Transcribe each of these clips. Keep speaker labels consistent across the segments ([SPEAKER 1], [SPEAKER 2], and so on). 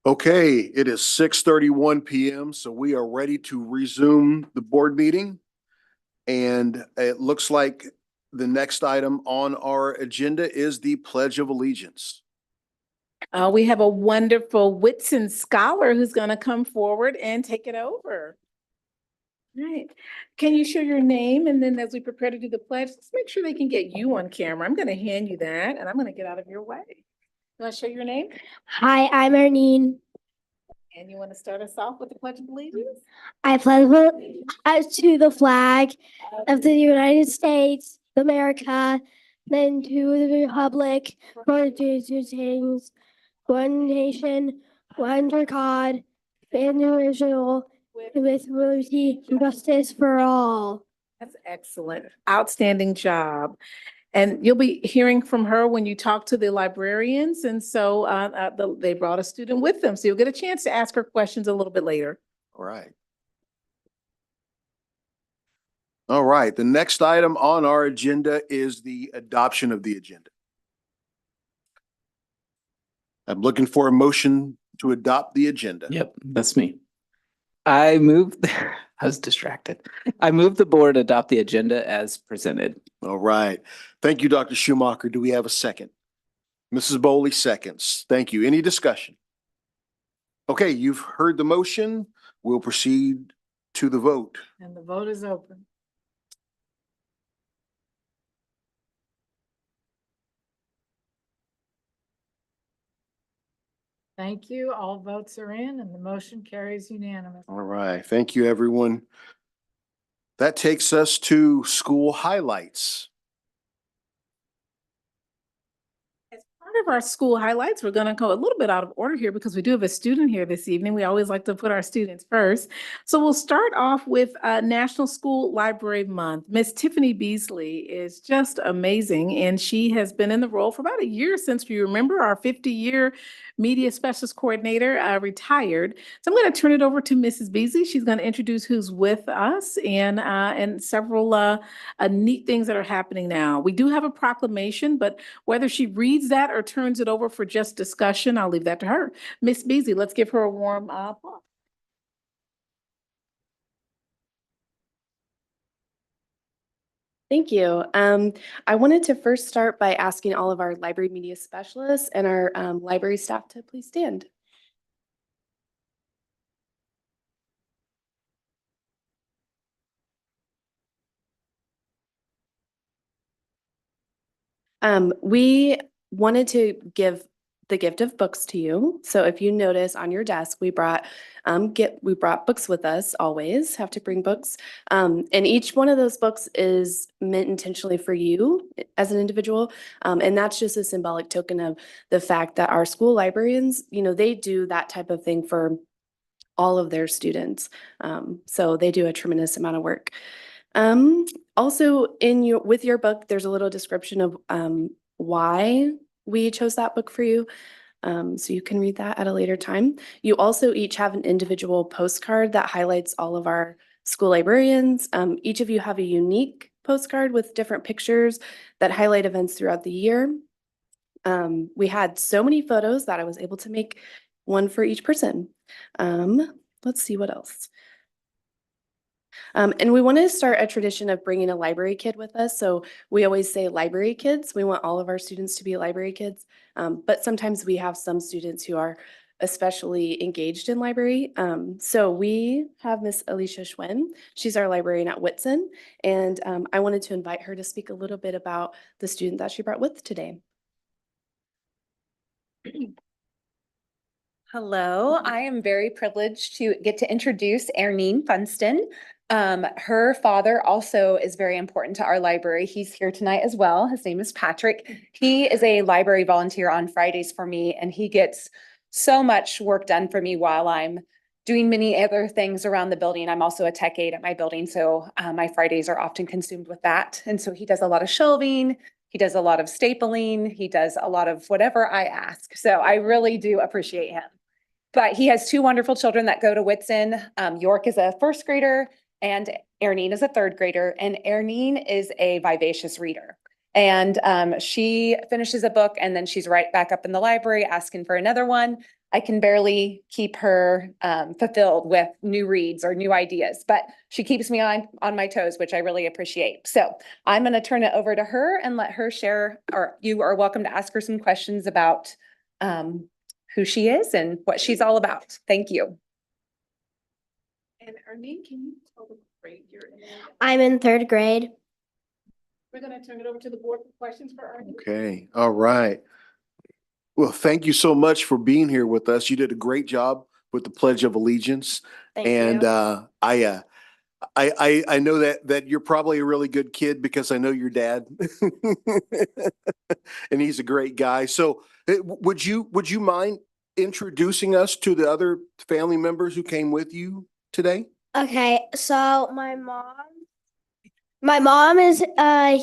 [SPEAKER 1] Okay, it is 6:31 p.m., so we are ready to resume the board meeting. And it looks like the next item on our agenda is the Pledge of Allegiance.
[SPEAKER 2] We have a wonderful Whitson scholar who's going to come forward and take it over. All right. Can you share your name? And then as we prepare to do the pledge, let's make sure they can get you on camera. I'm going to hand you that and I'm going to get out of your way. You want to share your name?
[SPEAKER 3] Hi, I'm Arnine.
[SPEAKER 2] And you want to start us off with the Pledge of Allegiance?
[SPEAKER 3] I pledge allegiance to the flag of the United States of America, then to the republic for things, one nation, under God, indivisible, with liberty and justice for all.
[SPEAKER 2] That's excellent. Outstanding job. And you'll be hearing from her when you talk to the librarians. And so they brought a student with them. So you'll get a chance to ask her questions a little bit later.
[SPEAKER 1] All right. All right. The next item on our agenda is the adoption of the agenda. I'm looking for a motion to adopt the agenda.
[SPEAKER 4] Yep, that's me. I was distracted. I move the board adopt the agenda as presented.
[SPEAKER 1] All right. Thank you, Dr. Schumacher. Do we have a second? Mrs. Bowley seconds. Thank you. Any discussion? Okay, you've heard the motion. We'll proceed to the vote.
[SPEAKER 2] And the vote is open.
[SPEAKER 5] Thank you. All votes are in and the motion carries unanimous.
[SPEAKER 1] All right. Thank you, everyone. That takes us to school highlights.
[SPEAKER 2] As part of our school highlights, we're going to go a little bit out of order here because we do have a student here this evening. We always like to put our students first. So we'll start off with National School Library Month. Miss Tiffany Beasley is just amazing, and she has been in the role for about a year since, you remember, our 50-year Media Specialist Coordinator retired. So I'm going to turn it over to Mrs. Beasley. She's going to introduce who's with us and several neat things that are happening now. We do have a proclamation, but whether she reads that or turns it over for just discussion, I'll leave that to her. Miss Beasley, let's give her a warm applause.
[SPEAKER 6] Thank you. I wanted to first start by asking all of our library media specialists and our library staff to please stand. We wanted to give the gift of books to you. So if you notice on your desk, we brought books with us always, have to bring books. And each one of those books is meant intentionally for you as an individual. And that's just a symbolic token of the fact that our school librarians, they do that type of thing for all of their students. So they do a tremendous amount of work. Also with your book, there's a little description of why we chose that book for you. So you can read that at a later time. You also each have an individual postcard that highlights all of our school librarians. Each of you have a unique postcard with different pictures that highlight events throughout the year. We had so many photos that I was able to make one for each person. Let's see what else. And we want to start a tradition of bringing a library kid with us. So we always say library kids. We want all of our students to be library kids. But sometimes we have some students who are especially engaged in library. So we have Miss Alicia Schwen. She's our librarian at Whitson. And I wanted to invite her to speak a little bit about the student that she brought with today.
[SPEAKER 7] Hello, I am very privileged to get to introduce Arnine Funston. Her father also is very important to our library. He's here tonight as well. His name is Patrick. He is a library volunteer on Fridays for me, and he gets so much work done for me while I'm doing many other things around the building. I'm also a tech aide at my building, so my Fridays are often consumed with that. And so he does a lot of shelving. He does a lot of stapling. He does a lot of whatever I ask. So I really do appreciate him. But he has two wonderful children that go to Whitson. York is a first grader and Arnine is a third grader. And Arnine is a vivacious reader. And she finishes a book and then she's right back up in the library asking for another one. I can barely keep her fulfilled with new reads or new ideas, but she keeps me on my toes, which I really appreciate. So I'm going to turn it over to her and let her share, or you are welcome to ask her some questions about who she is and what she's all about. Thank you.
[SPEAKER 2] And Arlene, can you tell the grade you're in?
[SPEAKER 3] I'm in third grade.
[SPEAKER 2] We're gonna turn it over to the board for questions for Arlene.
[SPEAKER 1] Okay, all right. Well, thank you so much for being here with us. You did a great job with the Pledge of Allegiance.
[SPEAKER 3] Thank
[SPEAKER 1] And
[SPEAKER 3] you.
[SPEAKER 1] I know that you're probably a really good kid because I know your dad. And he's a great guy. So would you mind introducing us to the other family members who came with you today?
[SPEAKER 3] Okay, so my mom is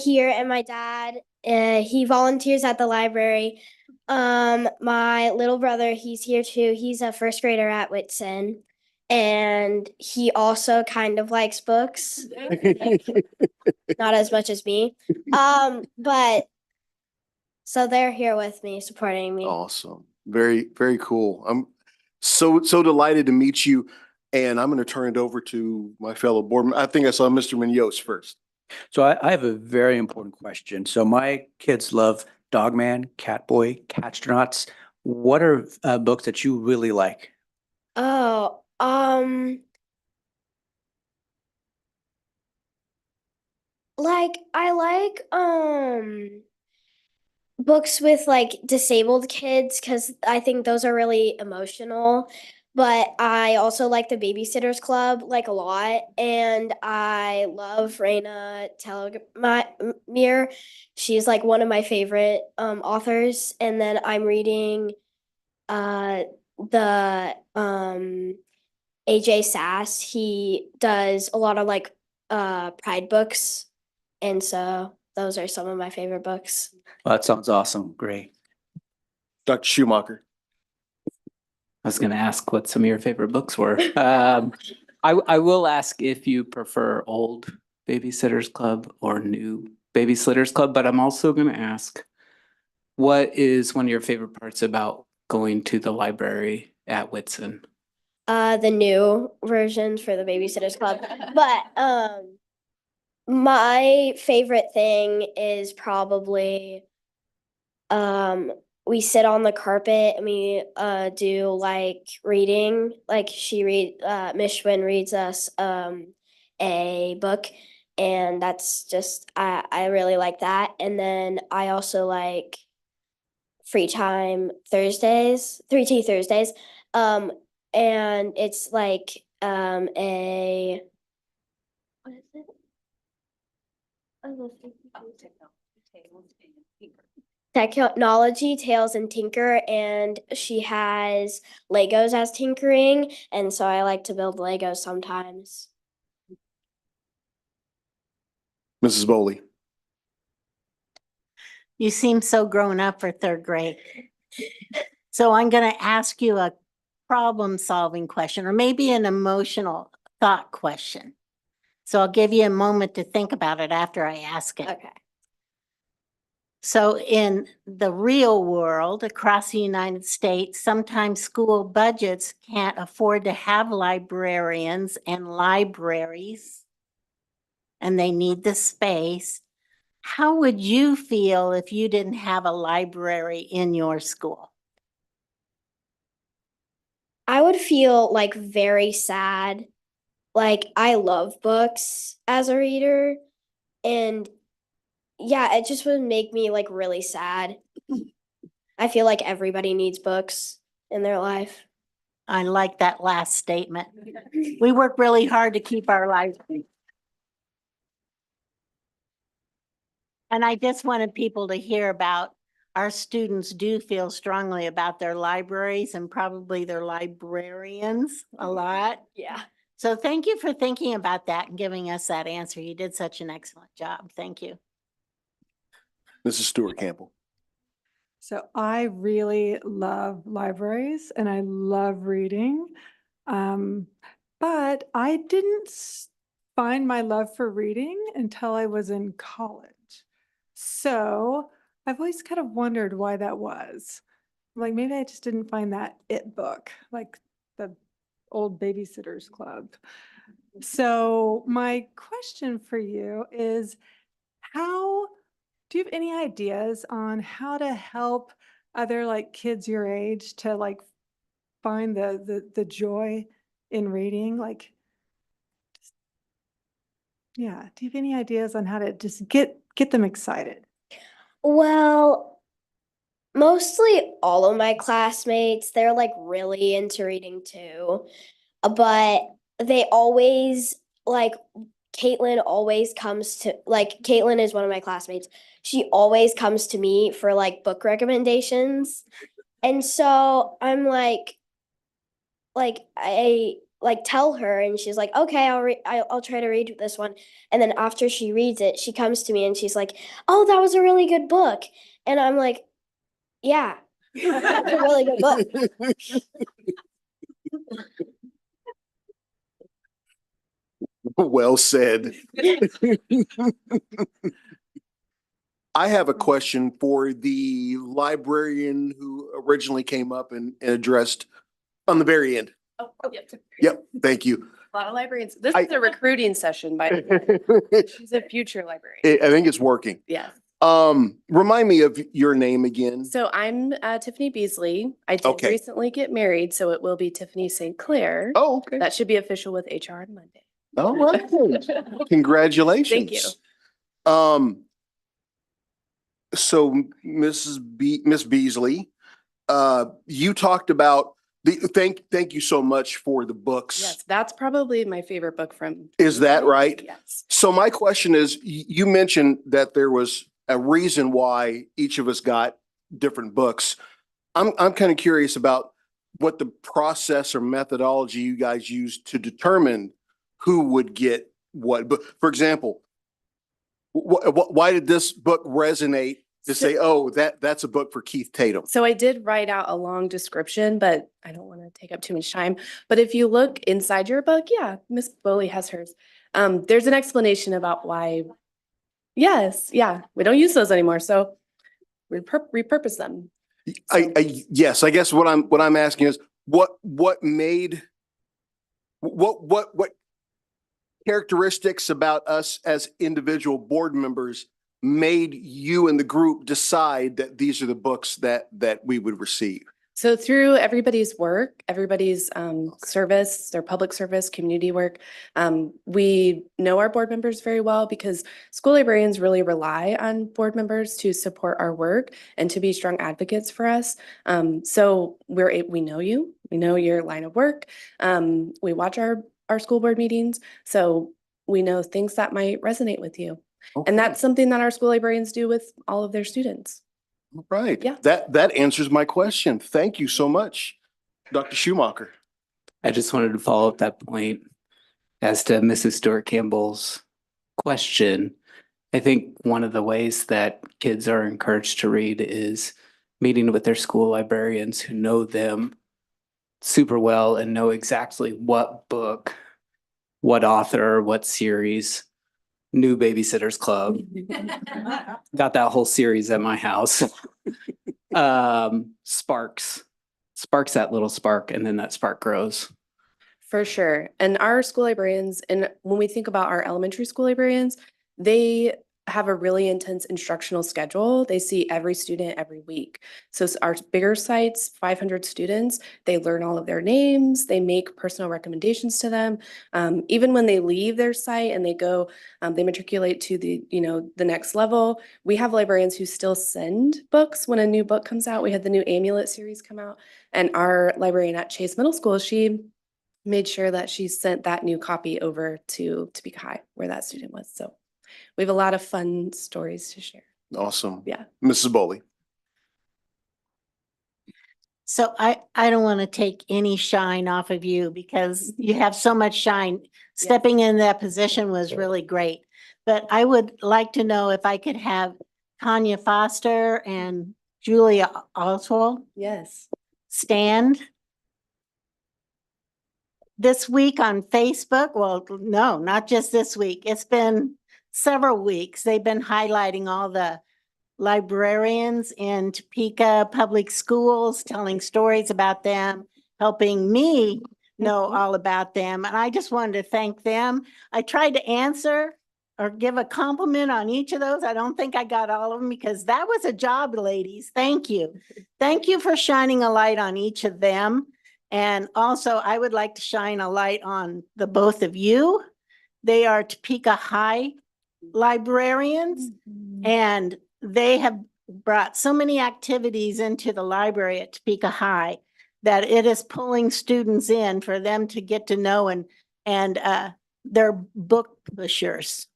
[SPEAKER 3] here, and my dad he volunteers at the library. My little brother, he's here too. He's a first grader at Whitson, and he also kind of likes books, not as much as me. But so they're here with me, supporting me.
[SPEAKER 1] Awesome. Very, very cool. I'm so delighted to meet you. And I'm going to turn it over to my fellow board member. I think I saw Mr. Munoz first.
[SPEAKER 8] So I have a very important question. So my kids love Dogman, Catboy, Catstronauts. What are books that you really like?
[SPEAKER 3] Oh, like I like books with like disabled kids because I think those are really emotional. But I also like the Babysitters Club like a lot, and I love Raina Telgemeier. She's like one of my favorite authors. And then I'm reading the AJ Sass. He does a lot of like pride books, and so those are some of my favorite books.
[SPEAKER 8] Well, that sounds awesome. Great.
[SPEAKER 1] Dr. Schumacher.
[SPEAKER 4] I was going to ask what some of your favorite books were. I will ask if you prefer old Babysitters Club or new Babysitters Club, but I'm also going to ask, what is one of your favorite parts about going to the library at Whitson?
[SPEAKER 3] The new version for the Babysitters Club. But my favorite thing is probably we sit on the carpet and we do like reading. Like Miss Schwinn reads us a book, and that's just I really like that. And then I also like free time Thursdays, 3T Thursdays. And it's like a what is it? Technology, Tales, and Tinker, and she has Legos as tinkering, and so I like to build Legos sometimes.
[SPEAKER 1] Mrs. Bowley.
[SPEAKER 9] You seem so grown up for third grade. So I'm going to ask you a problem-solving question, or maybe an emotional thought question. So I'll give you a moment to think about it after I ask it.
[SPEAKER 3] Okay.
[SPEAKER 9] So in the real world, across the United States, sometimes school budgets can't afford to have librarians and libraries, and they need the space. How would you feel if you didn't have a library in your school?
[SPEAKER 3] I would feel like very sad. Like I love books as a reader, and yeah, it just would make me like really sad. I feel like everybody needs books in their life.
[SPEAKER 9] I like that last statement. We work really hard to keep our library. And I just wanted people to hear about our students do feel strongly about their libraries and probably their librarians a lot.
[SPEAKER 3] Yeah.
[SPEAKER 9] So thank you for thinking about that and giving us that answer. You did such an excellent job. Thank you.
[SPEAKER 1] Mrs. Stewart Campbell.
[SPEAKER 5] So I really love libraries and I love reading. But I didn't find my love for reading until I was in college. So I've always kind of wondered why that was. Like maybe I just didn't find that it book, like the old Babysitters Club. So my question for you is, how, do you have any ideas on how to help other like kids your age to like find the joy in reading? Like, yeah, do you have any ideas on how to just get them excited?
[SPEAKER 3] Well, mostly all of my classmates, they're like really into reading too. But they always like Caitlin always comes to like Caitlin is one of my classmates. She always comes to me for like book recommendations. And so I'm like I like tell her and she's like, okay, I'll try to read this one. And then after she reads it, she comes to me and she's like, oh, that was a really good book. And I'm like, yeah, that's a really good book.
[SPEAKER 1] Well said. I have a question for the librarian who originally came up and addressed on the very end.
[SPEAKER 6] Oh, yep.
[SPEAKER 1] Yep, thank you.
[SPEAKER 6] A lot of librarians. This
[SPEAKER 1] I-
[SPEAKER 6] is a recruiting session, by the way.
[SPEAKER 1] I
[SPEAKER 6] She's a future librarian.
[SPEAKER 1] think it's working.
[SPEAKER 6] Yes.
[SPEAKER 1] Remind me of your name again.
[SPEAKER 6] So I'm Tiffany Beasley. I did
[SPEAKER 1] Okay.
[SPEAKER 6] recently get married, so it will be Tiffany St. Clair.
[SPEAKER 1] Oh, okay.
[SPEAKER 6] That should be official with HR on Monday.
[SPEAKER 1] All right. Congratulations.
[SPEAKER 6] Thank you.
[SPEAKER 1] So Miss Beasley, you talked about thank you so much for the books.
[SPEAKER 6] Yes, that's probably my favorite book from.
[SPEAKER 1] Is that
[SPEAKER 6] 2020.
[SPEAKER 1] right?
[SPEAKER 6] Yes.
[SPEAKER 1] So my question is, you mentioned that there was a reason why each of us got different books. I'm kind of curious about what the process or methodology you guys use to determine who would get what. But for example, why did this book resonate to say, oh, that's a book for Keith Tatum?
[SPEAKER 6] So I did write out a long description, but I don't want to take up too much time. But if you look inside your book, yeah, Miss Bowley has hers. There's an explanation about why. Yes, yeah, we don't use those anymore, so we repurpose them.
[SPEAKER 1] Yes, I guess what I'm asking is what characteristics about us as individual board members made you and the group decide that these are the books that we would receive?
[SPEAKER 6] So through everybody's work, everybody's service, their public service, community work, we know our board members very well because school librarians really rely on board members to support our work and to be strong advocates for us. So we know you, we know your line of work. We watch our school board meetings, so we know things that might resonate with you.
[SPEAKER 1] Okay.
[SPEAKER 6] And that's something that our school librarians do with all of their students.
[SPEAKER 1] Right.
[SPEAKER 6] Yeah.
[SPEAKER 1] That answers my question. Thank you so much, Dr. Schumacher.
[SPEAKER 4] I just wanted to follow up that point as to Mrs. Stewart Campbell's question. I think one of the ways that kids are encouraged to read is meeting with their school librarians who know them super well and know exactly what book, what author, what series. New Babysitters Club. Got that whole series at my house. Sparks that little spark, and then that spark grows.
[SPEAKER 6] For sure. And our school librarians, and when we think about our elementary school librarians, they have a really intense instructional schedule. They see every student every week. So our bigger sites, 500 students, they learn all of their names, they make personal recommendations to them. Even when they leave their site and they go, they matriculate to the next level, we have librarians who still send books when a new book comes out. We had the new Amulet series come out, and our librarian at Chase Middle School, she made sure that she sent that new copy over to Topeka High, where that student was. So we have a lot of fun stories to share.
[SPEAKER 1] Awesome.
[SPEAKER 6] Yeah.
[SPEAKER 1] Mrs. Bowley.
[SPEAKER 9] So I don't want to take any shine off of you because you have so much shine. Stepping in that position was really great. But I would like to know if I could have Tanya Foster and Julia Oswald
[SPEAKER 6] Yes.
[SPEAKER 9] stand this week on Facebook. Well, no, not just this week. It's been several weeks. They've been highlighting all the librarians in Topeka Public Schools, telling stories about them, helping me know all about them. And I just wanted to thank them. I tried to answer or give a compliment on each of those. I don't think I got all of them because that was a job, ladies. Thank you. Thank you for shining a light on each of them. And also, I would like to shine a light on the both of you. They are Topeka High librarians, and they have brought so many activities into the library at Topeka High that it is pulling students in for them to get to know, and they're book pushers.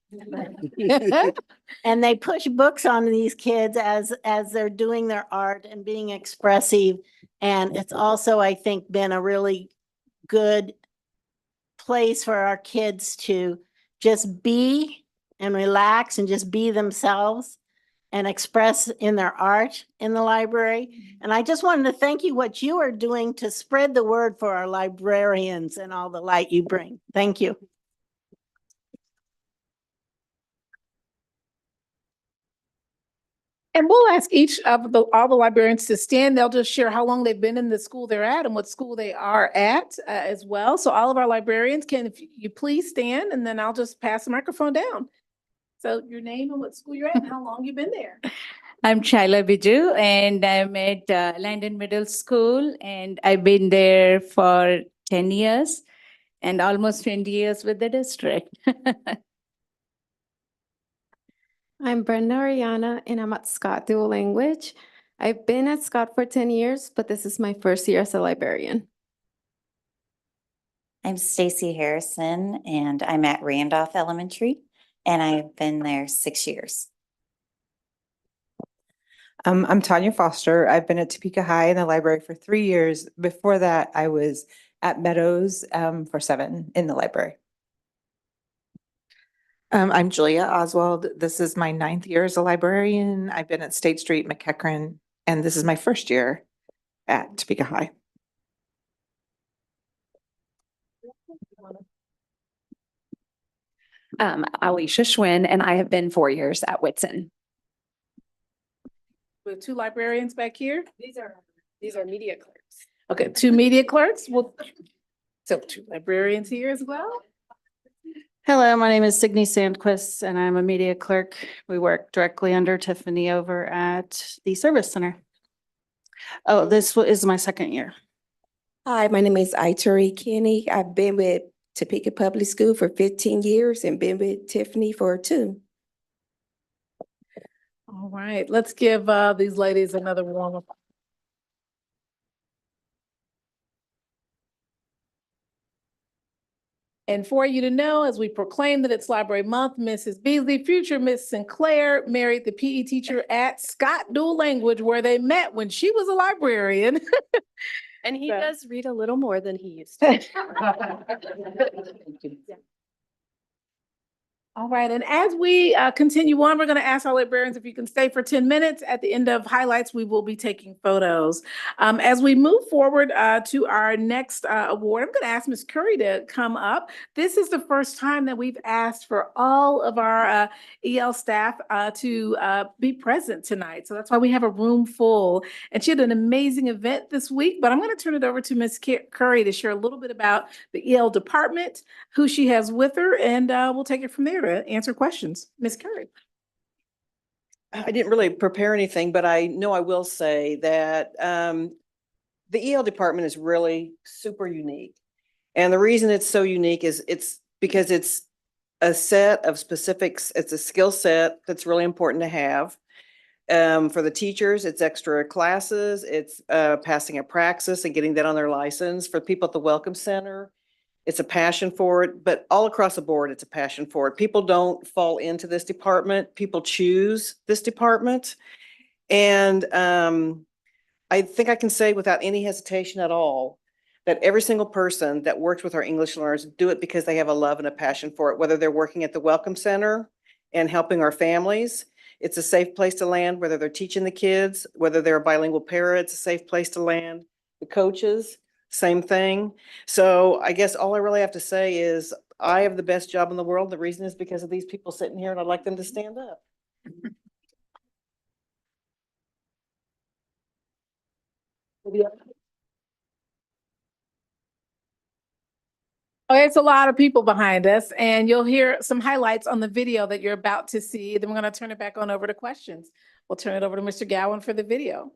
[SPEAKER 9] And they push books on these kids as they're doing their art and being expressive. And it's also, I think, been a really good place for our kids to just be and relax and just be themselves and express in their art in the library. And I just wanted to thank you what you are doing to spread the word for our librarians and all the light you bring. Thank you.
[SPEAKER 2] And we'll ask each of all the librarians to stand. They'll just share how long they've been in the school they're at and what school they are at as well. So all of our librarians can, if you please stand, and then I'll just pass the microphone down. So your name and what school you're at and how long you've been there.
[SPEAKER 10] I'm Shaila Biju and I'm at Landon Middle School and I've been there for 10 years and almost 20 years with the district.
[SPEAKER 11] I'm Brenda Ariana and I'm at Scott Dual Language. I've been at Scott for 10 years, but this is my first year as a librarian.
[SPEAKER 12] I'm Stacy Harrison and I'm at Randolph Elementary and I've been there 6 years.
[SPEAKER 13] I'm Tanya Foster. I've been at Topeka High in the library for 3 years. Before that, I was at Meadows for 7 in the library. I'm Julia Oswald. This is my 9th year as a librarian. I've been at State Street, McEachern, and this is my first year at Topeka High.
[SPEAKER 14] Alicia Schwinn, and I have been 4 years at Whitson.
[SPEAKER 2] We have 2 librarians back here.
[SPEAKER 6] These are media clerks.
[SPEAKER 2] Okay, 2 media clerks. So 2 librarians here as well.
[SPEAKER 15] Hello, my name is Signe Sandquist and I'm a media clerk. We work directly under Tiffany over at the Service Center. Oh, this is my 2nd year.
[SPEAKER 16] Hi, my name is Ituri Kenny. I've been with Topeka Public School for 15 years and been with Tiffany for 2.
[SPEAKER 2] All right, let's give these ladies another warm up. And for you to know, as we proclaim that it's Library Month, Mrs. Beasley, future Miss Sinclair, married the PE teacher at Scott Dual Language, where they met when she was a librarian.
[SPEAKER 6] And he does read a little more than he used to.
[SPEAKER 2] All right, and as we continue on, we're going to ask our librarians if you can stay for 10 minutes. At the end of highlights, we will be taking photos. As we move forward to our next award, I'm going to ask Ms. Curry to come up. This is the first time that we've asked for all of our EL staff to be present tonight. So that's why we have a room full. And she had an amazing event this week, but I'm going to turn it over to Ms. Curry to share a little bit about the EL department, who she has with her, and we'll take it from there to answer questions. Ms. Curry.
[SPEAKER 17] I didn't really prepare anything, but I know I will say that the EL department is really super unique. And the reason it's so unique is it's because it's a set of specifics. It's a skill set that's really important to have. For the teachers, it's extra classes, it's passing a praxis and getting that on their license. For people at the Welcome Center, it's a passion for it, but all across the board, it's a passion for it. People don't fall into this department. People choose this department. And I think I can say without any hesitation at all that every single person that works with our English learners do it because they have a love and a passion for it, whether they're working at the Welcome Center and helping our families. It's a safe place to land, whether they're teaching the kids, whether they're a bilingual parent, it's a safe place to land. The coaches, same thing. So I guess all I really have to say is I have the best job in the world. The reason is because of these people sitting here and I'd like them to stand up.
[SPEAKER 2] Okay, it's a lot of people behind us, and you'll hear some highlights on the video that you're about to see. Then we're going to turn it back on over to questions. We'll turn it over to Mr. Gowan for the video.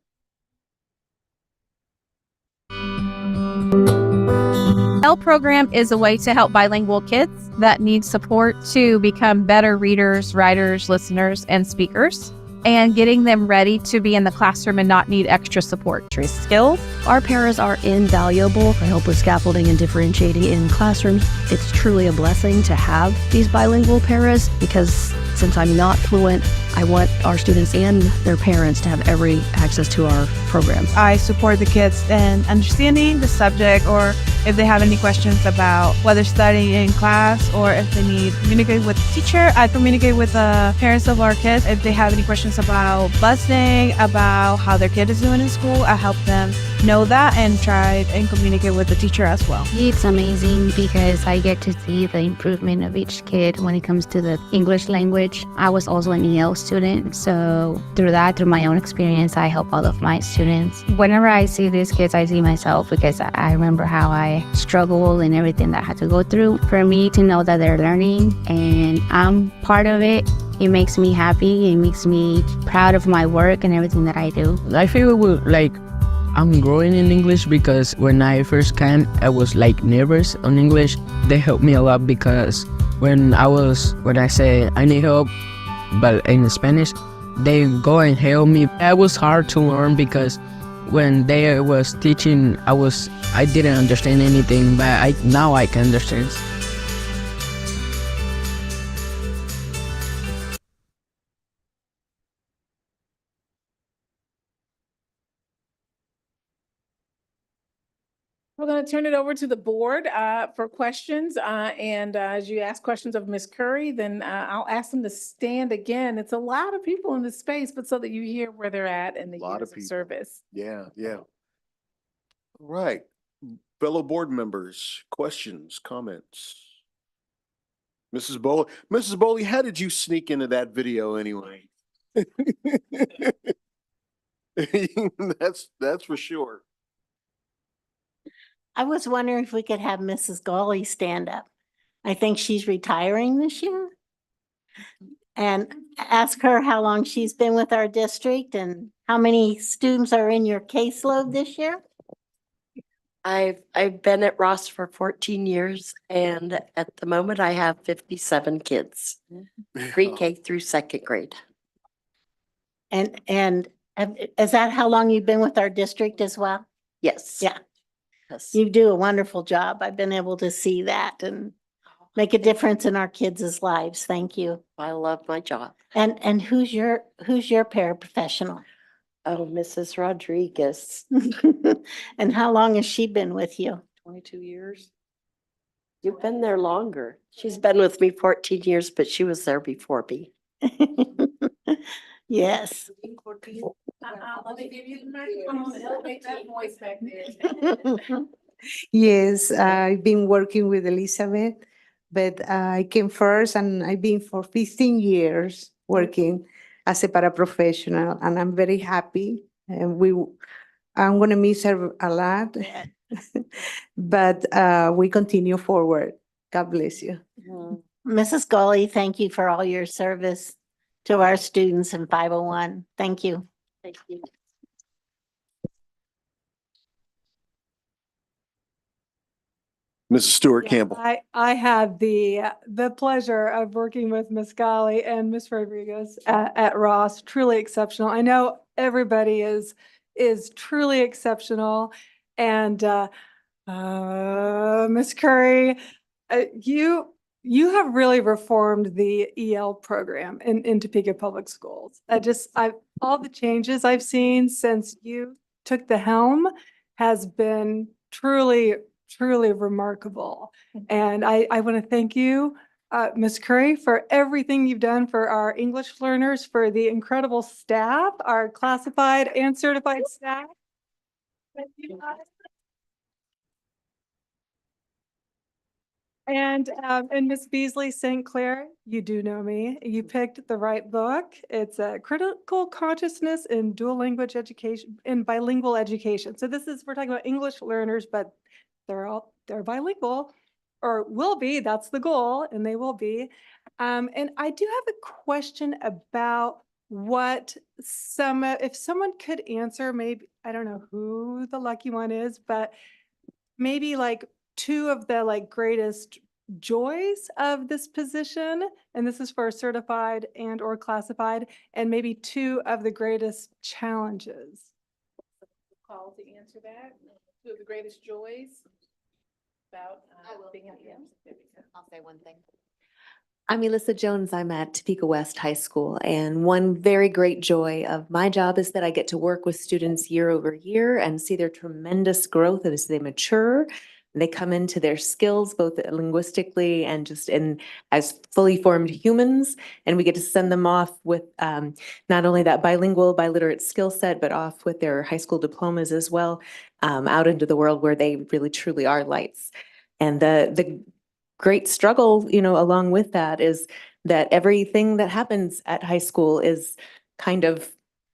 [SPEAKER 18] EL program is a way to help bilingual kids that need support to become better readers, writers, listeners, and speakers, and getting them ready to be in the classroom and not need extra support.
[SPEAKER 19] Skills. Our paras are invaluable for help with scaffolding and differentiating in classrooms. It's truly a blessing to have these bilingual paras because since I'm not fluent, I want our students and their parents to have every access to our program.
[SPEAKER 20] I support the kids in understanding the subject, or if they have any questions about whether studying in class or if they need to communicate with the teacher. I communicate with the parents of our kids. If they have any questions about busing, about how their kid is doing in school, I help them know that and try and communicate with the teacher as well.
[SPEAKER 21] It's amazing because I get to see the improvement of each kid when it comes to the English language. I was also an EL student, so through my own experience, I help all of my students. Whenever I see these kids, I see myself because I remember how I struggled and everything that I had to go through. For me to know that they're learning and I'm part of it, it makes me happy. It makes me proud of my work and everything that I do.
[SPEAKER 22] I feel like I'm growing in English because when I first came, I was like nervous on English. They helped me a lot because when I say I need help, but in Spanish, they go and help me. It was hard to learn because when they was teaching, I didn't understand anything, but now I can understand.
[SPEAKER 2] We're going to turn it over to the board for questions. As you ask questions of Ms. Curry, then I'll ask them to stand again. It's a lot of people in this space, but so that you hear where they're at in the years of service.
[SPEAKER 1] Yeah, yeah. All right. Fellow board members, questions, comments? Mrs. Bowley, how did you sneak into that video anyway? That's for sure.
[SPEAKER 9] I was wondering if we could have Mrs. Gawley stand up. I think she's retiring this year. And ask her how long she's been with our district and how many students are in your caseload this year.
[SPEAKER 23] I've been at Ross for 14 years, and at the moment I have 57 kids, pre-K through second grade.
[SPEAKER 9] And is that how long you've been with our district as well?
[SPEAKER 23] Yes.
[SPEAKER 9] Yeah.
[SPEAKER 23] Yes.
[SPEAKER 9] You do a wonderful job. I've been able to see that and make a difference in our kids' lives. Thank you.
[SPEAKER 23] I love my job.
[SPEAKER 9] And who's your paraprofessional?
[SPEAKER 23] Oh, Mrs. Rodriguez.
[SPEAKER 9] And how long has she been with you?
[SPEAKER 23] 22 years. You've been there longer. She's been with me 14 years, but she was there before me.
[SPEAKER 9] Yes.
[SPEAKER 2] Let me give you the microphone and elevate that voice back there.
[SPEAKER 24] Yes, I've been working with Elizabeth, but I came first and I've been for 15 years working as a paraprofessional, and I'm very happy. And I'm going to miss her a lot, but we continue forward. God bless you.
[SPEAKER 9] Mrs. Gawley, thank you for all your service to our students in 501. Thank you.
[SPEAKER 23] Thank you.
[SPEAKER 1] Mrs. Stewart Campbell.
[SPEAKER 5] I had the pleasure of working with Ms. Golly and Ms. Rodriguez at Ross. Truly exceptional. I know everybody is truly exceptional. And Ms. Curry, you have really reformed the EL program in Topeka Public Schools. All the changes I've seen since you took the helm has been truly remarkable. And I want to thank you, Ms. Curry, for everything you've done for our English learners, for the incredible staff, our classified and certified staff. And Miss Beasley St. Clair, you do know me. You picked the right book. It's a critical consciousness in dual language education, in bilingual education. So we're talking about English learners, but they're bilingual or will be, that's the goal, and they will be. And I do have a question about what if someone could answer, maybe, I don't know who the lucky one is, but maybe like two of the greatest joys of this position, and this is for certified and or classified, and maybe two of the greatest challenges.
[SPEAKER 2] Call to answer that. Two of the greatest joys about being at
[SPEAKER 3] I'll say one thing. I'm Elissa Jones. I'm at Topeka West High School, and one very great joy of my job is that I get to work with students year over year and see their tremendous growth as they mature. They come into their skills both linguistically and just as fully formed humans, and we get to send them off with not only that bilingual, biliterate skill set, but off with their high school diplomas as well, out into the world where they really truly are lights. And the great struggle, along with that is that everything that happens at high school is kind of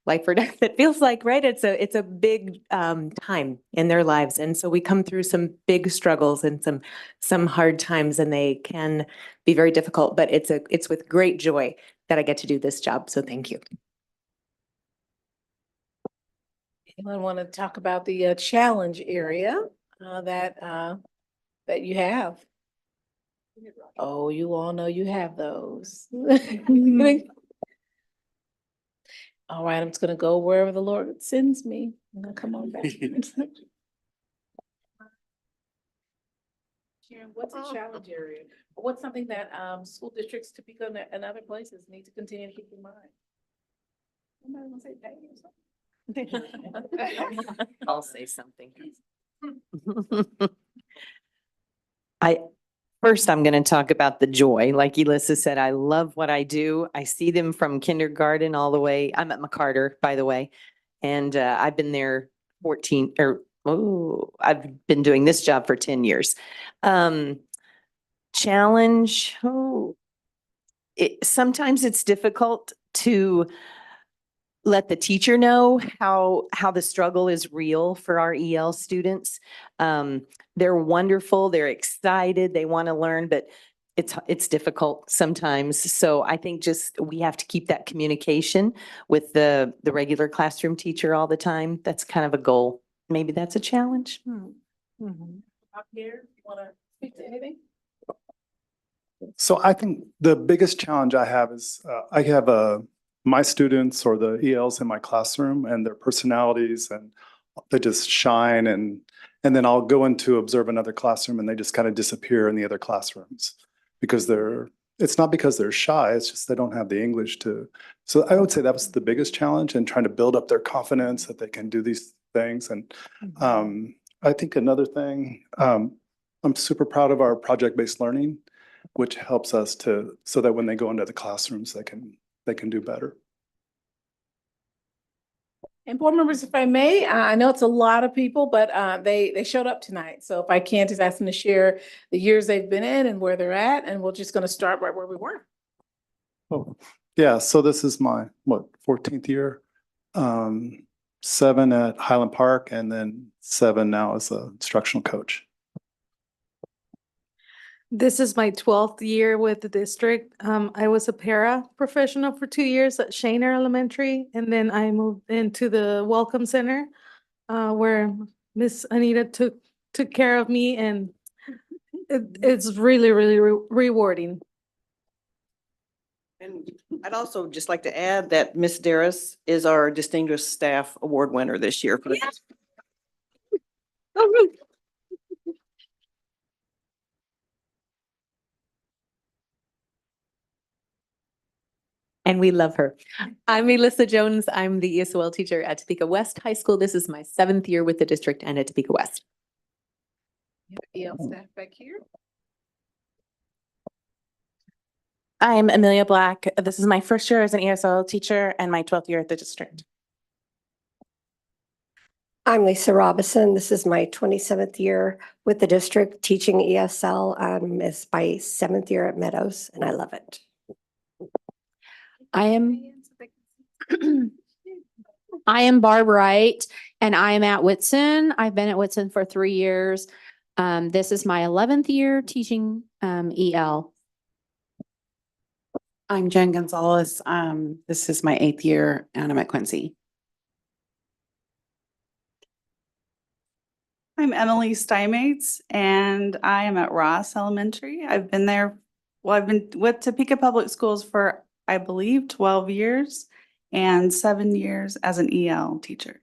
[SPEAKER 3] life or death. It feels like, right? It's a big time in their lives. And so we come through some big struggles and some hard times, and they can be very difficult, but it's with great joy that I get to do this job. So thank you.
[SPEAKER 2] Anyone want to talk about the challenge area that you have? Oh, you all know you have those. All right, I'm just gonna go wherever the Lord sends me. I'm gonna come on back. Sharon, what's a challenge area? What's something that school districts, Topeka and other places need to continue to keep in mind? Somebody wanna say pay or something?
[SPEAKER 3] I'll say something.
[SPEAKER 4] First, I'm going to talk about the joy. Like Elissa said, I love what I do. I see them from kindergarten all the way. I'm at McCarter, by the way. And I've been there I've been doing this job for 10 years. Challenge, sometimes it's difficult to let the teacher know how the struggle is real for our EL students. They're wonderful, they're excited, they want to learn, but it's difficult sometimes. So I think just we have to keep that communication with the regular classroom teacher all the time. That's kind of a goal. Maybe that's a challenge.
[SPEAKER 2] Up here, you wanna speak to anything?
[SPEAKER 7] So I think the biggest challenge I have is I have my students or the ELs in my classroom and their personalities, and they just shine, and then I'll go in to observe another classroom and they just kind of disappear in the other classrooms because it's not because they're shy, it's just they don't have the English to. So I would say that was the biggest challenge in trying to build up their confidence that they can do these things. And I think another thing, I'm super proud of our project-based learning, which helps us so that when they go into the classrooms, they can do better.
[SPEAKER 2] And board members, if I may, I know it's a lot of people, but they showed up tonight. So if I can, just ask them to share the years they've been in and where they're at, and we're just gonna start right where we were.
[SPEAKER 7] Oh, yeah, so this is my, 14th year? 7 at Highland Park, and then 7 now as an instructional coach.
[SPEAKER 5] This is my 12th year with the district. I was a para professional for 2 years at Shaner Elementary, and then I moved into the Welcome Center, where Miss Anita took care of me, and it's really, really rewarding.
[SPEAKER 17] And I'd also just like to add that Miss Darris is our Distinguished Staff Award winner this year. For the
[SPEAKER 3] And we love her. I'm Elissa Jones. I'm the ESOL teacher at Topeka West High School. This is my 7th year with the district and at Topeka West.
[SPEAKER 2] EL staff back here.
[SPEAKER 8] I'm Amelia Black. This is my first year as an ESL teacher and my 12th year at the district.
[SPEAKER 10] I'm Lisa Robison. This is my 27th year with the district teaching ESL. It's my 7th year at Meadows and I love it.
[SPEAKER 11] I am Barb Wright and I am at Whitson. I've been at Whitson for 3 years. This is my 11th year teaching EL.
[SPEAKER 12] I'm Jen Gonzalez. This is my 8th year and I'm at Quincy.
[SPEAKER 13] I'm Emily Steinmates and I am at Ross Elementary. I've been with Topeka Public Schools for, I believe, 12 years and 7 years as an EL teacher.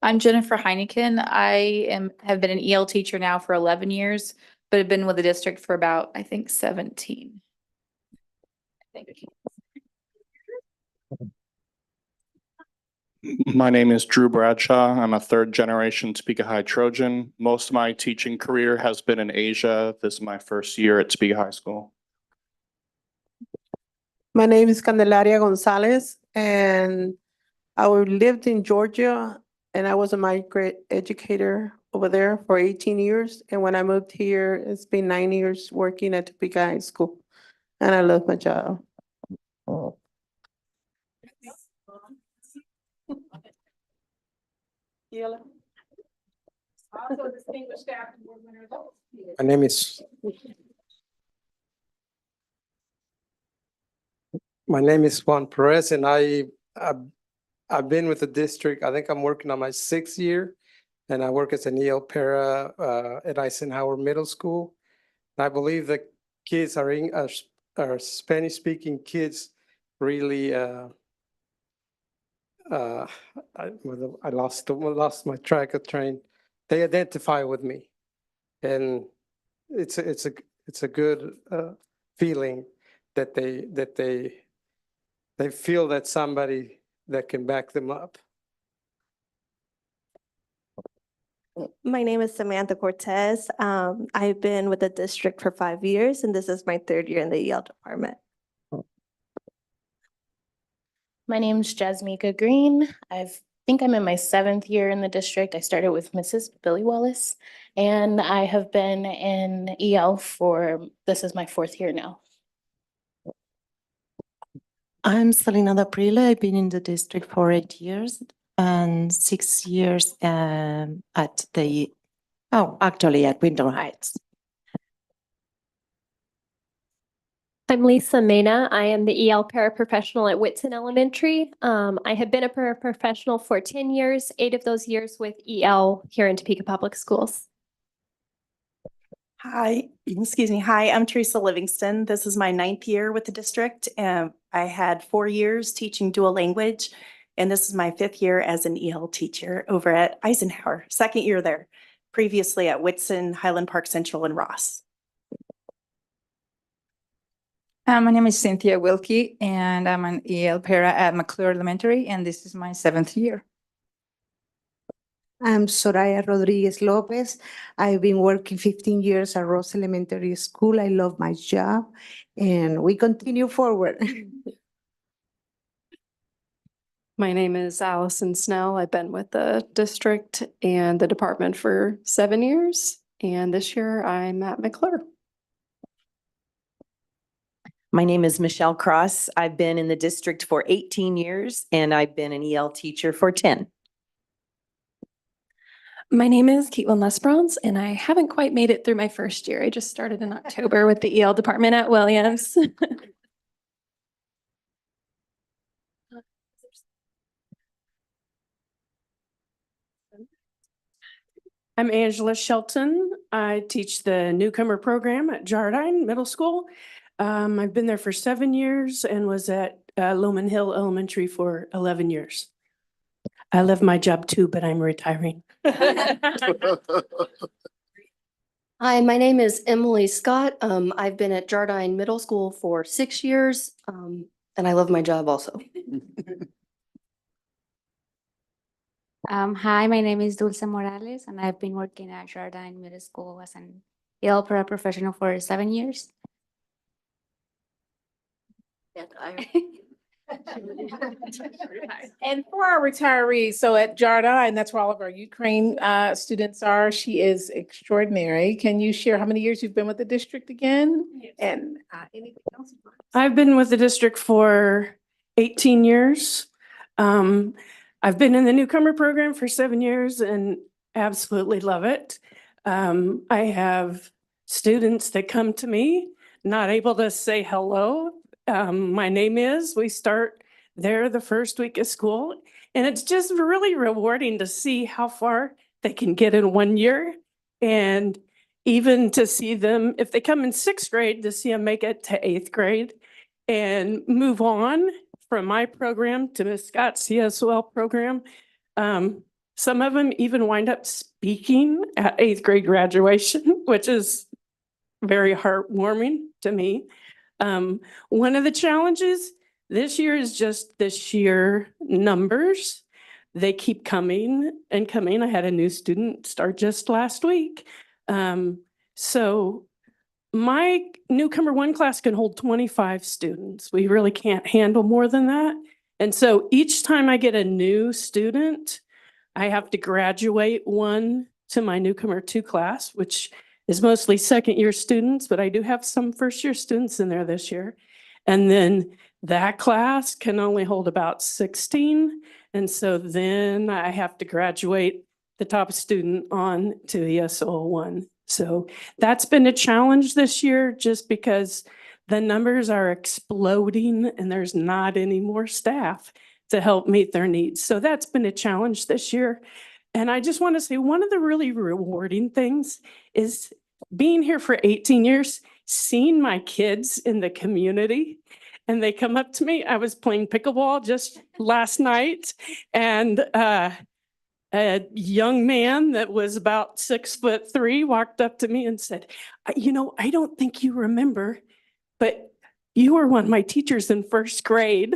[SPEAKER 25] I'm Jennifer Heineken. Have been an EL teacher now for 11 years, but have been with the district for about, I think, 17. I think.
[SPEAKER 26] My name is Drew Bradshaw. I'm a 3rd generation Topeka High Trojan. Most of my teaching career has been in Asia. This is my first year at Topeka High School.
[SPEAKER 27] My name is Candelaria Gonzalez, and I lived in Georgia, and I was a migrant educator over there for 18 years. And when I moved here, it's been 9 years working at Topeka High School, and I love my job.
[SPEAKER 2] Also distinguished staff and board members.
[SPEAKER 28] My name is Juan Perez, and I've been with the district. I think I'm working on my 6th year, and I work as an EL para at Eisenhower Middle School. And I believe the kids are Spanish-speaking kids really. I lost my track of train. They identify with me, and it's a good feeling that they feel that somebody that can back them up.
[SPEAKER 29] My name is Samantha Cortez. I've been with the district for 5 years, and this is my 3rd year in the EL department.
[SPEAKER 30] My name is Jasmika Green. I think I'm in my 7th year in the district. I started with Mrs. Billy Wallace, and I have been in EL this is my 4th year now.
[SPEAKER 31] I'm Selena D'Aprile. I've been in the district for 8 years and 6 years at Winter Heights.
[SPEAKER 32] I'm Lisa Mena. I am the EL paraprofessional at Whitson Elementary. I have been a paraprofessional for 10 years, 8 of those years with EL here in Topeka Public Schools.
[SPEAKER 33] Hi, excuse me. Hi, I'm Teresa Livingston. This is my 9th year with the district. I had 4 years teaching dual language, and this is my 5th year as an EL teacher over at Eisenhower, 2nd year there, previously at Whitson, Highland Park Central, and Ross.
[SPEAKER 34] My name is Cynthia Wilkie, and I'm an EL para at McClure Elementary, and this is my 7th year.
[SPEAKER 24] I'm Soraya Rodriguez Lopez. I've been working 15 years at Ross Elementary School. I love my job, and we continue forward.
[SPEAKER 6] My name is Allison Snell. I've been with the district and the department for 7 years, and this year I'm at McClure.
[SPEAKER 4] My name is Michelle Cross. I've been in the district for 18 years and I've been an EL teacher for 10.
[SPEAKER 6] My name is Caitlin Lesbrons, and I haven't quite made it through my 1st year. I just started in October with the EL department at Williams.
[SPEAKER 35] I'm Angela Shelton. I teach the newcomer program at Jardine Middle School. I've been there for 7 years and was at Loman Hill Elementary for 11 years. I love my job too, but I'm retiring.
[SPEAKER 36] Hi, my name is Emily Scott. I've been at Jardine Middle School for 6 years, and I love my job also.
[SPEAKER 21] Hi, my name is Dulce Morales, and I've been working at Jardine Middle School as an EL paraprofessional for 7 years.
[SPEAKER 2] And for our retirees, so at Jarda, and that's where all of our Ukraine students are, she is extraordinary. Can you share how many years you've been with the district again? And anything else?
[SPEAKER 35] I've been with the district for 18 years. I've been in the newcomer program for 7 years and absolutely love it. I have students that come to me, not able to say hello. My name is, we start there the first week of school. And it's just really rewarding to see how far they can get in 1 year. And even to see them, if they come in 6th grade, to see them make it to 8th grade and move on from my program to Ms. Scott's CSOL program. Some of them even wind up speaking at 8th grade graduation, which is very heartwarming to me. One of the challenges this year is just the sheer numbers. They keep coming and coming. I had a new student start just last week. So my newcomer 1 class can hold 25 students. We really can't handle more than that. And so each time I get a new student, I have to graduate one to my newcomer 2 class, which is mostly 2nd-year students, but I do have some 1st-year students in there this year. And then that class can only hold about 16. And so then I have to graduate the top student on to ESOL 1. So that's been a challenge this year just because the numbers are exploding and there's not any more staff to help meet their needs. So that's been a challenge this year. And I just want to say one of the really rewarding things is being here for 18 years, seeing my kids in the community. And they come up to me. I was playing pickleball just last night, and a young man that was about 6'3" walked up to me and said, I don't think you remember, but you were one of my teachers in 1st grade."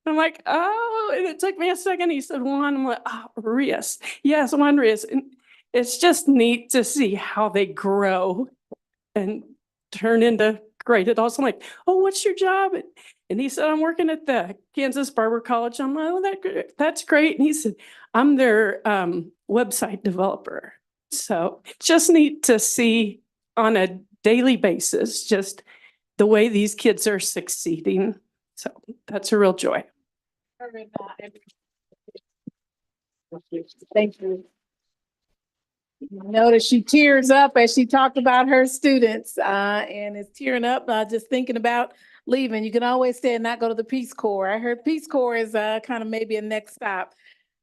[SPEAKER 35] I'm like, "Oh," and it took me a second. He said, "Juan." I'm like, "Oh, Rios." Yes, Juan Rios. And it's just neat to see how they grow and turn into great adults. I'm like, "Oh, what's your job?" And he said, "I'm working at the Kansas Barber College." I'm like, "Oh, that's great." And he said, "I'm their website developer." So just neat to see on a daily basis, just the way these kids are succeeding. So that's a real joy.
[SPEAKER 2] Thank you. Notice she tears up as she talked about her students and is tearing up just thinking about leaving. You can always stay and not go to the Peace Corps. I heard Peace Corps is kind of maybe a next stop.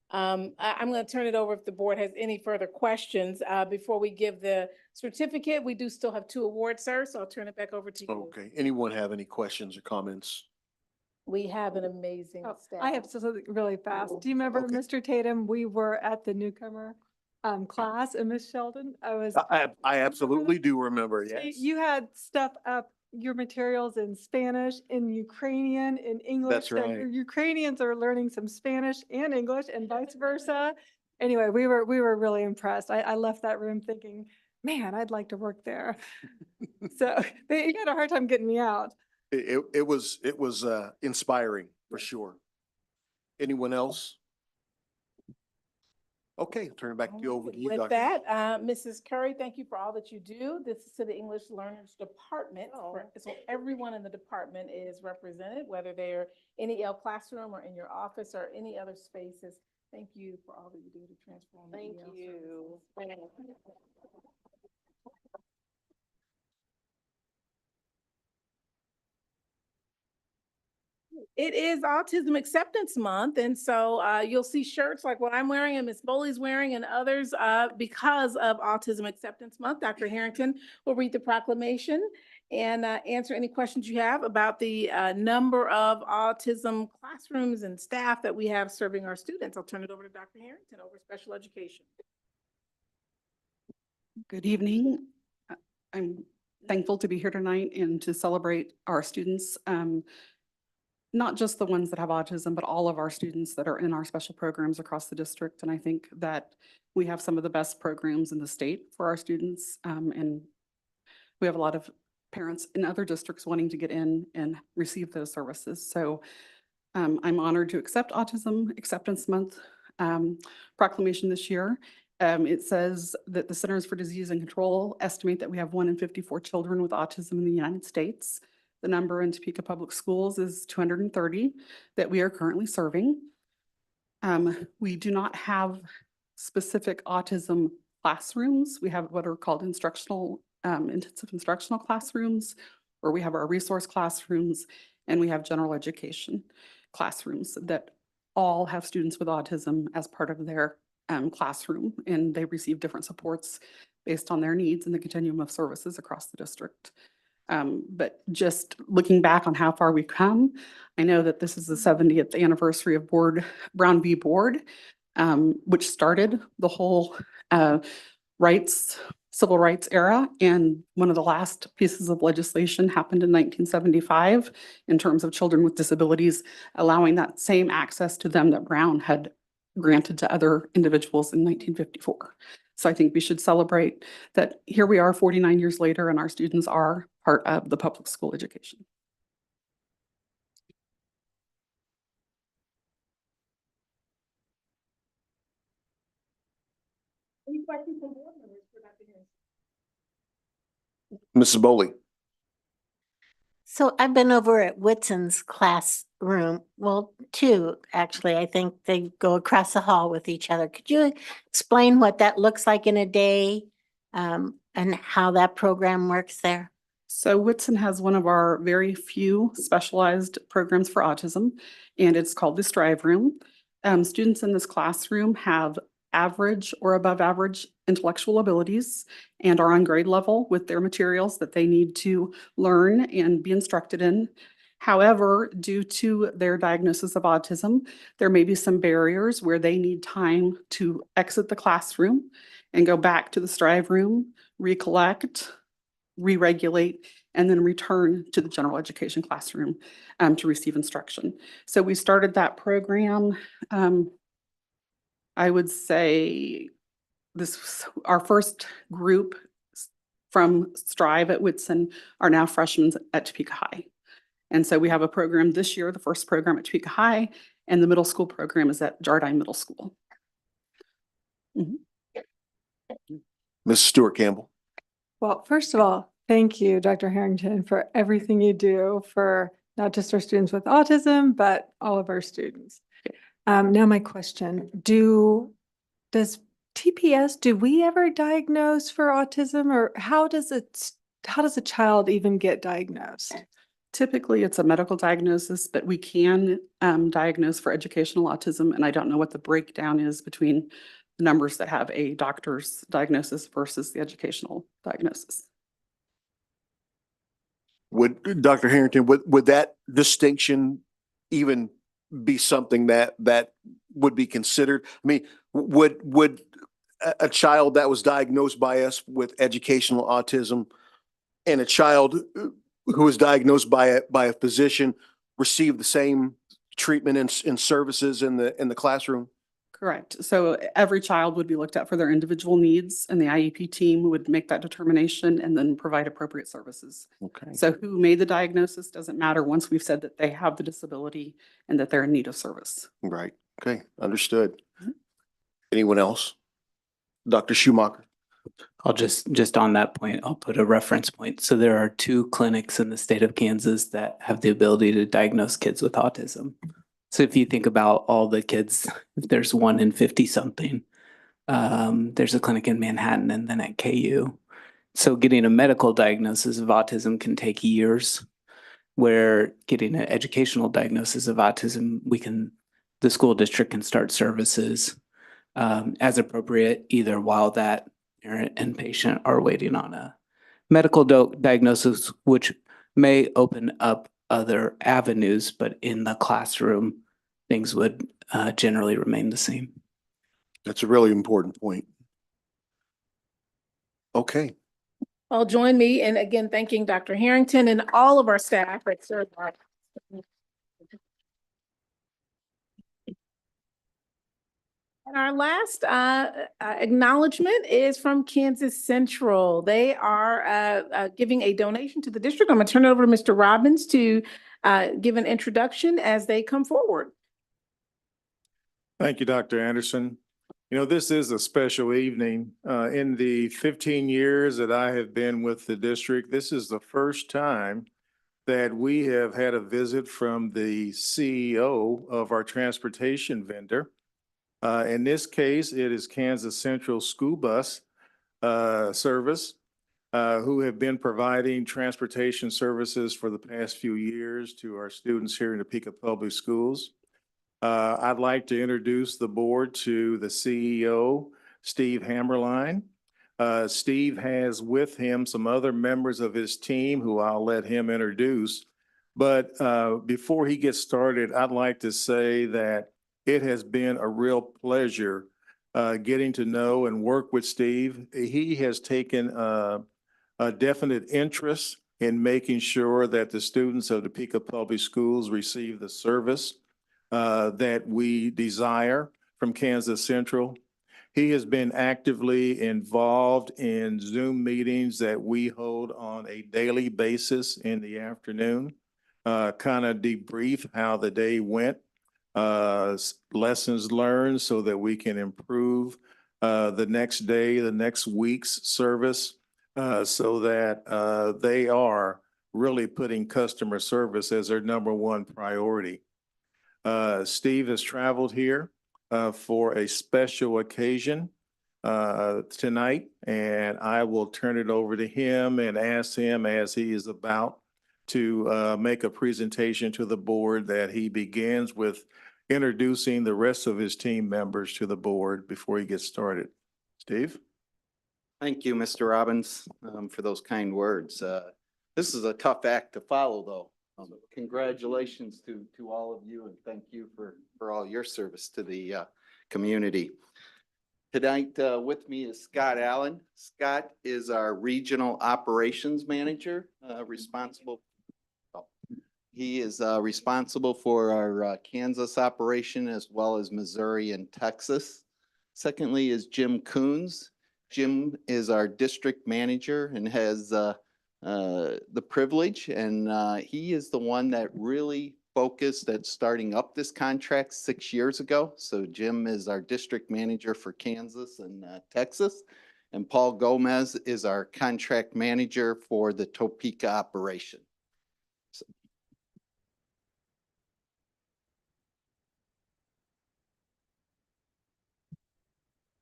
[SPEAKER 2] I'm going to turn it over if the board has any further questions before we give the certificate. We do still have 2 awards, sir, so I'll turn it back over to you.
[SPEAKER 1] Okay. Anyone have any questions or comments?
[SPEAKER 2] We have an amazing staff.
[SPEAKER 3] I have something really fast. Do you remember, Mr. Tatum, we were at the newcomer class and Miss Sheldon?
[SPEAKER 1] I absolutely do remember, yes.
[SPEAKER 3] You had stuff up, your materials in Spanish, in Ukrainian, in English.
[SPEAKER 1] That's
[SPEAKER 3] So
[SPEAKER 1] right.
[SPEAKER 3] your Ukrainians are learning some Spanish and English and vice versa. Anyway, we were really impressed. I left that room thinking, man, I'd like to work there. So you had a hard time getting me out.
[SPEAKER 1] It was inspiring for sure. Anyone else? Okay, turn it back to you over to you,
[SPEAKER 2] With
[SPEAKER 1] Dr.
[SPEAKER 2] that, Mrs. Curry, thank you for all that you do. This is to the English Learners Department. So everyone in the department is represented, whether they're in the EL classroom or in your office or any other spaces. Thank you for all that you do to transform. Thank you. It is Autism Acceptance Month, and so you'll see shirts like what I'm wearing and Miss Bowley's wearing and others because of Autism Acceptance Month. Dr. Harrington will read the proclamation and answer any questions you have about the number of autism classrooms and staff that we have serving our students. I'll turn it over to Dr. Harrington over special education.
[SPEAKER 5] Good evening. I'm thankful to be here tonight and to celebrate our students. Not just the ones that have autism, but all of our students that are in our special programs across the district. And I think that we have some of the best programs in the state for our students. And we have a lot of parents in other districts wanting to get in and receive those services. So I'm honored to accept Autism Acceptance Month proclamation this year. It says that the Centers for Disease and Control estimate that we have 1 in 54 children with autism in the United States. The number in Topeka Public Schools is 230 that we are currently serving. We do not have specific autism classrooms. We have what are called intensive instructional classrooms, where we have our resource classrooms, and we have general education classrooms that all have students with autism as part of their classroom, and they receive different supports based on their needs in the continuum of services across the district. But just looking back on how far we've come, I know that this is the 70th anniversary of Brown v. Board, which started the whole civil rights era. And one of the last pieces of legislation happened in 1975 in terms of children with disabilities, allowing that same access to them that Brown had granted to other individuals in 1954. So I think we should celebrate that here we are 49 years later and our students are part of the public school education.
[SPEAKER 3] Any questions from board members for Dr. Harris?
[SPEAKER 1] Mrs. Bowley.
[SPEAKER 7] So I've been over at Whitson's classroom, well, two, actually. I think they go across the hall with each other. Could you explain what that looks like in a day, and how that program works there?
[SPEAKER 5] So Whitson has one of our very few specialized programs for autism, and it's called the Strive Room. Students in this classroom have average or above average intellectual abilities and are on grade level with their materials that they need to learn and be instructed in. However, due to their diagnosis of autism, there may be some barriers where they need time to exit the classroom and go back to the Strive Room, recollect, re-regulate, and then return to the general education classroom to receive instruction. So we started that program, I would say our first group from Strive at Whitson are now freshmen at Topeka High. And so we have a program this year, the first program at Topeka High, and the middle school program is at Jardine Middle School.
[SPEAKER 1] Mrs. Stewart Campbell.
[SPEAKER 3] Well, first of all, thank you, Dr. Harrington, for everything you do for not just our students with autism, but all of our students. Now my question, does TPS, do we ever diagnose for autism, or how does a child even get diagnosed?
[SPEAKER 5] Typically, it's a medical diagnosis, but we can diagnose for educational autism, and I don't know what the breakdown is between the numbers that have a doctor's diagnosis versus the educational diagnosis.
[SPEAKER 1] Would Dr. Harrington, would that distinction even be something that would be considered? I mean, would a child that was diagnosed by us with educational autism and a child who was diagnosed by a physician receive the same treatment and services in the classroom?
[SPEAKER 5] Correct. So every child would be looked at for their individual needs, and the IEP team would make that determination and then provide appropriate services.
[SPEAKER 1] Okay.
[SPEAKER 5] So who made the diagnosis doesn't matter once we've said that they have the disability and that they're in need of service.
[SPEAKER 1] Right. Okay. Understood. Anyone else? Dr. Schumacher.
[SPEAKER 8] I'll just on that point, I'll put a reference point. So there are 2 clinics in the state of Kansas that have the ability to diagnose kids with autism. So if you think about all the kids, if there's 1 in 50 something, there's a clinic in Manhattan and then at KU. So getting a medical diagnosis of autism can take years, where getting an educational diagnosis of autism, the school district can start services as appropriate, either while that parent and patient are waiting on a medical diagnosis, which may open up other avenues, but in the classroom, things would generally remain the same.
[SPEAKER 1] That's a really important point. Okay.
[SPEAKER 2] Well, join me in again thanking Dr. Harrington and all of our staff at serve our And our last acknowledgement is from Kansas Central. They are giving a donation to the district. I'm going to turn it over to Mr. Robbins to give an introduction as they come forward.
[SPEAKER 9] Thank you, Dr. Anderson. You know, this is a special evening. In the 15 years that I have been with the district, this is the first time that we have had a visit from the CEO of our transportation vendor. In this case, it is Kansas Central School Bus Service, who have been providing transportation services for the past few years to our students here in Topeka Public Schools. I'd like to introduce the board to the CEO, Steve Hammerline. Steve has with him some other members of his team who I'll let him introduce. But before he gets started, I'd like to say that it has been a real pleasure getting to know and work with Steve. He has taken a definite interest in making sure that the students of Topeka Public Schools receive the service that we desire from Kansas Central. He has been actively involved in Zoom meetings that we hold on a daily basis in the afternoon, kind of debrief how the day went, lessons learned so that we can improve the next day, the next week's service, so that they are really putting customer service as their number one priority. Steve has traveled here for a special occasion tonight, and I will turn it over to him and ask him as he is about to make a presentation to the board that he begins with introducing the rest of his team members to the board before he gets started. Steve?
[SPEAKER 10] Thank you, Mr. Robbins, for those kind words. This is a tough act to follow, though. Congratulations to all of you, and thank you for all your service to the community. Tonight with me is Scott Allen. Scott is our Regional Operations Manager, responsible. He is responsible for our Kansas operation as well as Missouri and Texas. Secondly is Jim Coons. Jim is our district manager and has the privilege, and he is the one that really focused at starting up this contract 6 years ago. So Jim is our district manager for Kansas and Texas, and Paul Gomez is our contract manager for the Topeka operation.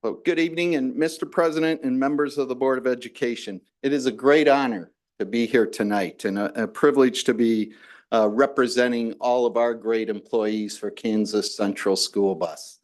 [SPEAKER 10] Well, good evening, and Mr. President and members of the Board of Education. It is a great honor to be here tonight and a privilege to be representing all of our great employees for Kansas Central School Bus.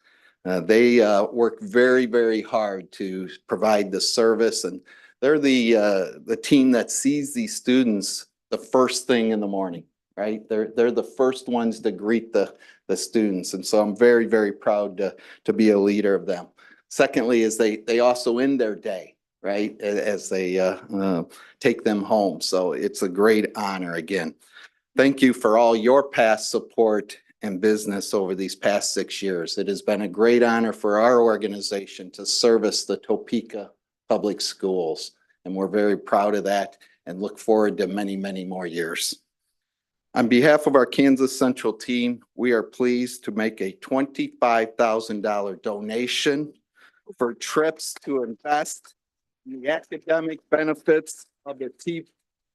[SPEAKER 10] They work very, very hard to provide the service, and they're the team that sees these students the first thing in the morning, right? They're the first ones to greet the students, and so I'm very, very proud to be a leader of them. Secondly, is they also end their day, right, as they take them home. So it's a great honor again. Thank you for all your past support and business over these past 6 years. It has been a great honor for our organization to service the Topeka Public Schools, and we're very proud of that and look forward to many, many more years. On behalf of our Kansas Central team, we are pleased to make a $25,000 donation for trips to invest in the academic benefits of the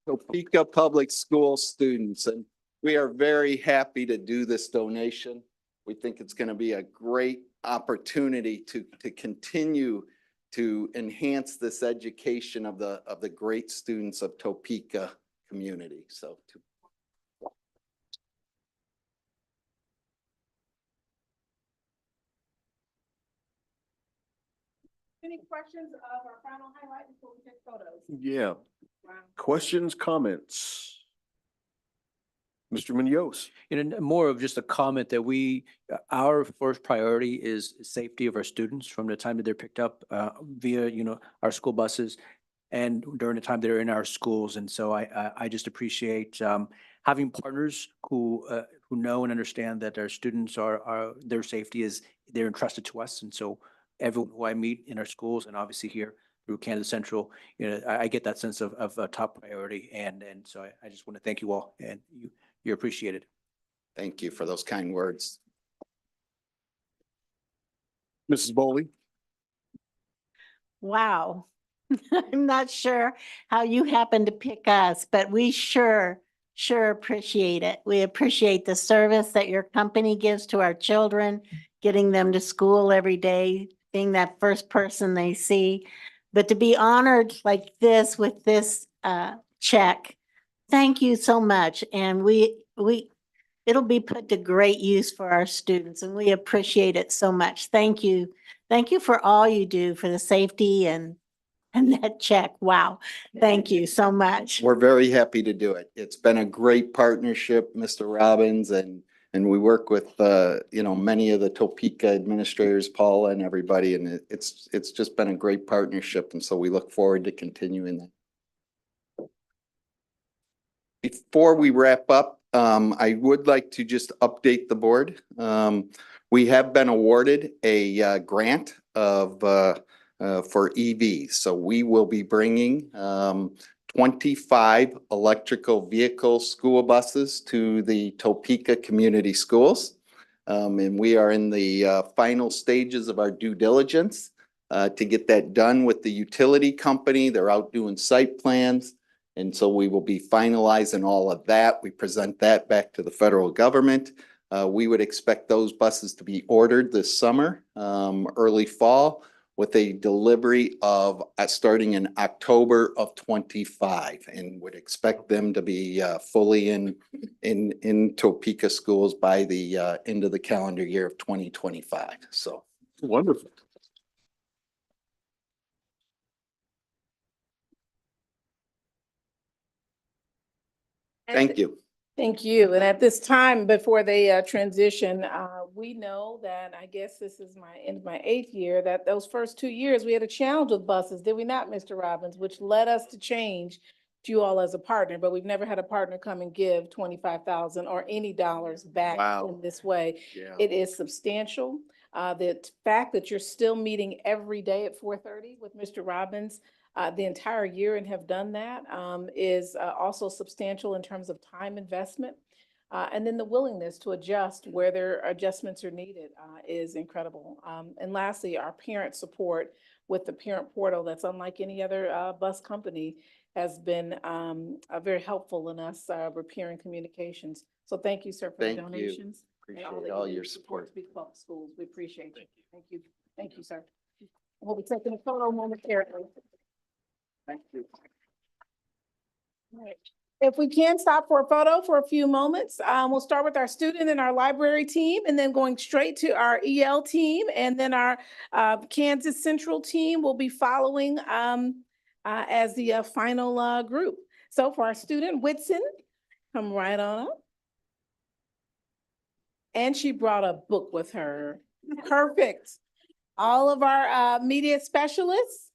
[SPEAKER 10] Topeka Public School students. And we are very happy to do this donation. We think it's going to be a great opportunity to continue to enhance this education of the great students of Topeka community. So
[SPEAKER 2] Any questions of our final highlight before we take photos?
[SPEAKER 1] Yeah. Questions, comments? Mr. Munoz.
[SPEAKER 11] More of just a comment that our first priority is safety of our students from the time that they're picked up via, our school buses and during the time they're in our schools. And so I just appreciate having partners who who know and understand that our students their safety they're entrusted to us. And so everyone who I meet in our schools and obviously here through Kansas Central, I get that sense of a top priority. And so I just want to thank you all, and you're appreciated.
[SPEAKER 10] Thank you for those kind words.
[SPEAKER 1] Mrs. Bowley?
[SPEAKER 7] Wow. I'm not sure how you happened to pick us, but we sure appreciate it. We appreciate the service that your company gives to our children, getting them to school every day, being that first person they see. But to be honored like this with this check, thank you so much. And it'll be put to great use for our students, and we appreciate it so much. Thank you. Thank you for all you do for the safety and that check. Wow. Thank you so much.
[SPEAKER 10] We're very happy to do it. It's been a great partnership, Mr. Robbins, and we work with, many of the Topeka administrators, Paula and everybody, and it's just been a great partnership. And so we look forward to continuing that. Before we wrap up, I would like to just update the board. We have been awarded a grant for EVs. So we will be bringing 25 electrical vehicle school buses to the Topeka Community Schools. And we are in the final stages of our due diligence to get that done with the utility company. They're out doing site plans. And so we will be finalizing all of that. We present that back to the federal government. We would expect those buses to be ordered this summer, early fall, with a delivery of starting in October of 25, and would expect them to be fully in Topeka schools by the end of the calendar year of 2025. So
[SPEAKER 1] wonderful.
[SPEAKER 10] Thank you.
[SPEAKER 2] Thank you. And at this time, before they transition, we know that, I guess this is my 8th year, that those first 2 years, we had a challenge with buses, did we not, Mr. Robbins, which led us to change to you all as a partner, but we've never had a partner come and give 25,000 or any dollars back in this way.
[SPEAKER 10] Yeah.
[SPEAKER 2] It is substantial. The fact that you're still meeting every day at 4:30 with Mr. Robbins the entire year and have done that is also substantial in terms of time investment. And then the willingness to adjust where their adjustments are needed is incredible. And lastly, our parent support with the parent portal that's unlike any other bus company has been very helpful in us repairing communications. So thank you, sir, for the
[SPEAKER 10] Thank you.
[SPEAKER 2] donations.
[SPEAKER 10] Appreciate
[SPEAKER 2] that
[SPEAKER 10] all
[SPEAKER 2] you
[SPEAKER 10] your
[SPEAKER 2] do to
[SPEAKER 10] support.
[SPEAKER 2] Speak Public Schools. We appreciate you. Thank you. Thank you, sir. We'll be taking a photo momentarily.
[SPEAKER 10] Thank you.
[SPEAKER 2] All right. If we can stop for a photo for a few moments, we'll start with our student and our library team, and then going straight to our EL team, and then our Kansas Central team will be following as the final group. So for our student, Whitson, come right on up. And she brought a book with her. Perfect. All of our media specialists.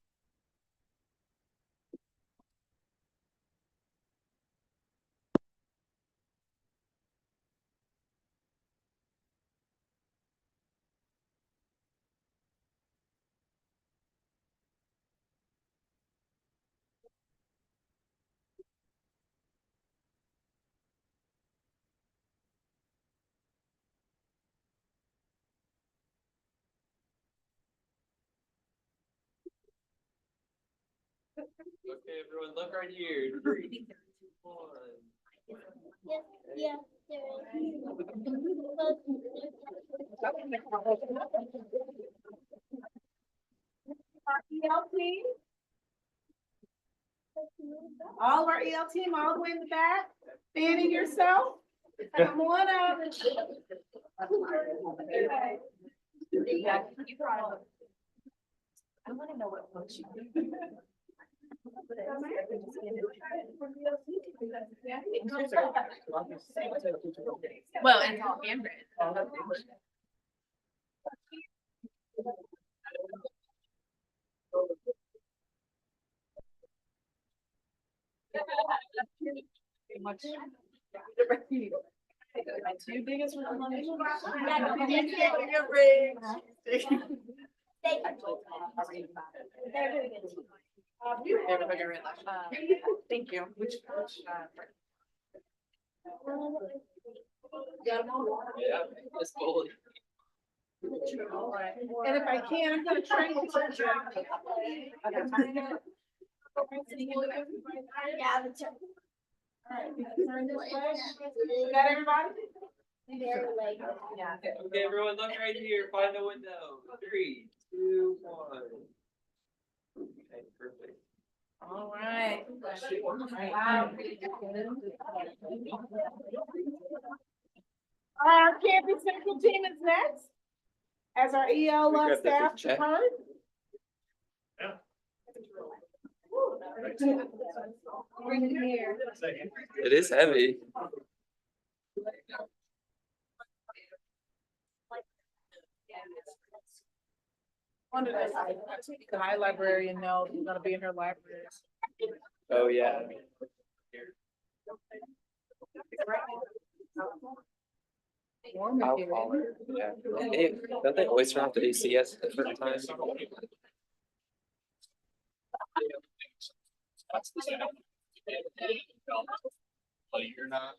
[SPEAKER 12] Okay, everyone, look right here. 3, 2, 1.
[SPEAKER 7] Yeah.
[SPEAKER 2] EL team. All of our EL team all the way in the back. Fanning yourself. Come on up.
[SPEAKER 32] I want to know what books you do.
[SPEAKER 36] Well, and it's all handwritten.
[SPEAKER 2] My two biggest
[SPEAKER 35] Thank you.
[SPEAKER 12] It's cold.
[SPEAKER 2] And if I can, I'm gonna try to touch Got everybody?
[SPEAKER 12] Okay, everyone, look right here. Find the window. 3, 2, 1. Okay, perfect.
[SPEAKER 2] All right. Our campus central team is next. As our EL staff heard.
[SPEAKER 12] It is heavy.
[SPEAKER 2] The high librarian know you're gonna be in her library.
[SPEAKER 12] Oh, yeah. I'll call her. Yeah. Hey, don't they always turn off the AC at certain times? You're not.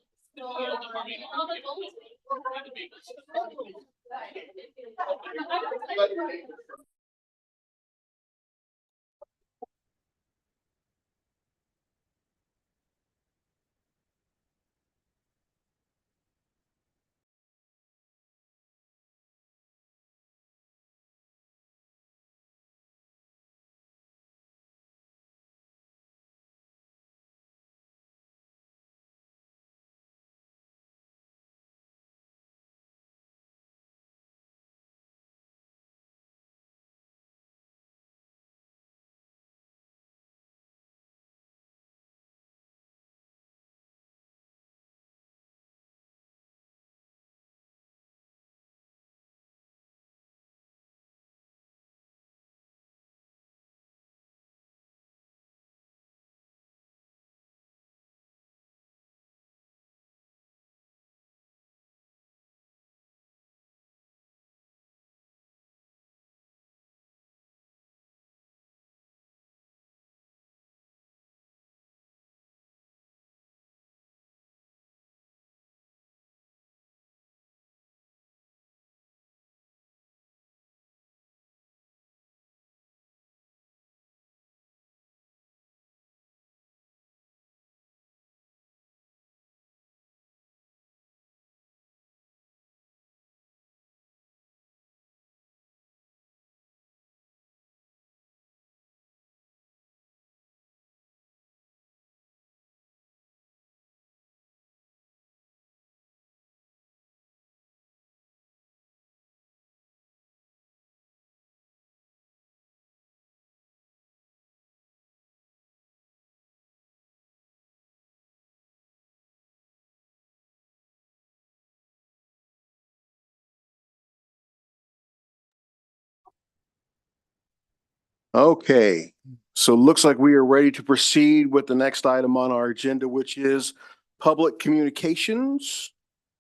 [SPEAKER 1] Okay, so it looks like we are ready to proceed with the next item on our agenda, which is public communications.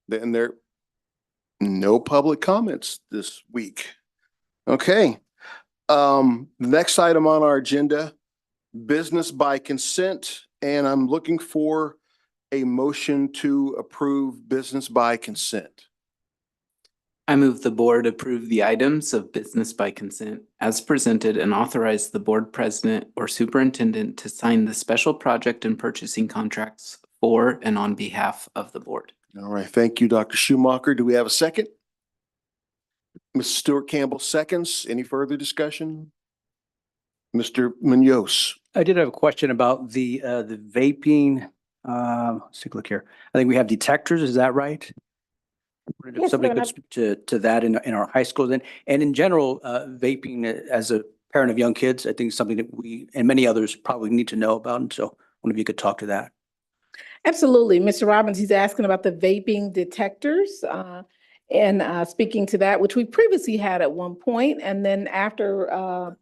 [SPEAKER 1] Then there no public comments this week. Okay. The next item on our agenda, business by consent, and I'm looking for a motion to approve business by consent.
[SPEAKER 8] I move the board approve the items of business by consent as presented and authorize the board president or superintendent to sign the special project and purchasing contracts for and on behalf of the board.
[SPEAKER 1] All right, thank you, Dr. Schumacher. Do we have a second? Mrs. Stewart Campbell seconds. Any further discussion? Mr. Munoz.
[SPEAKER 11] I did have a question about the vaping. Let's take a look here. I think we have detectors. Is that right? If
[SPEAKER 2] Yes,
[SPEAKER 11] somebody
[SPEAKER 2] sir,
[SPEAKER 11] could speak to that in our high schools and in general, vaping as a parent of young kids, I think is something that we and many others probably need to know about. And so I wonder if you could talk to that.
[SPEAKER 2] Absolutely. Mr. Robbins, he's asking about the vaping detectors. And speaking to that, which we previously had at one point, and then after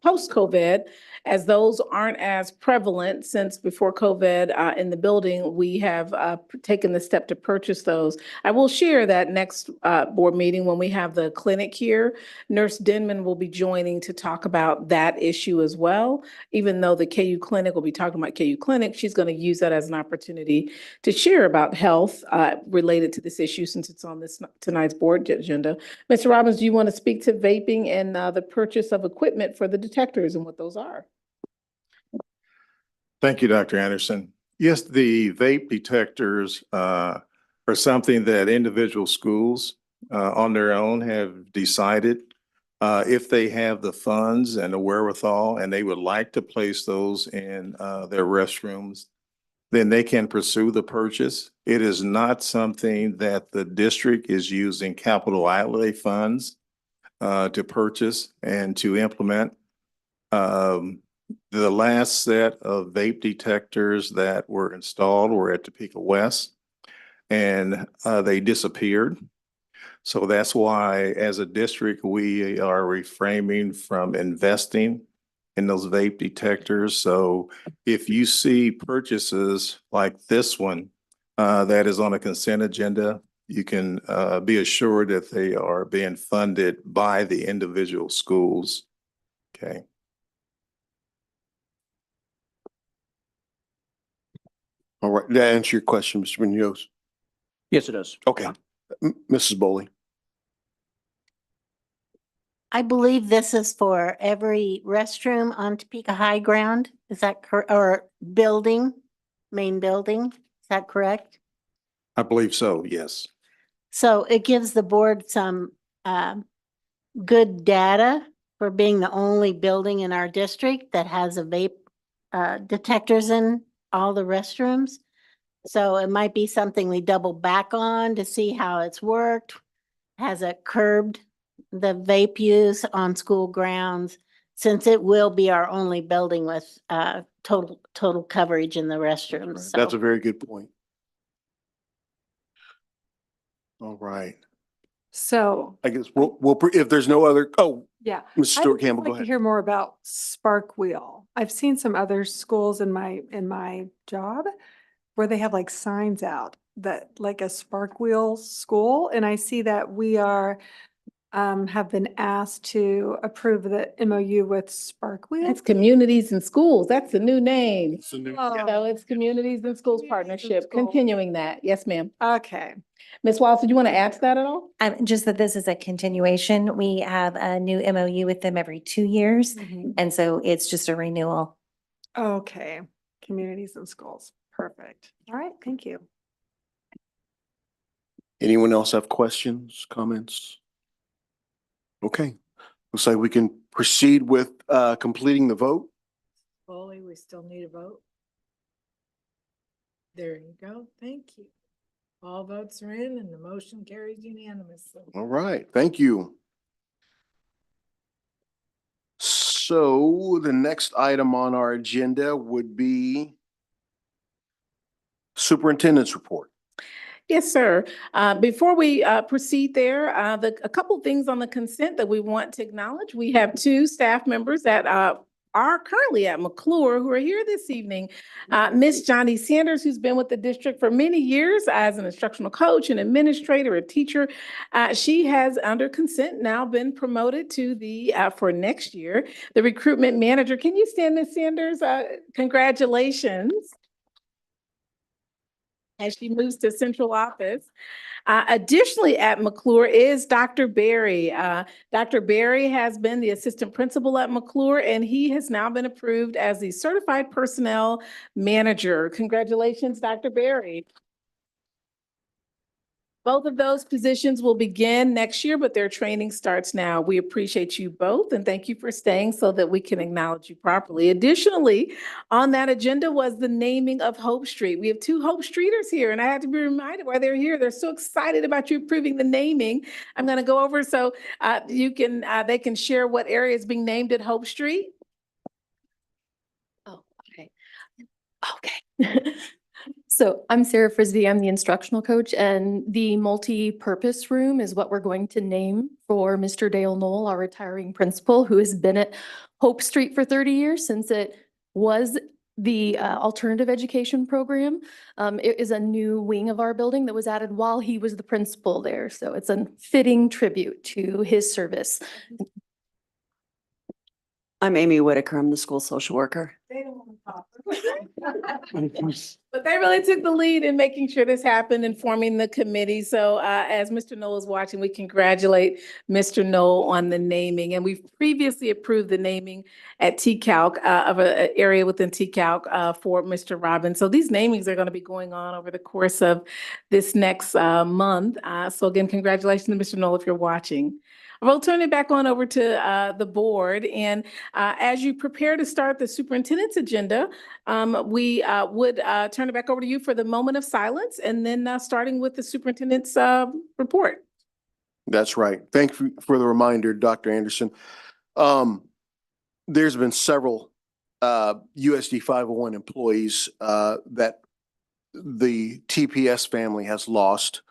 [SPEAKER 2] post-COVID, as those aren't as prevalent since before COVID in the building, we have taken the step to purchase those. I will share that next board meeting when we have the clinic here. Nurse Denman will be joining to talk about that issue as well. Even though the KU Clinic will be talking about KU Clinic, she's going to use that as an opportunity to share about health related to this issue since it's on this tonight's board agenda. Mr. Robbins, do you want to speak to vaping and the purchase of equipment for the detectors and what those are?
[SPEAKER 9] Thank you, Dr. Anderson. Yes, the vape detectors are something that individual schools on their own have decided if they have the funds and the wherewithal and they would like to place those in their restrooms, then they can pursue the purchase. It is not something that the district is using capital outlay funds to purchase and to implement. The last set of vape detectors that were installed were at Topeka West, and they disappeared. So that's why, as a district, we are refraining from investing in those vape detectors. So if you see purchases like this one that is on a consent agenda, you can be assured that they are being funded by the individual schools. Okay.
[SPEAKER 1] All right, did that answer your question, Mr. Munoz?
[SPEAKER 11] Yes, it does.
[SPEAKER 1] Okay, Mrs. Bowley.
[SPEAKER 7] I believe this is for every restroom on Topeka High Ground. Is that correct? Or building, main building? Is that correct?
[SPEAKER 9] I believe so, yes.
[SPEAKER 7] So it gives the board some good data for being the only building in our district that has a vape detectors in all the restrooms. So it might be something we double back on to see how it's worked. Has it curbed the vape use on school grounds? Since it will be our only building with total coverage in the restrooms.
[SPEAKER 1] That's
[SPEAKER 7] So
[SPEAKER 1] a very good point. All right.
[SPEAKER 3] So,
[SPEAKER 1] I guess if there's no other,
[SPEAKER 3] yeah.
[SPEAKER 1] Mrs.
[SPEAKER 3] I'd
[SPEAKER 1] Stewart Campbell, go
[SPEAKER 3] like to
[SPEAKER 1] ahead.
[SPEAKER 3] hear more about Spark Wheel. I've seen some other schools in my job where they have like signs out that like a Spark Wheel school. And I see that we are have been asked to approve the MOU with Spark Wheel.
[SPEAKER 2] It's Communities and Schools. That's the new name.
[SPEAKER 1] It's a new-
[SPEAKER 3] Oh.
[SPEAKER 2] So it's Communities and Schools
[SPEAKER 3] Communities and
[SPEAKER 2] Partnership,
[SPEAKER 3] Schools.
[SPEAKER 2] continuing that. Yes, ma'am.
[SPEAKER 3] Okay.
[SPEAKER 2] Ms. Wallace, do you want to add to that at all?
[SPEAKER 13] Just that this is a continuation. We have a new MOU with them every 2 years.
[SPEAKER 3] Mhm.
[SPEAKER 13] And so it's just a renewal.
[SPEAKER 3] Okay. Communities and schools. Perfect. All right. Thank you.
[SPEAKER 1] Anyone else have questions, comments? Okay, looks like we can proceed with completing the vote.
[SPEAKER 34] Foley, we still need a vote. There you go. Thank you. All votes are in and the motion carries unanimously.
[SPEAKER 1] All right, thank you. So the next item on our agenda would be superintendent's report.
[SPEAKER 2] Yes, sir. Before we proceed there, a couple things on the consent that we want to acknowledge. We have two staff members that are currently at McClure who are here this evening. Miss Johnny Sanders, who's been with the district for many years as an instructional coach, an administrator, a teacher. She has, under consent, now been promoted to the, for next year, the recruitment manager. Can you stand, Miss Sanders? Congratulations. As she moves to central office. Additionally, at McClure is Dr. Berry. Dr. Berry has been the assistant principal at McClure, and he has now been approved as the certified personnel manager. Congratulations, Dr. Berry. Both of those positions will begin next year, but their training starts now. We appreciate you both and thank you for staying so that we can acknowledge you properly. Additionally, on that agenda was the naming of Hope Street. We have two Hope Streeters here and I had to be reminded why they're here. They're so excited about you approving the naming. I'm going to go over so they can share what area is being named at Hope Street.
[SPEAKER 36] Oh, okay.
[SPEAKER 13] Okay.
[SPEAKER 32] So I'm Sarah Frisbee. I'm the instructional coach, and the multi-purpose room is what we're going to name for Mr. Dale Knoll, our retiring principal, who has been at Hope Street for 30 years since it was the alternative education program. It is a new wing of our building that was added while he was the principal there. So it's a fitting tribute to his service.
[SPEAKER 14] I'm Amy Whitaker. I'm the school social worker.
[SPEAKER 2] They don't want to talk. But they really took the lead in making sure this happened and forming the committee. So as Mr. Knoll is watching, we congratulate Mr. Knoll on the naming. And we've previously approved the naming at TCALC of an area within TCALC for Mr. Robbins. So these namings are going to be going on over the course of this next month. So again, congratulations to Mr. Knoll if you're watching. We'll turn it back on over to the board. And as you prepare to start the superintendent's agenda, we would turn it back over to you for the moment of silence and then starting with the superintendent's report.
[SPEAKER 1] That's right. Thank you for the reminder, Dr. Anderson. There's been several USD 501 employees that the TPS family has lost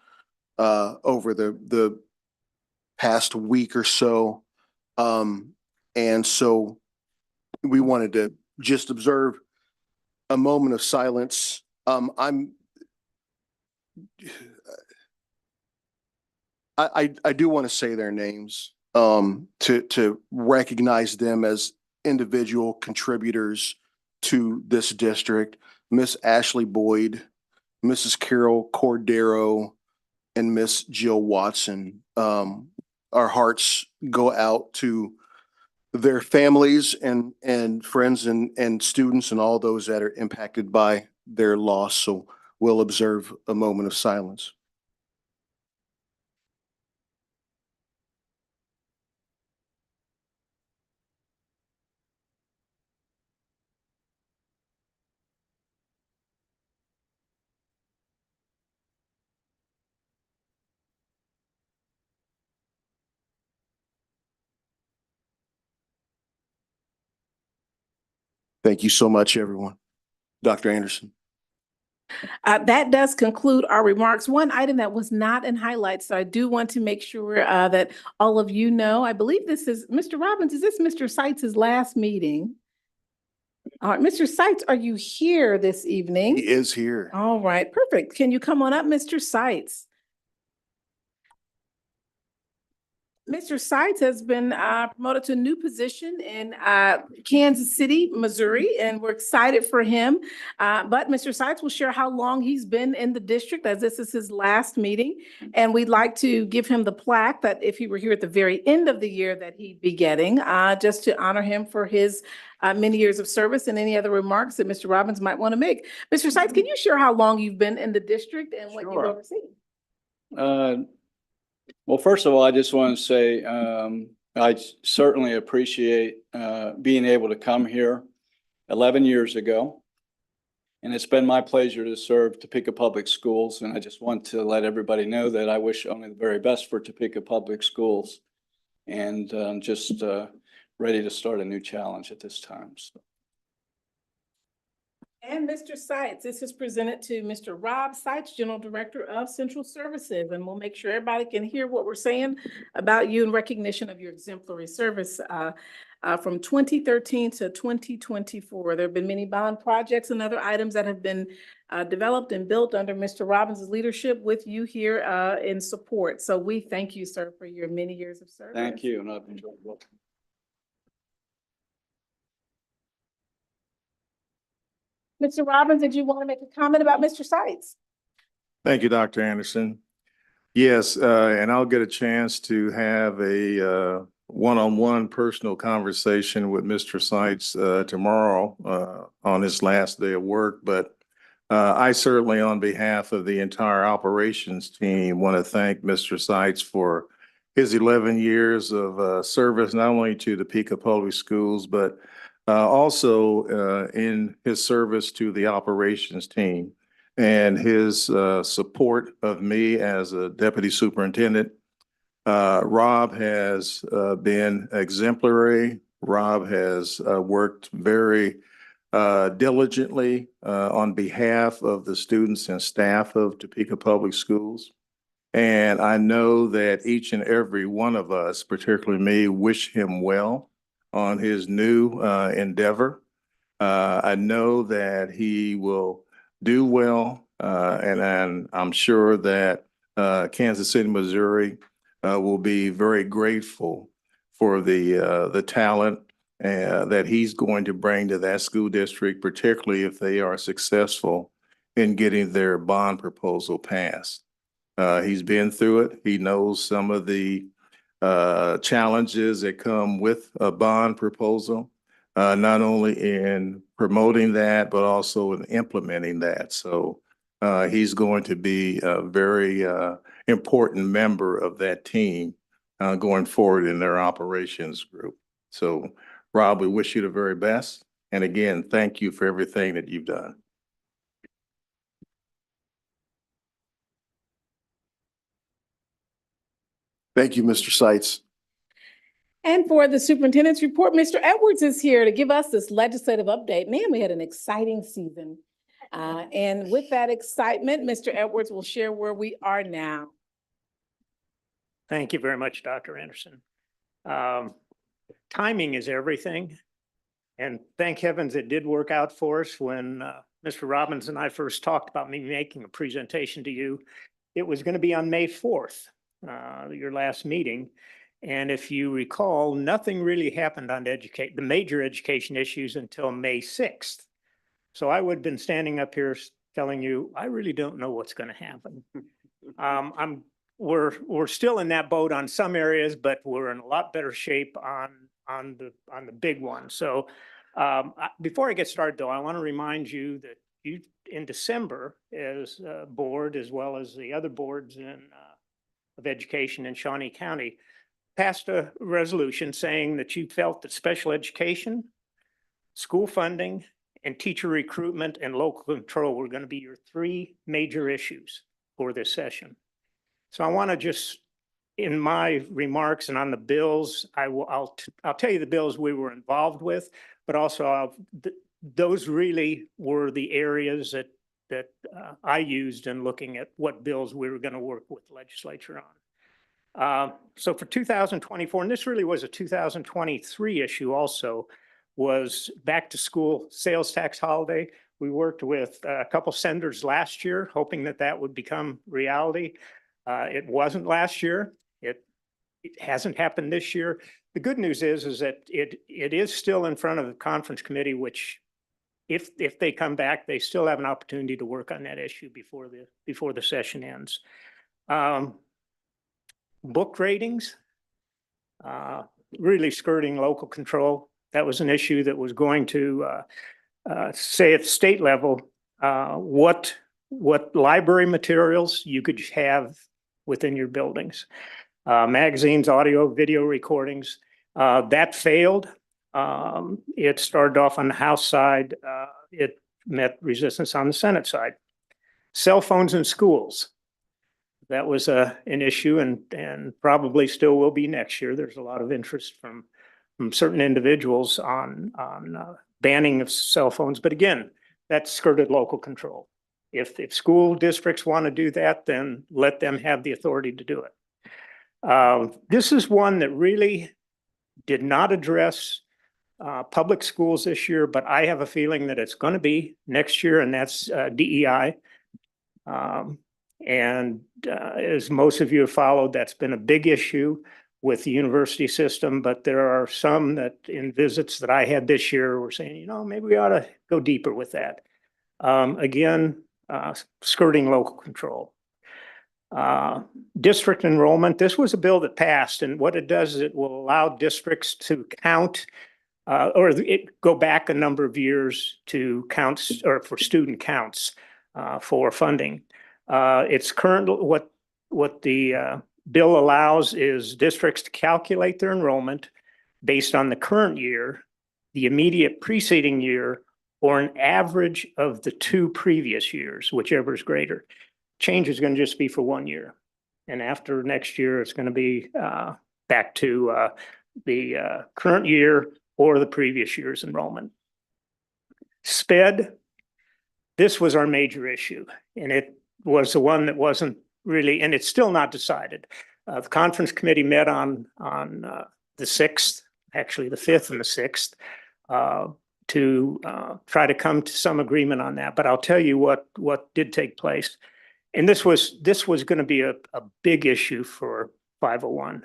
[SPEAKER 1] over the past week or so. And so we wanted to just observe a moment of silence. I do want to say their names to recognize them as individual contributors to this district. Miss Ashley Boyd, Mrs. Carol Cordero, and Miss Jill Watson. Our hearts go out to their families and friends and students and all those that are impacted by their loss. So we'll observe a moment of silence. Thank you so much, everyone. Dr. Anderson.
[SPEAKER 2] That does conclude our remarks. One item that was not in highlights, so I do want to make sure that all of you know, I believe this is, Mr. Robbins, is this Mr. Seitz' last meeting? All right, Mr. Seitz, are you here this evening?
[SPEAKER 1] He is here.
[SPEAKER 2] All right, perfect. Can you come on up, Mr. Seitz? Mr. Seitz has been promoted to a new position in Kansas City, Missouri, and we're excited for him. But Mr. Seitz will share how long he's been in the district, as this is his last meeting. And we'd like to give him the plaque that if he were here at the very end of the year that he'd be getting, just to honor him for his many years of service and any other remarks that Mr. Robbins might want to make. Mr. Seitz, can you share how long you've been in the district and what you've overseen?
[SPEAKER 15] Well, first of all, I just want to say I certainly appreciate being able to come here 11 years ago. And it's been my pleasure to serve Topeka Public Schools. And I just want to let everybody know that I wish only the very best for Topeka Public Schools. And just ready to start a new challenge at this time. So.
[SPEAKER 2] And Mr. Seitz, this is presented to Mr. Rob Seitz, General Director of Central Services, and we'll make sure everybody can hear what we're saying about you in recognition of your exemplary service from 2013 to 2024. There have been many bond projects and other items that have been developed and built under Mr. Robbins' leadership with you here in support. So we thank you, sir, for your many years of service.
[SPEAKER 15] Thank you, and I've enjoyed it.
[SPEAKER 2] Mr. Robbins, did you want to make a comment about Mr. Seitz?
[SPEAKER 9] Thank you, Dr. Anderson. Yes, and I'll get a chance to have a one-on-one personal conversation with Mr. Seitz tomorrow on his last day of work. But I certainly, on behalf of the entire operations team, want to thank Mr. Seitz for his 11 years of service, not only to the Topeka Public Schools, but also in his service to the operations team and his support of me as a deputy superintendent. Rob has been exemplary. Rob has worked very diligently on behalf of the students and staff of Topeka Public Schools. And I know that each and every one of us, particularly me, wish him well on his new endeavor. I know that he will do well, and I'm sure that Kansas City, Missouri will be very grateful for the talent that he's going to bring to that school district, particularly if they are successful in getting their bond proposal passed. He's been through it. He knows some of the challenges that come with a bond proposal, not only in promoting that, but also in implementing that. So he's going to be a very important member of that team going forward in their operations group. So Rob, we wish you the very best. And again, thank you for everything that you've done.
[SPEAKER 1] Thank you, Mr. Seitz.
[SPEAKER 2] And for the superintendent's report, Mr. Edwards is here to give us this legislative update. Man, we had an exciting season. And with that excitement, Mr. Edwards will share where we are now.
[SPEAKER 16] Thank you very much, Dr. Anderson. Timing is everything. And thank heavens it did work out for us when Mr. Robbins and I first talked about me making a presentation to you. It was going to be on May 4th, your last meeting. And if you recall, nothing really happened on the major education issues until May 6th. So I would have been standing up here telling you, I really don't know what's going to happen. We're still in that boat on some areas, but we're in a lot better shape on the big one. So before I get started, though, I want to remind you that you in December, as a board, as well as the other boards of education in Shawnee County, passed a resolution saying that you felt that special education, school funding, and teacher recruitment and local control were going to be your three major issues for this session. So I want to just, in my remarks and on the bills, I'll tell you the bills we were involved with, but also those really were the areas that I used in looking at what bills we were going to work with the legislature on. So for 2024, and this really was a 2023 issue also, was back to school sales tax holiday. We worked with a couple senators last year, hoping that that would become reality. It wasn't last year. It hasn't happened this year. The good news is that it is still in front of the conference committee, which if they come back, they still have an opportunity to work on that issue before the session ends. Book ratings, really skirting local control. That was an issue that was going to say at the state level what library materials you could have within your buildings. Magazines, audio, video recordings. That failed. It started off on the House side. It met resistance on the Senate side. Cell phones in schools. That was an issue and probably still will be next year. There's a lot of interest from certain individuals on banning of cell phones. But again, that skirted local control. If school districts want to do that, then let them have the authority to do it. This is one that really did not address public schools this year, but I have a feeling that it's going to be next year, and that's DEI. And as most of you have followed, that's been a big issue with the university system, but there are some that in visits that I had this year were saying, maybe we ought to go deeper with that. Again, skirting local control. District enrollment, this was a bill that passed, and what it does is it will allow districts to count or go back a number of years to counts or for student counts for funding. It's current, what the bill allows is districts to calculate their enrollment based on the current year, the immediate preceding year, or an average of the two previous years, whichever is greater. Change is going to just be for 1 year. And after next year, it's going to be back to the current year or the previous year's enrollment. SPED, this was our major issue, and it was the one that wasn't really, and it's still not decided. The conference committee met on the 6th, actually the 5th and the 6th, to try to come to some agreement on that. But I'll tell you what did take place. And this was going to be a big issue for 501.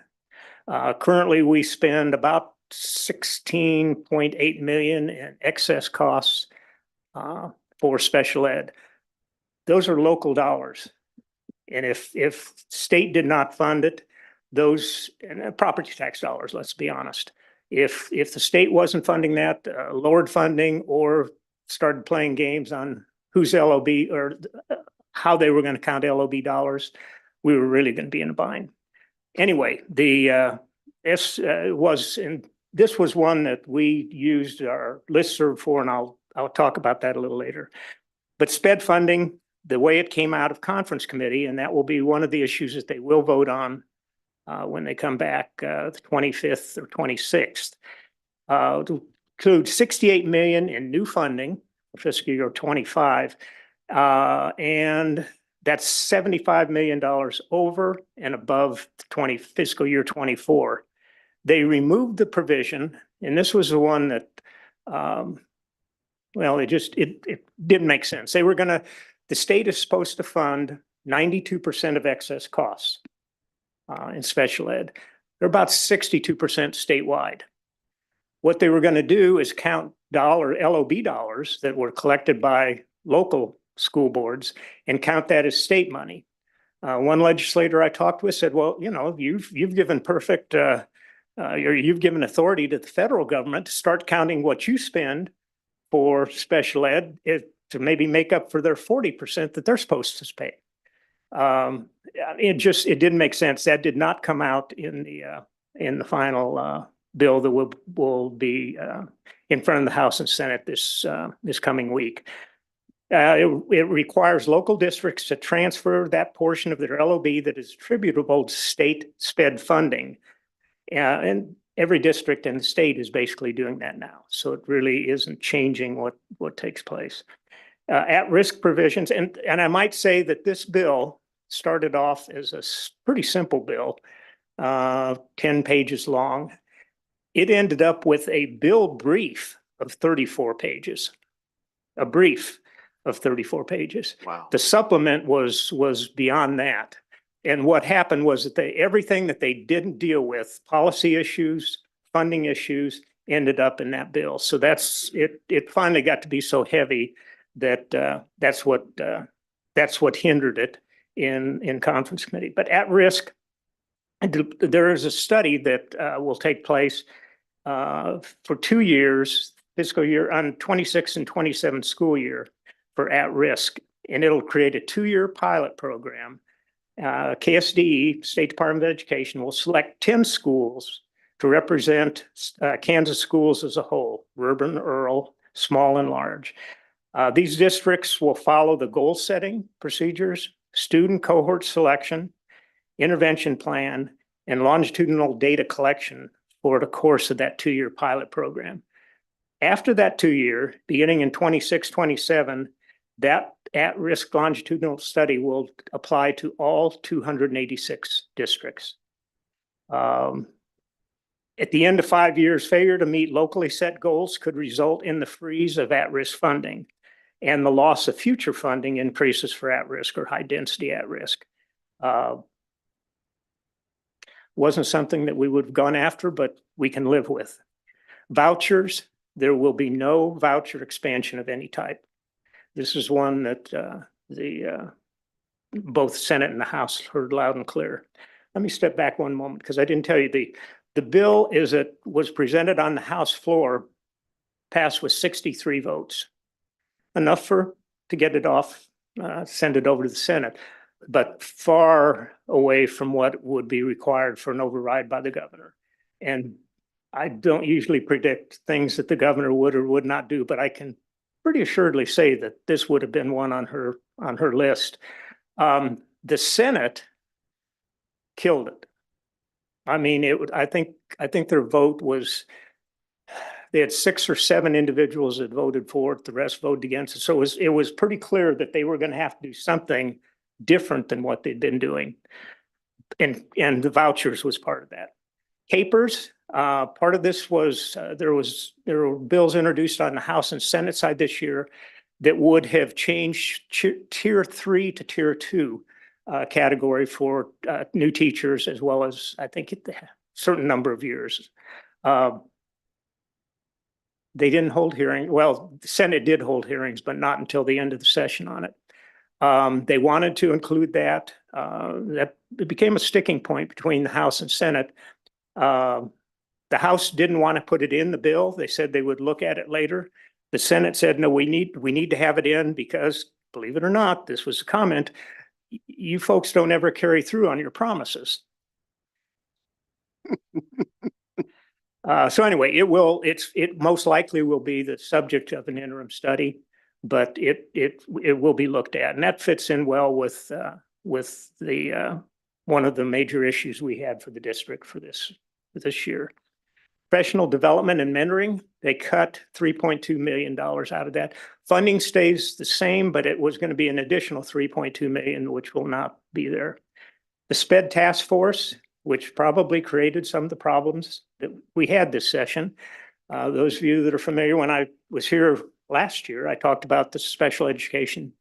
[SPEAKER 16] Currently, we spend about 16.8 million in excess costs for special ed. Those are local dollars. And if state did not fund it, those and property tax dollars, let's be honest. If the state wasn't funding that, lowered funding or started playing games on whose LOB or how they were going to count LOB dollars, we were really going to be in a bind. Anyway, this was one that we used our listserv for, and I'll talk about that a little later. But SPED funding, the way it came out of conference committee, and that will be one of the issues that they will vote on when they come back the 25th or 26th, to include 68 million in new funding for fiscal year 25, and that's $75 million over and above fiscal year 24. They removed the provision, and this was the one that, well, it didn't make sense. The state is supposed to fund 92% of excess costs in special ed. They're about 62% statewide. What they were going to do is count LOB dollars that were collected by local school boards and count that as state money. One legislator I talked with said, well, you've given you've given authority to the federal government to start counting what you spend for special ed to maybe make up for their 40% that they're supposed to pay. It didn't make sense. That did not come out in the final bill that will be in front of the House and Senate this coming week. It requires local districts to transfer that portion of their LOB that is attributable to state SPED funding. And every district in the state is basically doing that now. So it really isn't changing what takes place. At-risk provisions, and I might say that this bill started off as a pretty simple bill, 10 pages long. It ended up with a bill brief of 34 pages, a brief of 34 pages.
[SPEAKER 1] Wow.
[SPEAKER 16] The supplement was beyond that. And what happened was that everything that they didn't deal with, policy issues, funding issues, ended up in that bill. So it finally got to be so heavy that that's what hindered it in conference committee. But at risk, there is a study that will take place for 2 years, fiscal year on 26 and 27 school year for at risk, and it'll create a 2-year pilot program. KSDE, State Department of Education, will select 10 schools to represent Kansas schools as a whole, urban, rural, small, and large. These districts will follow the goal setting procedures, student cohort selection, intervention plan, and longitudinal data collection for the course of that 2-year pilot program. After that 2-year, beginning in 26-27, that at-risk longitudinal study will apply to all 286 districts. At the end of 5 years, failure to meet locally set goals could result in the freeze of at-risk funding, and the loss of future funding increases for at-risk or high-density at-risk. Wasn't something that we would have gone after, but we can live with. Vouchers, there will be no voucher expansion of any type. This is one that both Senate and the House heard loud and clear. Let me step back one moment because I didn't tell you the bill was presented on the House floor, passed with 63 votes, enough to get it off, send it over to the Senate, but far away from what would be required for an override by the governor. And I don't usually predict things that the governor would or would not do, but I can pretty assuredly say that this would have been one on her list. The Senate killed it. I mean, I think their vote was they had 6 or 7 individuals that voted for it, the rest voted against it. So it was pretty clear that they were going to have to do something different than what they'd been doing. And the vouchers was part of that. Capers, part of this was, there were bills introduced on the House and Senate side this year that would have changed tier 3 to tier 2 category for new teachers, as well as, I think, a certain number of years. They didn't hold hearing. Well, the Senate did hold hearings, but not until the end of the session on it. They wanted to include that. That it became a sticking point between the House and Senate. The House didn't want to put it in the bill. They said they would look at it later. The Senate said, no, we need to have it in because, believe it or not, this was a comment, you folks don't ever carry through on your promises. So anyway, it most likely will be the subject of an interim study, but it will be looked at, and that fits in well with the one of the major issues we had for the district for this year. Professional development and mentoring, they cut $3.2 million out of that. Funding stays the same, but it was going to be an additional $3.2 million, which will not be there. The SPED task force, which probably created some of the problems that we had this session. Those of you that are familiar, when I was here last year, I talked about the special education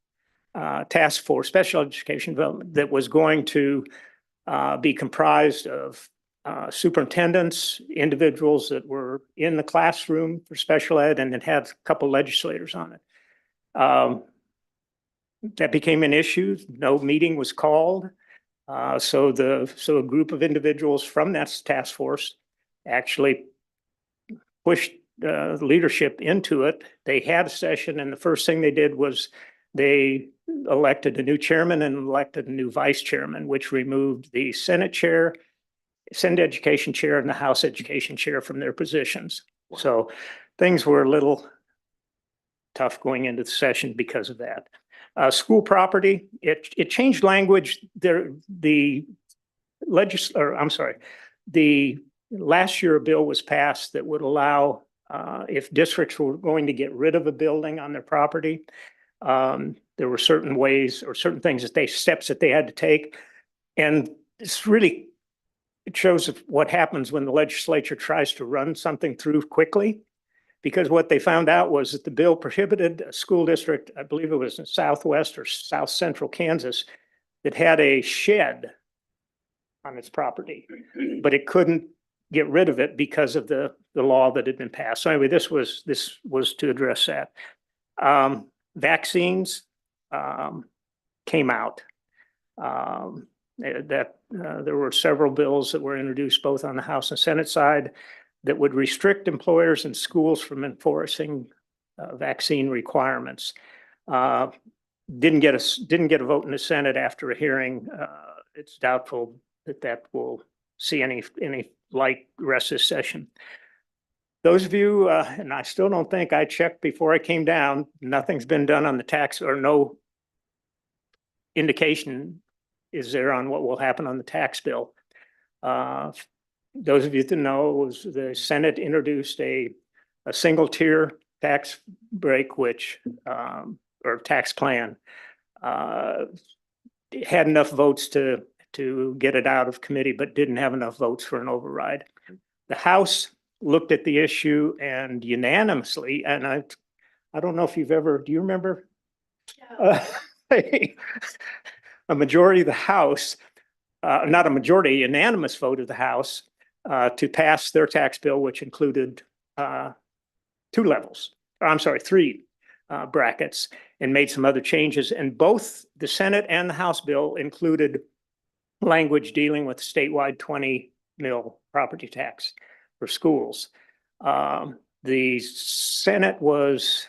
[SPEAKER 16] task force, special education development, that was going to be comprised of superintendents, individuals that were in the classroom for special ed, and it had a couple legislators on it. That became an issue. No meeting was called. So a group of individuals from that task force actually pushed leadership into it. They had a session, and the first thing they did was they elected a new chairman and elected a new vice chairman, which removed the Senate chair, Senate Education chair, and the House Education chair from their positions. Wow. So things were a little tough going into the session because of that. School property, it changed language. The last year a bill was passed that would allow if districts were going to get rid of a building on their property, there were certain ways or certain steps that they had to take. And it shows what happens when the legislature tries to run something through quickly. Because what they found out was that the bill prohibited a school district, I believe it was in southwest or south central Kansas, that had a shed on its property, but it couldn't get rid of it because of the law that had been passed. So anyway, this was to address that. Vaccines came out. There were several bills that were introduced both on the House and Senate side that would restrict employers and schools from enforcing vaccine requirements. Didn't get a vote in the Senate after a hearing. It's doubtful that will see any light rest this session. Those of you, and I still don't think I checked before I came down, nothing's been done on the tax, or no indication is there on what will happen on the tax bill. Those of you that know, was the Senate introduced a single tier tax break, which or tax plan had enough votes to get it out of committee, but didn't have enough votes for an override. The House looked at the issue and unanimously, and I don't know if you've ever, do you remember? Yeah. A majority of the House, not a majority, a unanimous vote of the House to pass their tax bill, which included 3 brackets, and made some other changes. And both the Senate and the House bill included language dealing with statewide 20 mil property tax for schools. The Senate was,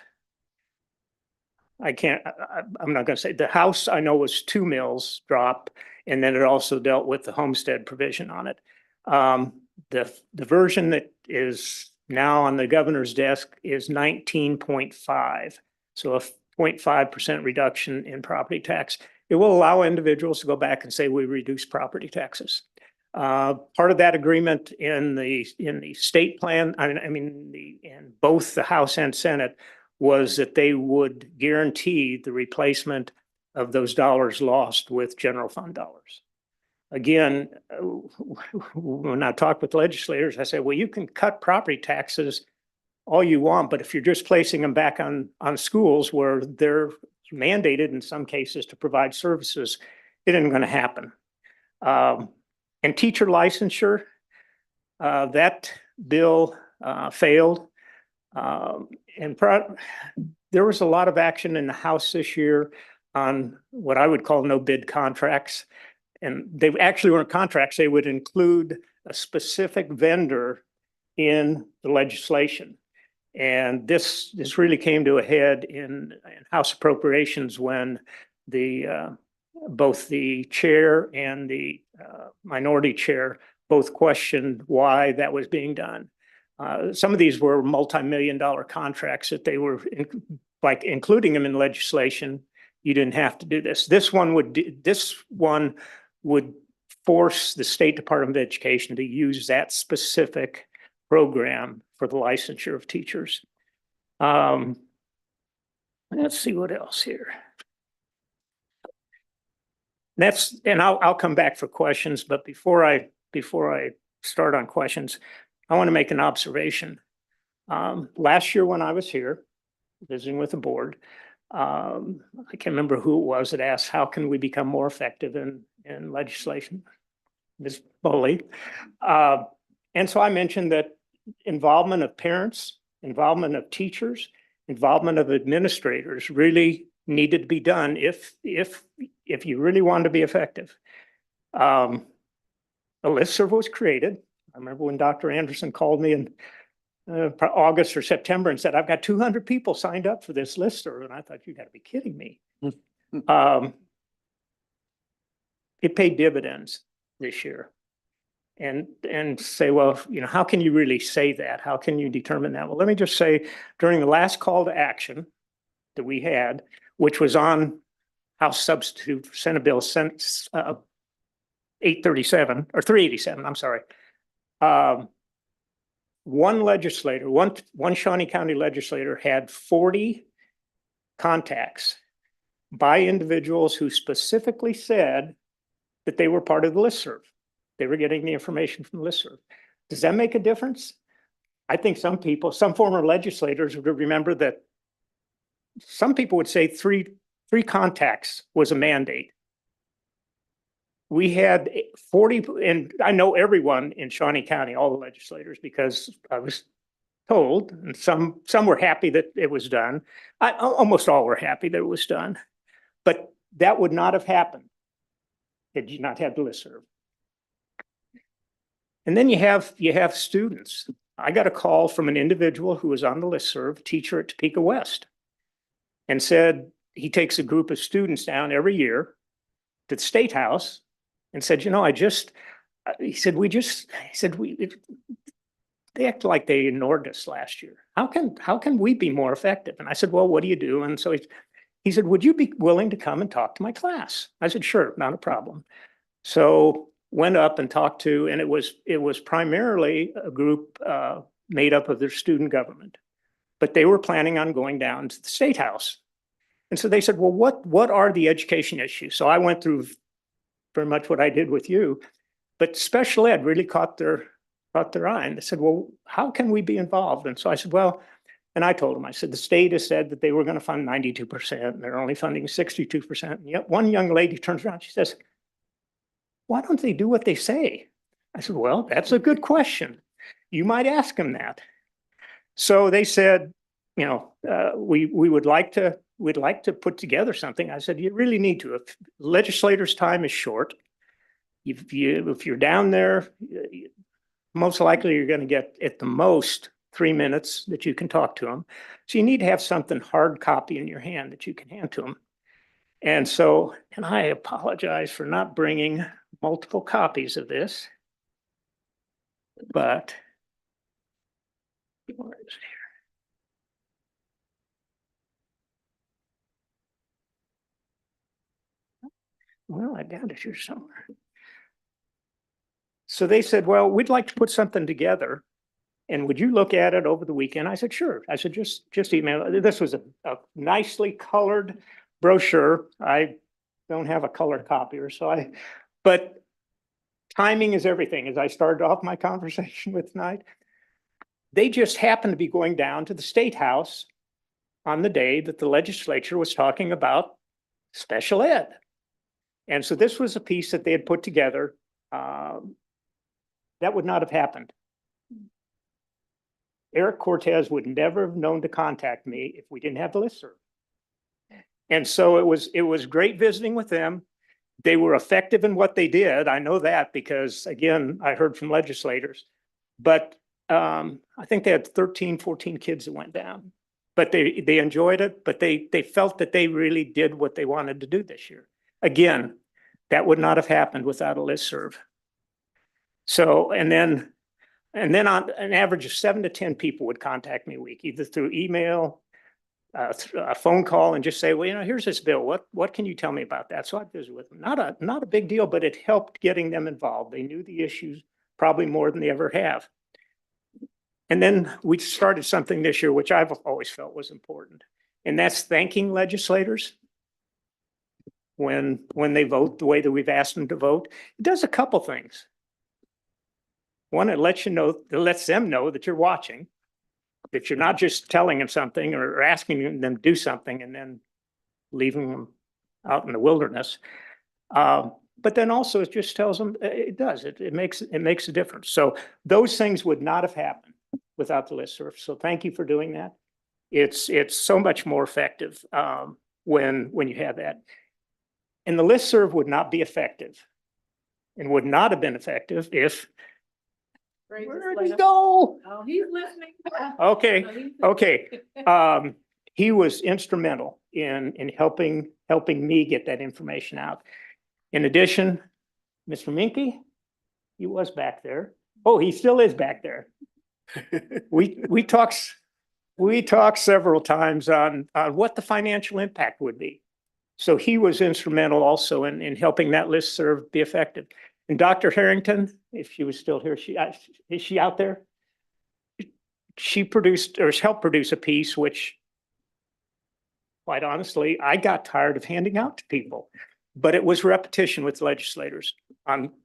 [SPEAKER 16] I'm not going to say, the House I know was 2 mils drop, and then it also dealt with the homestead provision on it. The version that is now on the governor's desk is 19.5. So a 0.5% reduction in property tax. It will allow individuals to go back and say, we reduce property taxes. Part of that agreement in the state plan, in both the House and Senate, was that they would guarantee the replacement of those dollars lost with general fund dollars. Again, when I talk with legislators, I say, well, you can cut property taxes all you want, but if you're just placing them back on schools where they're mandated in some cases to provide services, it isn't going to happen. And teacher licensure, that bill failed. There was a lot of action in the House this year on what I would call no bid contracts. And they actually weren't contracts. They would include a specific vendor in the legislation. And this really came to a head in House Appropriations when both the chair and the minority chair both questioned why that was being done. Some of these were multi-million-dollar contracts that they were like including them in legislation. You didn't have to do this. This one would force the State Department of Education to use that specific program for the licensure of teachers. Let's see what else here. I'll come back for questions, but before I start on questions, I want to make an observation. Last year when I was here visiting with the board, I can't remember who it was that asked, how can we become more effective in legislation? Ms. Boley. And so I mentioned that involvement of parents, involvement of teachers, involvement of administrators really needed to be done if you really wanted to be effective. A listserv was created. I remember when Dr. Anderson called me in August or September and said, I've got 200 people signed up for this listserv. And I thought, you got to be kidding me. It paid dividends this year. And say, well, how can you really say that? How can you determine that? Well, let me just say, during the last call to action that we had, which was on House Substitute for Senate Bill 837 or 387, I'm sorry. One legislator, one Shawnee County legislator had 40 contacts by individuals who specifically said that they were part of the listserv. They were getting the information from the listserv. Does that make a difference? I think some former legislators would remember that some people would say three contacts was a mandate. We had 40, and I know everyone in Shawnee County, all the legislators, because I was told, and some were happy that it was done. Almost all were happy that it was done. But that would not have happened had you not had the listserv. And then you have students. I got a call from an individual who was on the listserv, teacher at Topeka West, and said he takes a group of students down every year to the State House and said, they act like they ignored us last year. How can we be more effective? And I said, well, what do you do? And so he said, would you be willing to come and talk to my class? I said, sure, not a problem. So went up and talked to, and it was primarily a group made up of their student government, but they were planning on going down to the State House. And so they said, well, what are the education issues? So I went through very much what I did with you, but special ed really caught their eye, and they said, well, how can we be involved? And so I said, well, and I told them, I said, the state has said that they were going to fund 92%, and they're only funding 62%. And yet one young lady turns around, she says, why don't they do what they say? I said, well, that's a good question. You might ask them that. So they said, we'd like to put together something. I said, you really need to. If legislators' time is short, if you're down there, most likely you're going to get at the most 3 minutes that you can talk to them. So you need to have something hard copy in your hand that you can hand to them. And so, and I apologize for not bringing multiple copies of this, but where is it here? Well, I doubt it here somewhere. So they said, well, we'd like to put something together. And would you look at it over the weekend? I said, sure. I said, just email. This was a nicely colored brochure. I don't have a color copier, but timing is everything. As I started off my conversation with tonight, they just happened to be going down to the State House on the day that the legislature was talking about special ed. And so this was a piece that they had put together. That would not have happened. Eric Cortez would never have known to contact me if we didn't have the listserv. And so it was great visiting with them. They were effective in what they did. I know that because, again, I heard from legislators. But I think they had 13, 14 kids that went down. But they enjoyed it, but they felt that they really did what they wanted to do this year. Again, that would not have happened without a listserv. So, and then on an average of 7 to 10 people would contact me a week, either through email, a phone call, and just say, well, here's this bill. What can you tell me about that? So I'd visit with them. Not a big deal, but it helped getting them involved. They knew the issues probably more than they ever have. And then we started something this year, which I've always felt was important, and that's thanking legislators when they vote the way that we've asked them to vote. It does a couple things. One, it lets them know that you're watching, that you're not just telling them something or asking them to do something and then leaving them out in the wilderness. But then also it just tells them it makes a difference. So those things would not have happened without the listserv. So thank you for doing that. It's so much more effective when you have that. And the listserv would not be effective and would not have been effective if where did he go?
[SPEAKER 2] Oh, he's listening.
[SPEAKER 16] Okay. He was instrumental in helping me get that information out. In addition, Mr. Minke, he was back there. Oh, he still is back there. We talked several times on what the financial impact would be. So he was instrumental also in helping that listserv be effective. And Dr. Harrington, if she was still here, is she out there? She produced or helped produce a piece which, quite honestly, I got tired of handing out to people, but it was repetition with legislators.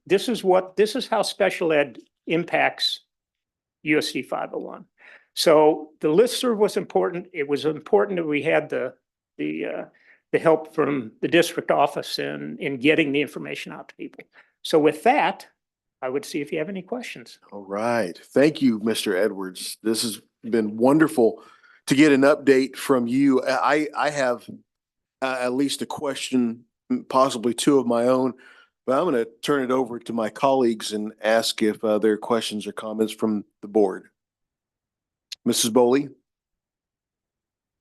[SPEAKER 16] This is how special ed impacts USD 501. So the listserv was important. It was important that we had the help from the district office in getting the information out to people. So with that, I would see if you have any questions.
[SPEAKER 1] All right. Thank you, Mr. Edwards. This has been wonderful to get an update from you. I have at least a question, possibly two of my own, but I'm going to turn it over to my colleagues and ask if there are questions or comments from the board. Mrs. Boley?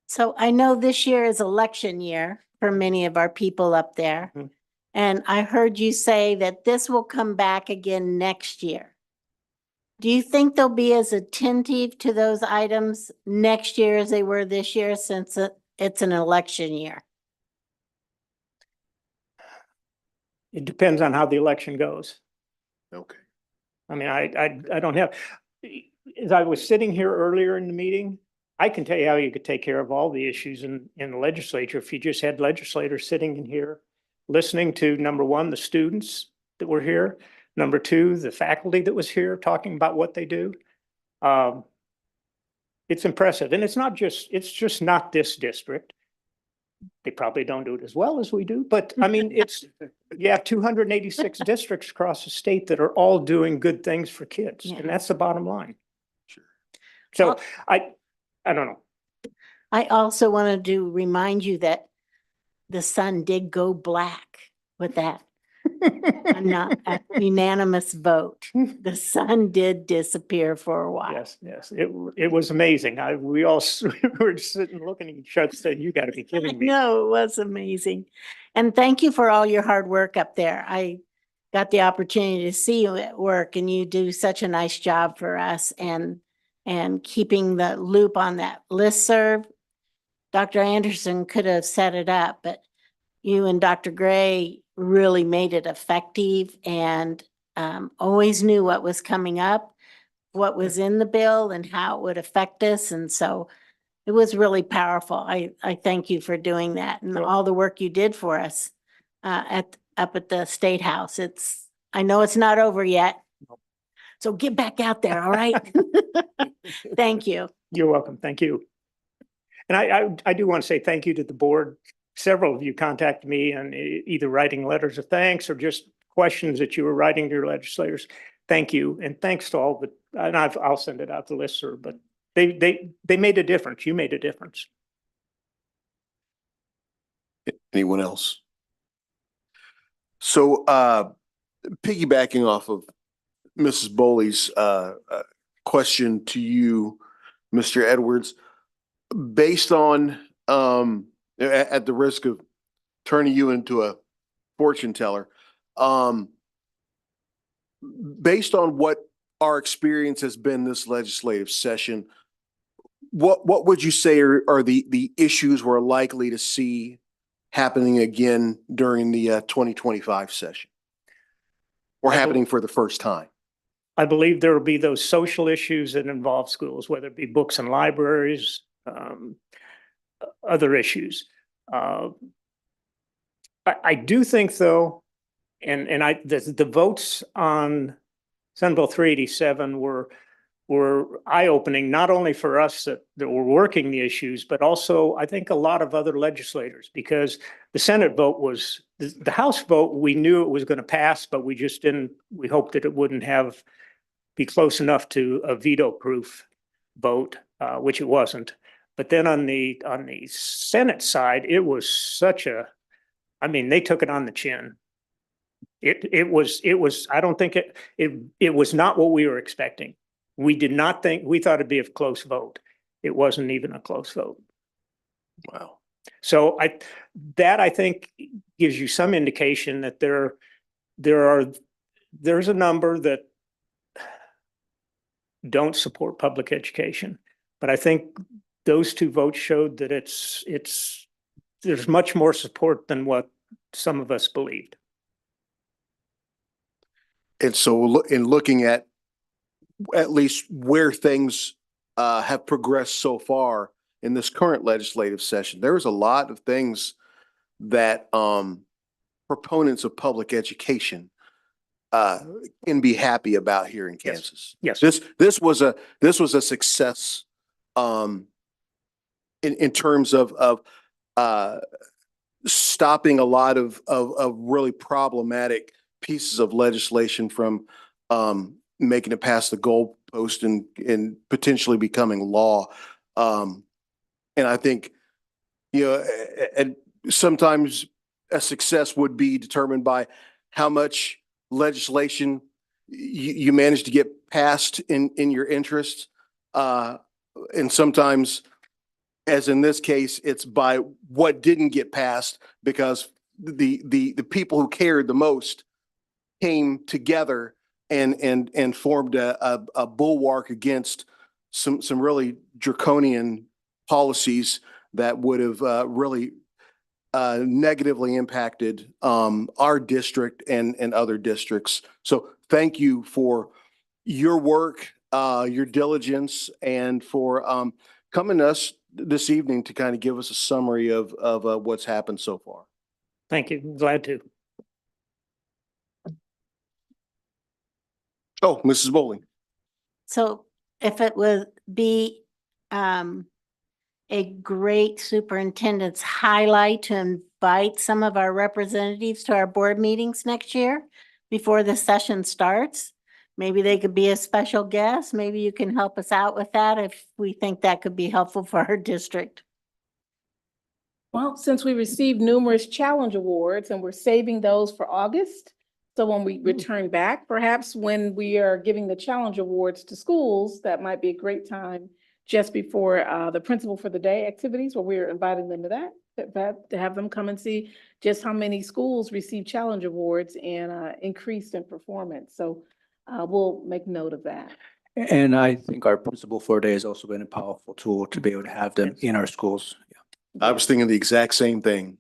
[SPEAKER 7] So I know this year is election year for many of our people up there.
[SPEAKER 16] Mhm.
[SPEAKER 7] And I heard you say that this will come back again next year. Do you think they'll be as attentive to those items next year as they were this year, since it's an election year?
[SPEAKER 16] It depends on how the election goes.
[SPEAKER 1] Okay.
[SPEAKER 16] I mean, I don't have, as I was sitting here earlier in the meeting, I can tell you how you could take care of all the issues in the legislature if you just had legislators sitting in here, listening to, number one, the students that were here, number two, the faculty that was here talking about what they do. It's impressive. And it's just not this district. They probably don't do it as well as we do, but I mean, you have 286 districts across the state that are all doing good things for kids.
[SPEAKER 7] Yeah.
[SPEAKER 16] And that's the bottom line.
[SPEAKER 1] Sure.
[SPEAKER 16] So I don't know.
[SPEAKER 7] I also wanted to remind you that the sun did go black with that. A unanimous vote. The sun did disappear for a while.
[SPEAKER 16] Yes. It was amazing. We all were sitting looking at each other saying, you got to be kidding me.
[SPEAKER 7] No, it was amazing. And thank you for all your hard work up there. I got the opportunity to see you at work, and you do such a nice job for us and keeping the loop on that listserv. Dr. Anderson could have set it up, but you and Dr. Gray really made it effective, and always knew what was coming up, what was in the bill and how it would affect us. And so it was really powerful. I thank you for doing that and all the work you did for us up at the State House. I know it's not over yet. So get back out there, all right? Thank you.
[SPEAKER 16] You're welcome. Thank you. And I do want to say thank you to the board. Several of you contacted me and either writing letters of thanks or just questions that you were writing to your legislators. Thank you. And thanks to all and I'll send it out to listserv, but they made a difference. You made a difference.
[SPEAKER 1] Anyone else? So, piggybacking off of Mrs. Bowley's question to you, Mr. Edwards, based on at the risk of turning you into a fortune teller, based on what our experience has been this legislative session, what would you say are the issues we're likely to see happening again during the 2025 session, or happening for the first time?
[SPEAKER 16] I believe there will be those social issues that involve schools, whether it be books and libraries, other issues. I do think though, and the votes on Senate Bill 387 were eye-opening, not only for us that were working the issues, but also I think a lot of other legislators, because the Senate vote was, the House vote, we knew it was going to pass, but we just didn't, we hoped that it wouldn't be close enough to a veto-proof vote, which it wasn't. But then on the Senate side, it was they took it on the chin. It was, I don't think it was not what we were expecting. We thought it'd be a close vote. It wasn't even a close vote.
[SPEAKER 1] Wow.
[SPEAKER 16] So I think gives you some indication that there's a number that don't support public education. But I think those two votes showed that there's much more support than what some of us believed.
[SPEAKER 1] And so in looking at least where things have progressed so far in this current legislative session, there's a lot of things that proponents of public education can be happy about here in Kansas.
[SPEAKER 16] Yes.
[SPEAKER 1] This was a success in terms of stopping a lot of really problematic pieces of legislation from making it past the goalpost and potentially becoming law. And I think, and sometimes a success would be determined by how much legislation you manage to get passed in your interest. And sometimes, as in this case, it's by what didn't get passed, because the people who cared the most came together and formed a bulwark against some really draconian policies that would have really negatively impacted our district and other districts. So thank you for your work, your diligence, and for coming to us this evening to kind of give us a summary of what's happened so far.
[SPEAKER 16] Thank you. Glad to.
[SPEAKER 1] Oh, Mrs. Bowling.
[SPEAKER 7] So if it would be a great superintendent's highlight to invite some of our representatives to our board meetings next year before the session starts. Maybe they could be a special guest. Maybe you can help us out with that if we think that could be helpful for our district.
[SPEAKER 2] Well, since we received numerous challenge awards and we're saving those for August, so when we return back, perhaps when we are giving the challenge awards to schools, that might be a great time just before the Principal for the Day activities, where we're inviting them to that, to have them come and see just how many schools receive challenge awards and increased in performance. So we'll make note of that.
[SPEAKER 11] And I think our Principal for a Day has also been a powerful tool to be able to have them in our schools.
[SPEAKER 1] I was thinking the exact same thing.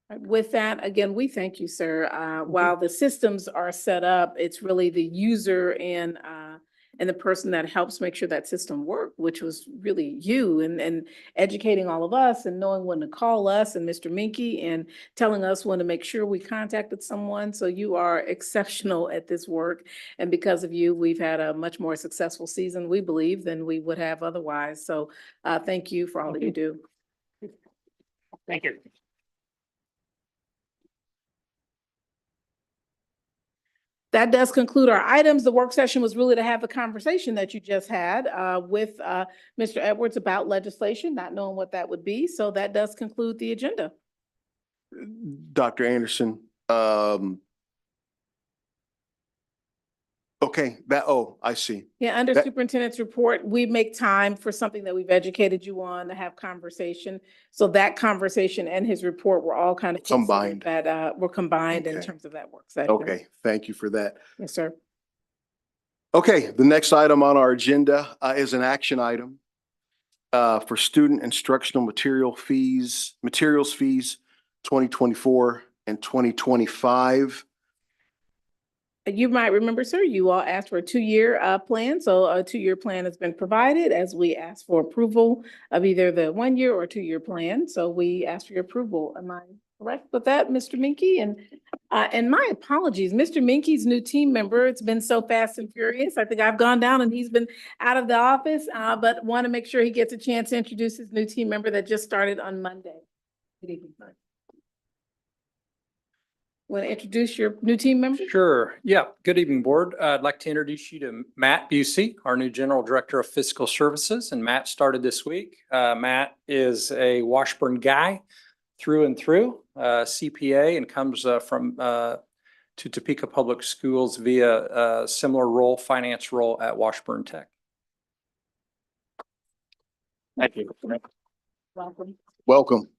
[SPEAKER 2] With that, again, we thank you, sir. While the systems are set up, it's really the user and the person that helps make sure that system work, which was really you and educating all of us and knowing when to call us and Mr. Minky and telling us when to make sure we contacted someone. So you are exceptional at this work. And because of you, we've had a much more successful season, we believe, than we would have otherwise. So thank you for all that you do.
[SPEAKER 16] Thank you.
[SPEAKER 2] That does conclude our items. The work session was really to have the conversation that you just had with Mr. Edwards about legislation, not knowing what that would be. So that does conclude the agenda.
[SPEAKER 1] Dr. Anderson, okay, I see.
[SPEAKER 2] Yeah, under
[SPEAKER 1] That-
[SPEAKER 2] superintendent's report, we make time for something that we've educated you on to have conversation. So that conversation and his report were all kind of
[SPEAKER 1] Combined.
[SPEAKER 2] that were combined in
[SPEAKER 1] Okay.
[SPEAKER 2] terms of that work session.
[SPEAKER 1] Okay, thank you for that.
[SPEAKER 2] Yes, sir.
[SPEAKER 1] Okay, the next item on our agenda is an action item for student instructional materials fees 2024 and 2025.
[SPEAKER 2] You might remember, sir, you all asked for a two-year plan. So a two-year plan has been provided as we asked for approval of either the one-year or two-year plan. So we asked for your approval. Am I correct with that, Mr. Minky? And my apologies, Mr. Minky's new team member. It's been so fast and furious. I think I've gone down and he's been out of the office, but want to make sure he gets a chance to introduce his new team member that just started on Monday. Good evening, sir. Want to introduce your new team member?
[SPEAKER 4] Sure. Yeah. Good evening, board. I'd like to introduce you to Matt Busey, our new General Director of Fiscal Services, and Matt started this week. Matt is a Washburn guy through and through, CPA, and comes from to Topeka Public Schools via a similar role, finance role at Washburn Tech.
[SPEAKER 16] Thank you.
[SPEAKER 2] Welcome.
[SPEAKER 1] Welcome.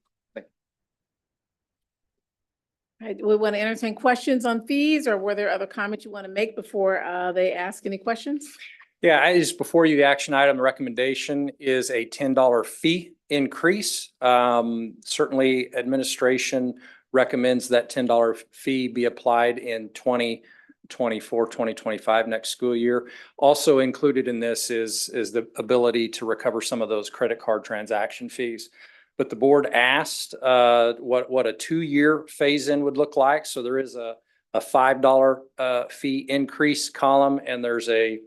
[SPEAKER 2] All right, we want to entertain questions on fees, or were there other comments you want to make before they ask any questions?
[SPEAKER 4] Yeah, before you, the action item, the recommendation is a $10 fee increase. Certainly administration recommends that $10 fee be applied in 2024, 2025 next school year. Also included in this is the ability to recover some of those credit card transaction fees. But the board asked what a 2-year phase-in would look like. So there is a $5 fee increase column, and there's a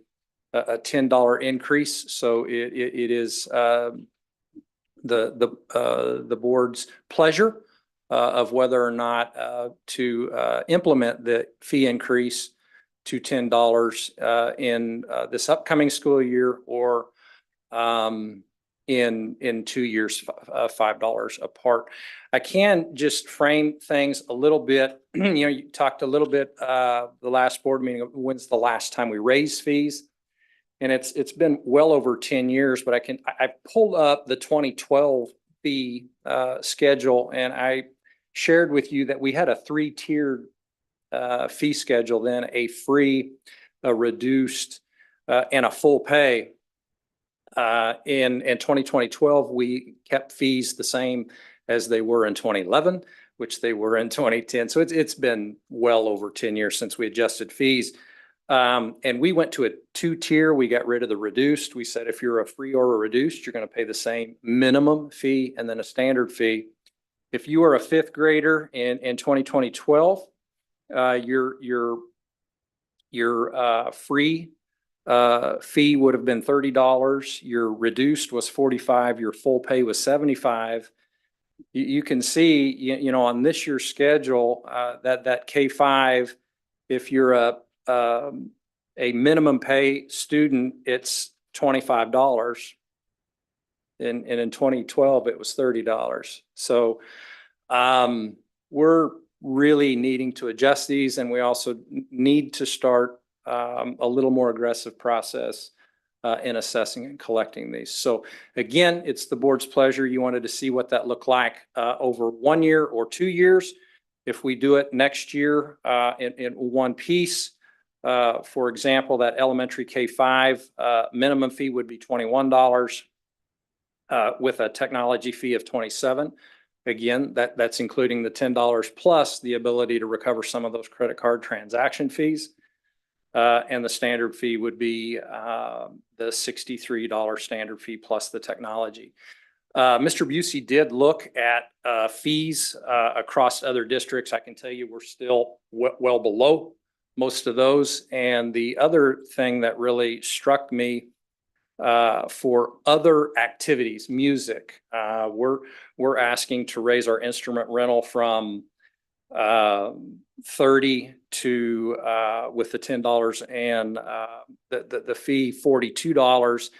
[SPEAKER 4] $10 increase. So it is the board's pleasure of whether or not to implement the fee increase to $10 in this upcoming school year, or in 2 years, $5 apart. I can just frame things a little bit. You talked a little bit the last board meeting, when's the last time we raised fees? And it's been well over 10 years, but I pulled up the 2012 fee schedule, and I shared with you that we had a 3-tiered fee schedule, then a free, a reduced, and a full pay. In 2012, we kept fees the same as they were in 2011, which they were in 2010. So it's been well over 10 years since we adjusted fees. And we went to a 2-tier. We got rid of the reduced. We said, if you're a free or a reduced, you're going to pay the same minimum fee and then a standard fee. If you are a 5th grader in 2012, your free fee would have been $30. Your reduced was $45. Your full pay was $75. You can see, you know, on this year's schedule, that K-5, if you're a minimum pay student, it's $25. And in 2012, it was $30. So we're really needing to adjust these, and we also need to start a little more aggressive process in assessing and collecting these. So again, it's the board's pleasure. You wanted to see what that looked like over 1 year or 2 years. If we do it next year in one piece, for example, that elementary K-5 minimum fee would be $21 with a technology fee of $27. Again, that's including the $10 plus the ability to recover some of those credit card transaction fees. And the standard fee would be the $63 standard fee plus the technology. Mr. Busey did look at fees across other districts. I can tell you we're still well below most of those. And the other thing that really struck me for other activities, music, we're asking to raise our instrument rental from 30 to with the $10 and the fee $42.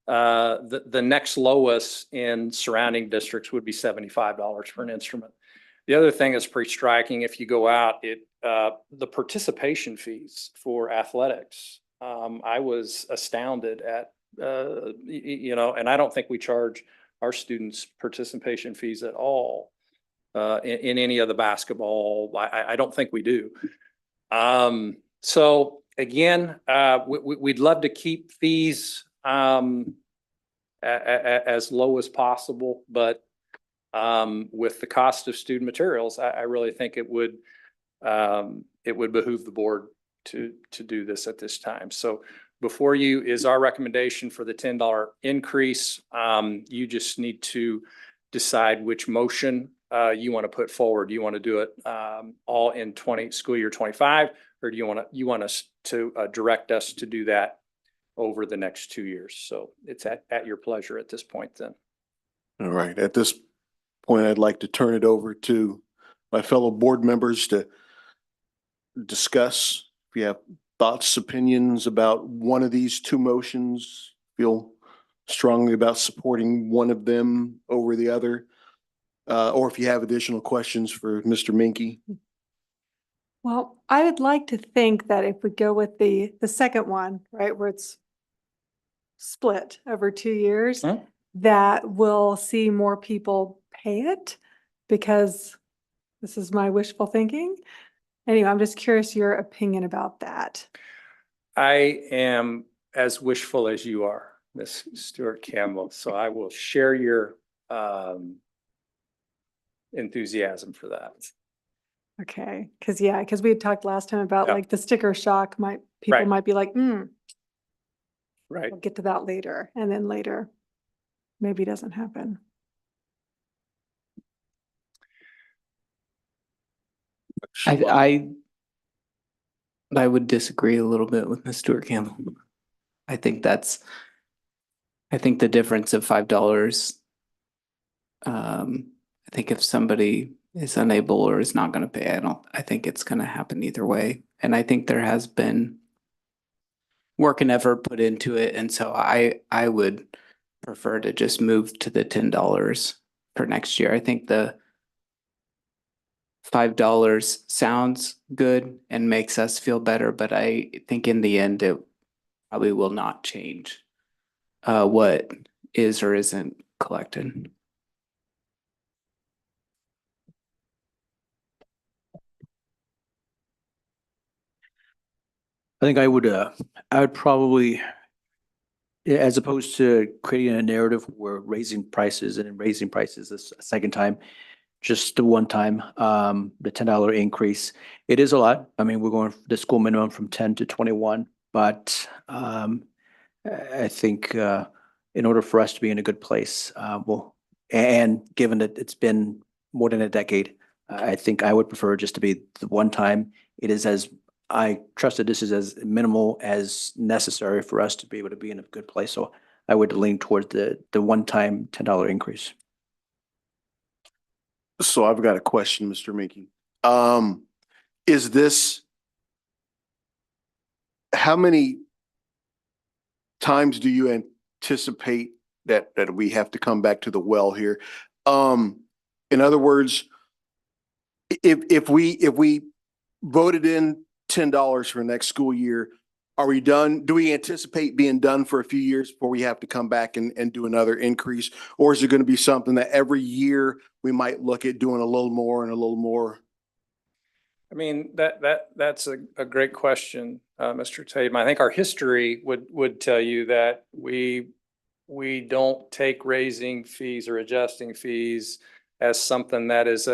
[SPEAKER 4] The next lowest in surrounding districts would be $75 for an instrument. The other thing that's pretty striking, if you go out, the participation fees for athletics. I was astounded at, and I don't think we charge our students participation fees at all in any of the basketball. I don't think we do. So again, we'd love to keep fees as low as possible, but with the cost of student materials, I really think it would behoove the board to do this at this time. So before you is our recommendation for the $10 increase. You just need to decide which motion you want to put forward. Do you want to do it all in school year 25, or do you want us to direct us to do that over the next 2 years? So it's at your pleasure at this point then.
[SPEAKER 1] All right. At this point, I'd like to turn it over to my fellow board members to discuss. If you have thoughts, opinions about one of these two motions, feel strongly about supporting one of them over the other, or if you have additional questions for Mr. Minke.
[SPEAKER 3] Well, I would like to think that if we go with the second one, right, where it's split over 2 years, that we'll see more people pay it, because this is my wishful thinking. Anyway, I'm just curious your opinion about that.
[SPEAKER 4] I am as wishful as you are, Ms. Stewart Campbell. So I will share your enthusiasm for that.
[SPEAKER 3] Okay, because we had talked last time about like the sticker shock people might be like,
[SPEAKER 4] right.
[SPEAKER 3] We'll get to that later, and then later maybe it doesn't happen.
[SPEAKER 8] I would disagree a little bit with Ms. Stewart Campbell. I think the difference of $5. I think if somebody is unable or is not going to pay, I think it's going to happen either way. And I think there has been work and effort put into it. And so I would prefer to just move to the $10 for next year. I think the $5 sounds good and makes us feel better, but I think in the end, it probably will not change what is or isn't collected.
[SPEAKER 11] I think I would probably, as opposed to creating a narrative where raising prices and then raising prices a second time, just the one time, the $10 increase. It is a lot. I mean, we're going the school minimum from 10 to 21, but I think in order for us to be in a good place, and given that it's been more than a decade, I think I would prefer just to be the one time. It is I trust that this is as minimal as necessary for us to be able to be in a good place. So I would lean towards the one-time $10 increase.
[SPEAKER 1] So I've got a question, Mr. Minke. How many times do you anticipate that we have to come back to the well here? In other words, if we voted in $10 for next school year, are we done? Do we anticipate being done for a few years before we have to come back and do another increase? Or is it going to be something that every year we might look at doing a little more and a little more?
[SPEAKER 4] I mean, that's a great question, Mr. Tatum. I think our history would tell you that we don't take raising fees or adjusting fees as something that is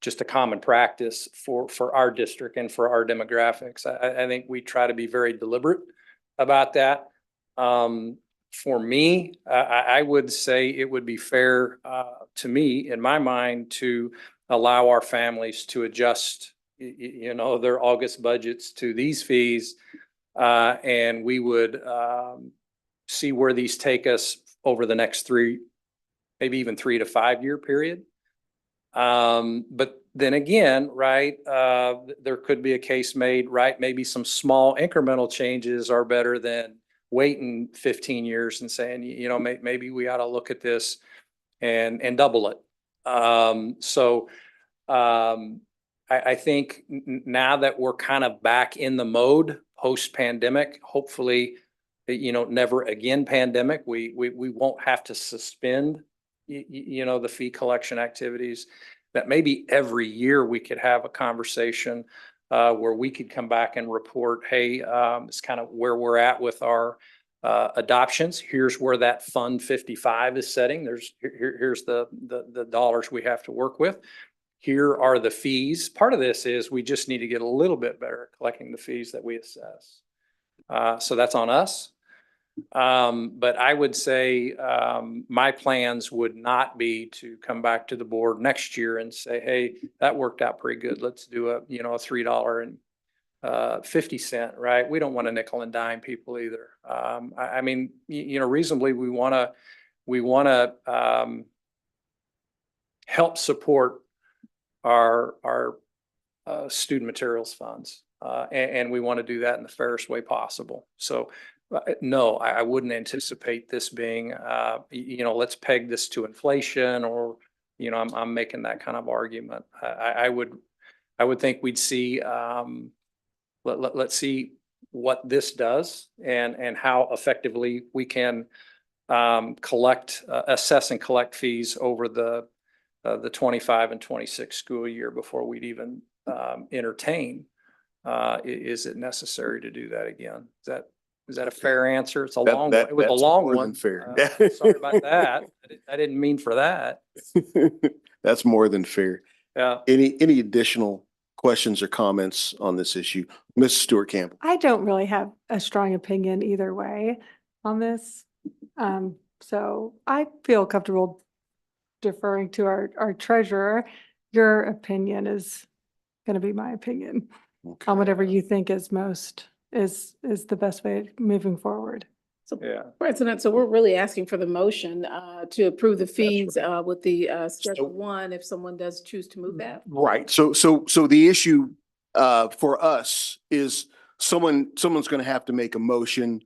[SPEAKER 4] just a common practice for our district and for our demographics. I think we try to be very deliberate about that. For me, I would say it would be fair to me, in my mind, to allow our families to adjust, their August budgets to these fees. And we would see where these take us over the next maybe even 3 to 5 year period. But then again, right, there could be a case made, right? Maybe some small incremental changes are better than waiting 15 years and saying, maybe we ought to look at this and double it. I think now that we're kind of back in the mode post-pandemic, hopefully, never again pandemic, we won't have to suspend, the fee collection activities. That maybe every year we could have a conversation where we could come back and report, hey, it's kind of where we're at with our adoptions. Here's where that Fund 55 is setting. Here's the dollars we have to work with. Here are the fees. Part of this is we just need to get a little bit better at collecting the fees that we assess. So that's on us. But I would say my plans would not be to come back to the board next year and say, hey, that worked out pretty good. Let's do a $3.50, right? We don't want to nickel and dime people either. I mean, reasonably, we want to help support our student materials funds. And we want to do that in the fairest way possible. So no, I wouldn't anticipate this being, let's peg this to inflation or, I'm making that kind of argument. I would think we'd see, let's see what this does and how effectively we can assess and collect fees over the 25 and 26 school year before we'd even entertain. Is it necessary to do that again? Is that a fair answer? It's a long one. It was a long one.
[SPEAKER 1] Fair.
[SPEAKER 4] Sorry about that. I didn't mean for that.
[SPEAKER 1] That's more than fair.
[SPEAKER 4] Yeah.
[SPEAKER 1] Any additional questions or comments on this issue? Mrs. Stewart Campbell.
[SPEAKER 3] I don't really have a strong opinion either way on this. So I feel comfortable deferring to our treasurer. Your opinion is going to be my opinion on whatever you think is the best way moving forward.
[SPEAKER 2] So,
[SPEAKER 4] Yeah.
[SPEAKER 2] President, so we're really asking for the motion to approve the fees with the Schedule 1 if someone does choose to move that.
[SPEAKER 1] Right. So the issue for us is someone's going to have to make a motion.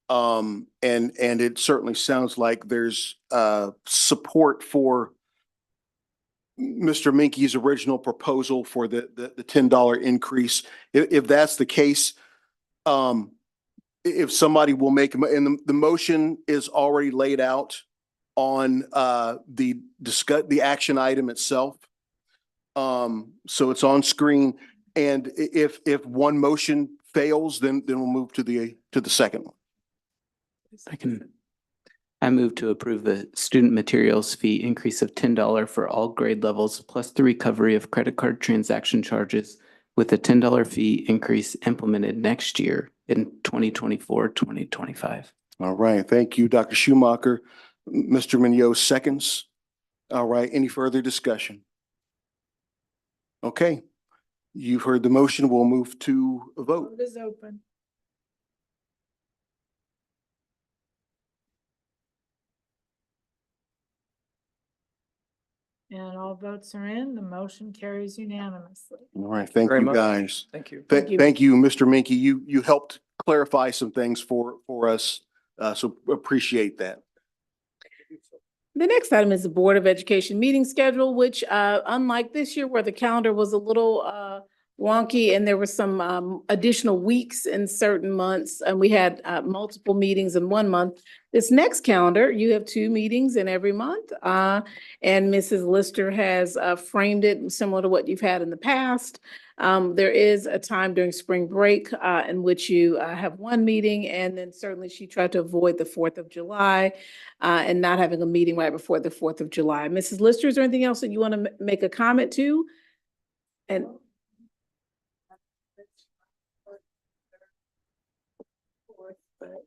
[SPEAKER 1] And it certainly sounds like there's support for Mr. Minke's original proposal for the $10 increase. If that's the case, if somebody will make, and the motion is already laid out on the action item itself. So it's on screen. And if one motion fails, then we'll move to the second one.
[SPEAKER 8] I move to approve the student materials fee increase of $10 for all grade levels, plus the recovery of credit card transaction charges with a $10 fee increase implemented next year in 2024, 2025.
[SPEAKER 1] All right. Thank you, Dr. Schumacher. Mr. Mignot seconds. All right. Any further discussion? Okay. You've heard the motion. We'll move to a vote.
[SPEAKER 2] Vote is open. And all votes are in. The motion carries unanimously.
[SPEAKER 1] All right. Thank
[SPEAKER 4] Very
[SPEAKER 1] you,
[SPEAKER 4] much.
[SPEAKER 1] guys.
[SPEAKER 4] Thank you.
[SPEAKER 1] Thank you, Mr. Minke. You helped clarify some things for us. So appreciate that.
[SPEAKER 2] The next item is the Board of Education meeting schedule, which unlike this year where the calendar was a little wonky and there were some additional weeks in certain months and we had multiple meetings in one month. This next calendar, you have 2 meetings in every month. And Mrs. Lister has framed it similar to what you've had in the past. There is a time during spring break in which you have 1 meeting, and then certainly she tried to avoid the 4th of July and not having a meeting right before the 4th of July. Mrs. Lister, is there anything else that you want to make a comment to? And but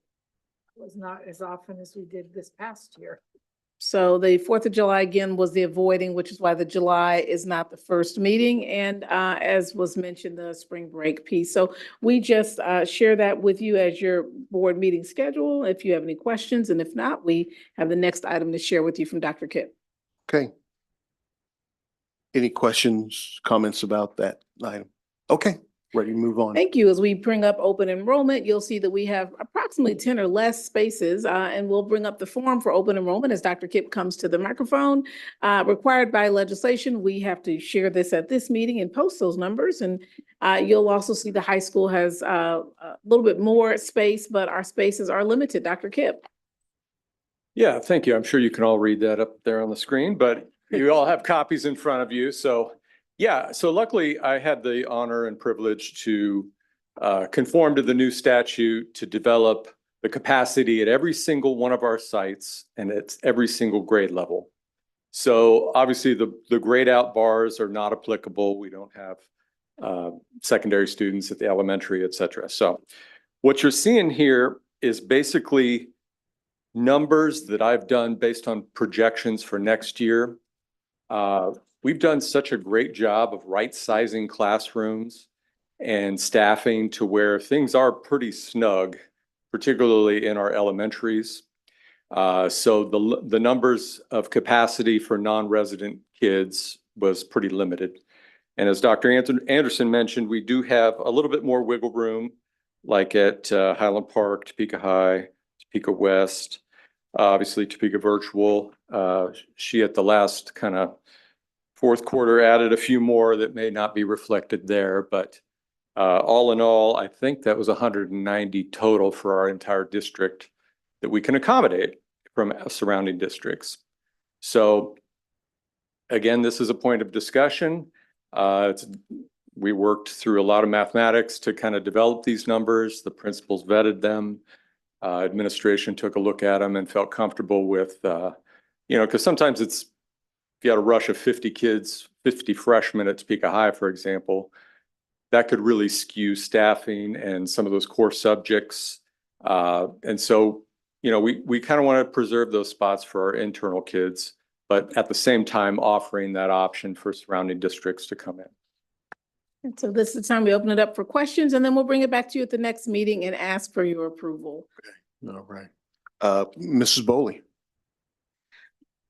[SPEAKER 2] was not as often as we did this past year. So the 4th of July again was the avoiding, which is why the July is not the first meeting. And as was mentioned, the spring break piece. So we just share that with you as your board meeting schedule. If you have any questions, and if not, we have the next item to share with you from Dr. Kipp.
[SPEAKER 1] Okay. Any questions, comments about that item? Okay, ready to move on.
[SPEAKER 2] Thank you. As we bring up open enrollment, you'll see that we have approximately 10 or less spaces, and we'll bring up the form for open enrollment as Dr. Kipp comes to the microphone. Required by legislation, we have to share this at this meeting and post those numbers. And you'll also see the high school has a little bit more space, but our spaces are limited. Dr. Kipp.
[SPEAKER 6] Yeah, thank you. I'm sure you can all read that up there on the screen, but you all have copies in front of you. So yeah, so luckily I had the honor and privilege to conform to the new statute to develop the capacity at every single one of our sites and at every single grade level. So obviously the grade out bars are not applicable. We don't have secondary students at the elementary, et cetera. So what you're seeing here is basically numbers that I've done based on projections for next year. We've done such a great job of right-sizing classrooms and staffing to where things are pretty snug, particularly in our elementaries. So the numbers of capacity for non-resident kids was pretty limited. And as Dr. Anderson mentioned, we do have a little bit more wiggle room, like at Highland Park, Topeka High, Topeka West, obviously Topeka Virtual. She at the last kind of fourth quarter added a few more that may not be reflected there, but all in all, I think that was 190 total for our entire district that we can accommodate from surrounding districts. So again, this is a point of discussion. We worked through a lot of mathematics to kind of develop these numbers. The principals vetted them. Administration took a look at them and felt comfortable with, because sometimes if you had a rush of 50 kids, 50 freshmen at Topeka High, for example, that could really skew staffing and some of those core subjects. And so, we kind of want to preserve those spots for our internal kids, but at the same time offering that option for surrounding districts to come in.
[SPEAKER 2] And so this is the time we open it up for questions, and then we'll bring it back to you at the next meeting and ask for your approval.
[SPEAKER 1] Okay. All right. Mrs. Boley.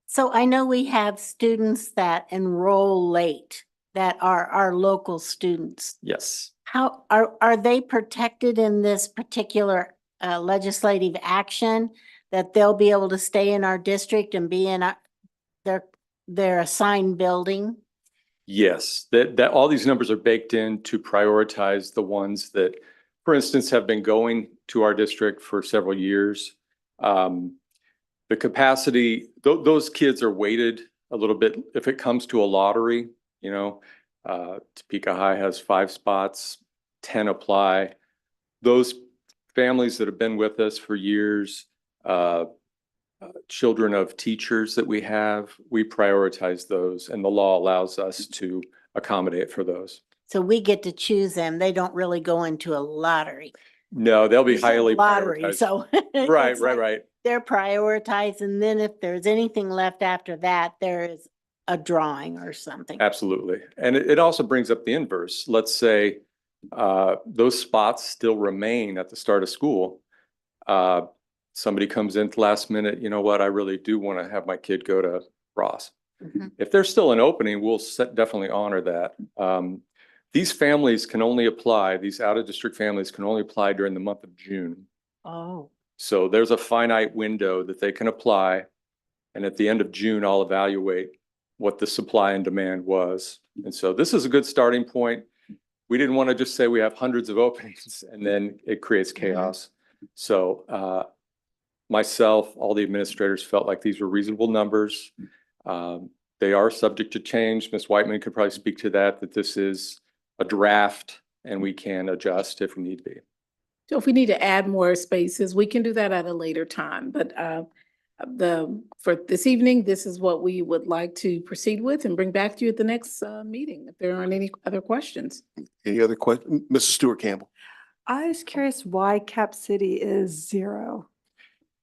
[SPEAKER 7] So I know we have students that enroll late that are our local students.
[SPEAKER 6] Yes.
[SPEAKER 7] How are they protected in this particular legislative action that they'll be able to stay in our district and be in their assigned building?
[SPEAKER 6] Yes, that all these numbers are baked in to prioritize the ones that, for instance, have been going to our district for several years. The capacity, those kids are weighted a little bit if it comes to a lottery. Topeka High has 5 spots, 10 apply. Those families that have been with us for years, children of teachers that we have, we prioritize those, and the law allows us to accommodate for those.
[SPEAKER 7] So we get to choose them. They don't really go into a lottery.
[SPEAKER 6] No, they'll be
[SPEAKER 7] It's a
[SPEAKER 6] highly
[SPEAKER 7] lottery,
[SPEAKER 6] prioritized.
[SPEAKER 7] so
[SPEAKER 6] Right,
[SPEAKER 7] it's like
[SPEAKER 6] right.
[SPEAKER 7] they're prioritized, and then if there's anything left after that, there is a drawing or something.
[SPEAKER 6] Absolutely. And it also brings up the inverse. Let's say those spots still remain at the start of school. Somebody comes in last minute, you know what, I really do want to have my kid go to Ross.
[SPEAKER 7] Mm-hmm.
[SPEAKER 6] If there's still an opening, we'll definitely honor that. These families can only apply, these out-of-district families can only apply during the month of June.
[SPEAKER 7] Oh.
[SPEAKER 6] So there's a finite window that they can apply. And at the end of June, I'll evaluate what the supply and demand was. And so this is a good starting point. we didn't want to just say we have hundreds of openings and then it creates chaos. So myself, all the administrators felt like these were reasonable numbers. They are subject to change. Ms. Whiteman could probably speak to that this is a draft and we can adjust if we need to be.
[SPEAKER 2] So if we need to add more spaces, we can do that at a later time, but for this evening, this is what we would like to proceed with and bring back to you at the next meeting, if there aren't any other questions.
[SPEAKER 1] Any other questions? Mrs. Stewart Campbell.
[SPEAKER 3] I was curious why Cap City is 0.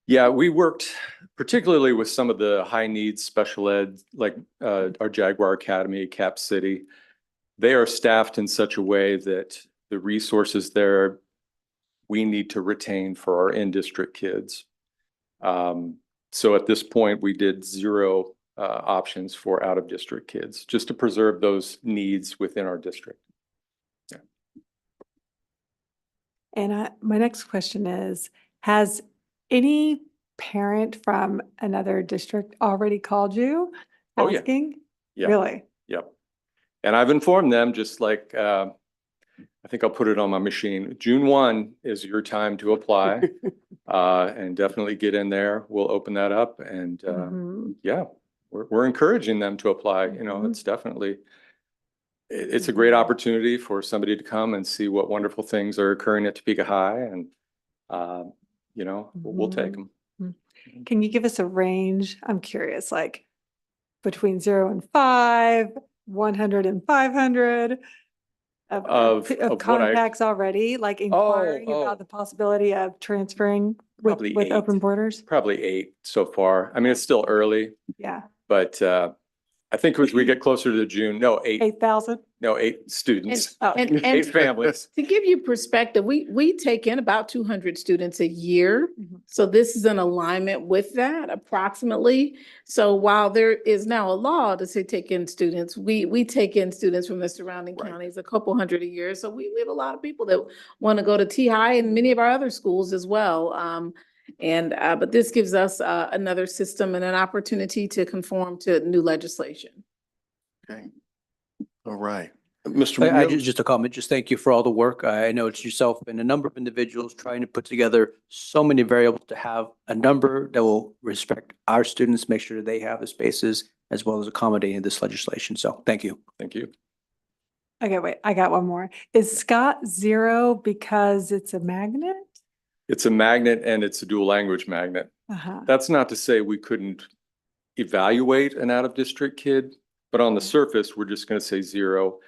[SPEAKER 6] Yeah, we worked particularly with some of the high needs special ed, like our Jaguar Academy, Cap City. They are staffed in such a way that the resources there we need to retain for our in-district kids. So at this point, we did 0 options for out-of-district kids, just to preserve those needs within our district. Yeah.
[SPEAKER 3] And my next question is, has any parent from another district already called you
[SPEAKER 6] Oh, yeah.
[SPEAKER 3] asking?
[SPEAKER 6] Yeah.
[SPEAKER 3] Really?
[SPEAKER 6] Yep. And I've informed them, just like, I think I'll put it on my machine. June 1 is your time to apply. And definitely get in there. We'll open that up and yeah, we're encouraging them to apply. You know, it's definitely, it's a great opportunity for somebody to come and see what wonderful things are occurring at Topeka High, and you know, we'll take them.
[SPEAKER 3] Can you give us a range? I'm curious, like between 0 and 5, 100 and 500
[SPEAKER 6] Of what I-
[SPEAKER 3] contacts already, like inquiring about the possibility of transferring
[SPEAKER 6] Probably
[SPEAKER 3] with
[SPEAKER 6] 8.
[SPEAKER 3] open borders?
[SPEAKER 6] Probably 8 so far. I mean, it's still early,
[SPEAKER 3] Yeah,
[SPEAKER 6] but I think as we get closer to June, no, 8,
[SPEAKER 3] 8,000?
[SPEAKER 6] no, 8 students,
[SPEAKER 2] And
[SPEAKER 6] 8 families.
[SPEAKER 2] to give you perspective, we take in about 200 students a year. So this is in alignment with that approximately. So while there is now a law to say take in students, we take in students from the surrounding counties, a couple hundred a year. So we have a lot of people that want to go to T-High and many of our other schools as well. But this gives us another system and an opportunity to conform to new legislation.
[SPEAKER 1] Okay. All right. Mr.
[SPEAKER 11] I
[SPEAKER 1] Munoz?
[SPEAKER 11] just a comment, just thank you for all the work. I know it's yourself and a number of individuals trying to put together so many variables to have a number that will respect our students, make sure they have the spaces as well as accommodating this legislation. So thank you.
[SPEAKER 6] Thank you.
[SPEAKER 3] Okay, wait, I got one more. Is Scott 0 because it's a magnet?
[SPEAKER 6] It's a magnet and it's a dual language magnet. That's not to say we couldn't evaluate an out-of-district kid, but on the surface, we're just going to say 0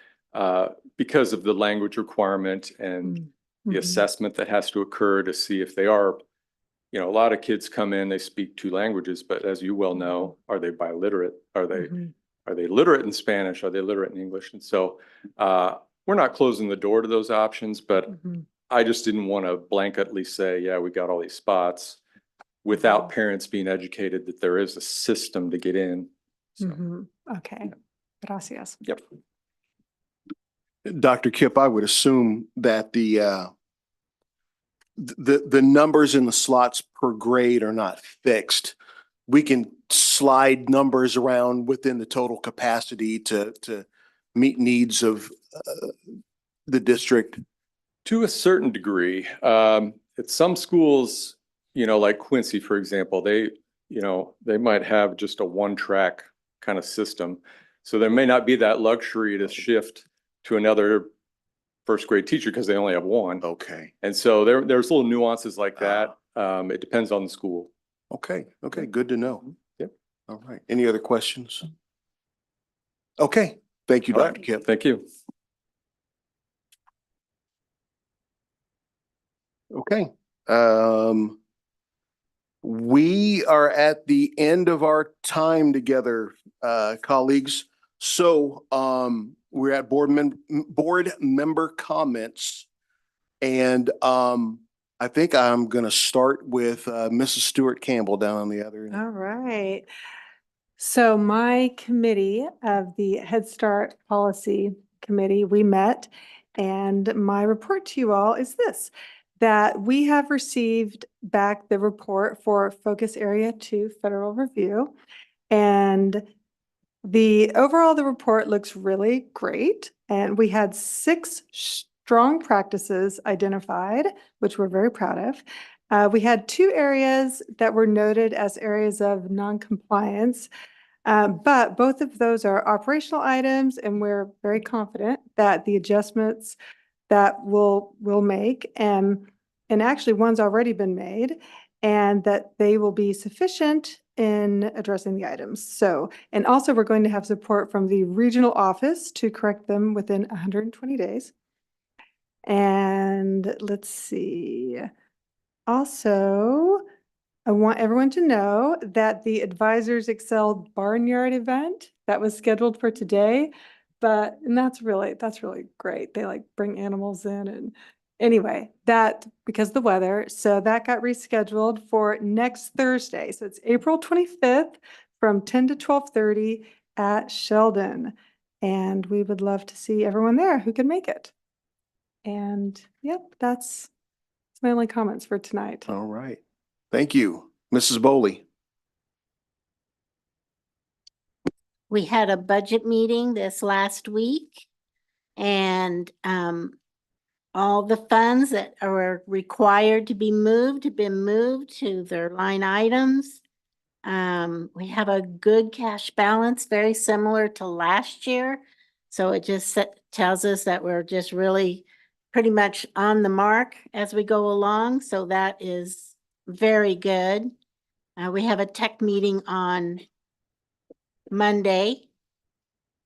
[SPEAKER 6] because of the language requirement and the assessment that has to occur to see if they are, you know, a lot of kids come in, they speak 2 languages, but as you well know, are they biliterate? Are they literate in Spanish? Are they literate in English? And so we're not closing the door to those options, but I just didn't want to blanketly say, yeah, we got all these spots without parents being educated that there is a system to get in. So,
[SPEAKER 3] Okay, gracias.
[SPEAKER 6] yep.
[SPEAKER 1] Dr. Kip, I would assume that the numbers in the slots per grade are not fixed. We can slide numbers around within the total capacity to meet needs of the district.
[SPEAKER 6] To a certain degree, at some schools, you know, like Quincy, for example, they might have just a 1-track kind of system. So there may not be that luxury to shift to another first grade teacher because they only have 1.
[SPEAKER 1] Okay.
[SPEAKER 6] And so there's little nuances like that. It depends on the school.
[SPEAKER 1] Okay. Okay. Good to know.
[SPEAKER 6] Yep.
[SPEAKER 1] All right. Any other questions? Okay. Thank you,
[SPEAKER 6] All
[SPEAKER 1] Dr.
[SPEAKER 6] right.
[SPEAKER 1] Kip.
[SPEAKER 6] Thank you.
[SPEAKER 1] Okay. We are at the end of our time together, colleagues. So we're at board member comments. And I think I'm going to start with Mrs. Stewart Campbell down on the other end.
[SPEAKER 3] All right. So my committee of the Head Start Policy Committee, we met, and my report to you all is this, that we have received back the report for Focus Area 2 Federal Review. And The report looks really great, and we had 6 strong practices identified, which we're very proud of. We had 2 areas that were noted as areas of non-compliance, but both of those are operational items, and we're very confident that the adjustments that we'll make, and actually one's already been made, and that they will be sufficient in addressing the items. So, and also we're going to have support from the regional office to correct them within 120 days. And let's see. Also, I want everyone to know that the Advisors Excel Barnyard event that was scheduled for today, and that's really great. They like bring animals in, and anyway, that because of the weather, so that got rescheduled for next Thursday. So it's April 25th from 10 to 12:30 at Sheldon. And we would love to see everyone there who can make it. And yep, that's my only comments for tonight.
[SPEAKER 1] All right. Thank you. Mrs. Bowley.
[SPEAKER 7] We had a budget meeting this last week, and all the funds that are required to be moved have been moved to their line items. We have a good cash balance, very similar to last year. So it just tells us that we're just really pretty much on the mark as we go along. So that is very good. We have a tech meeting on Monday,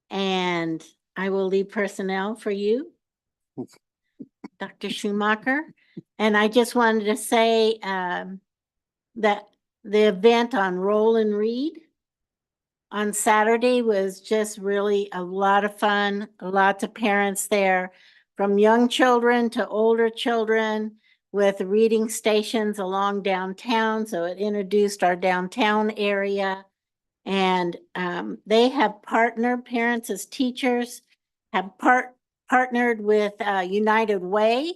[SPEAKER 7] and I will leave personnel for you, Dr. Schumacher. And I just wanted to say that the event on Roll and Read on Saturday was just really a lot of fun. Lots of parents there, from young children to older children, with reading stations along downtown. So it introduced our downtown area. And they have partnered, parents as teachers have partnered with United Way,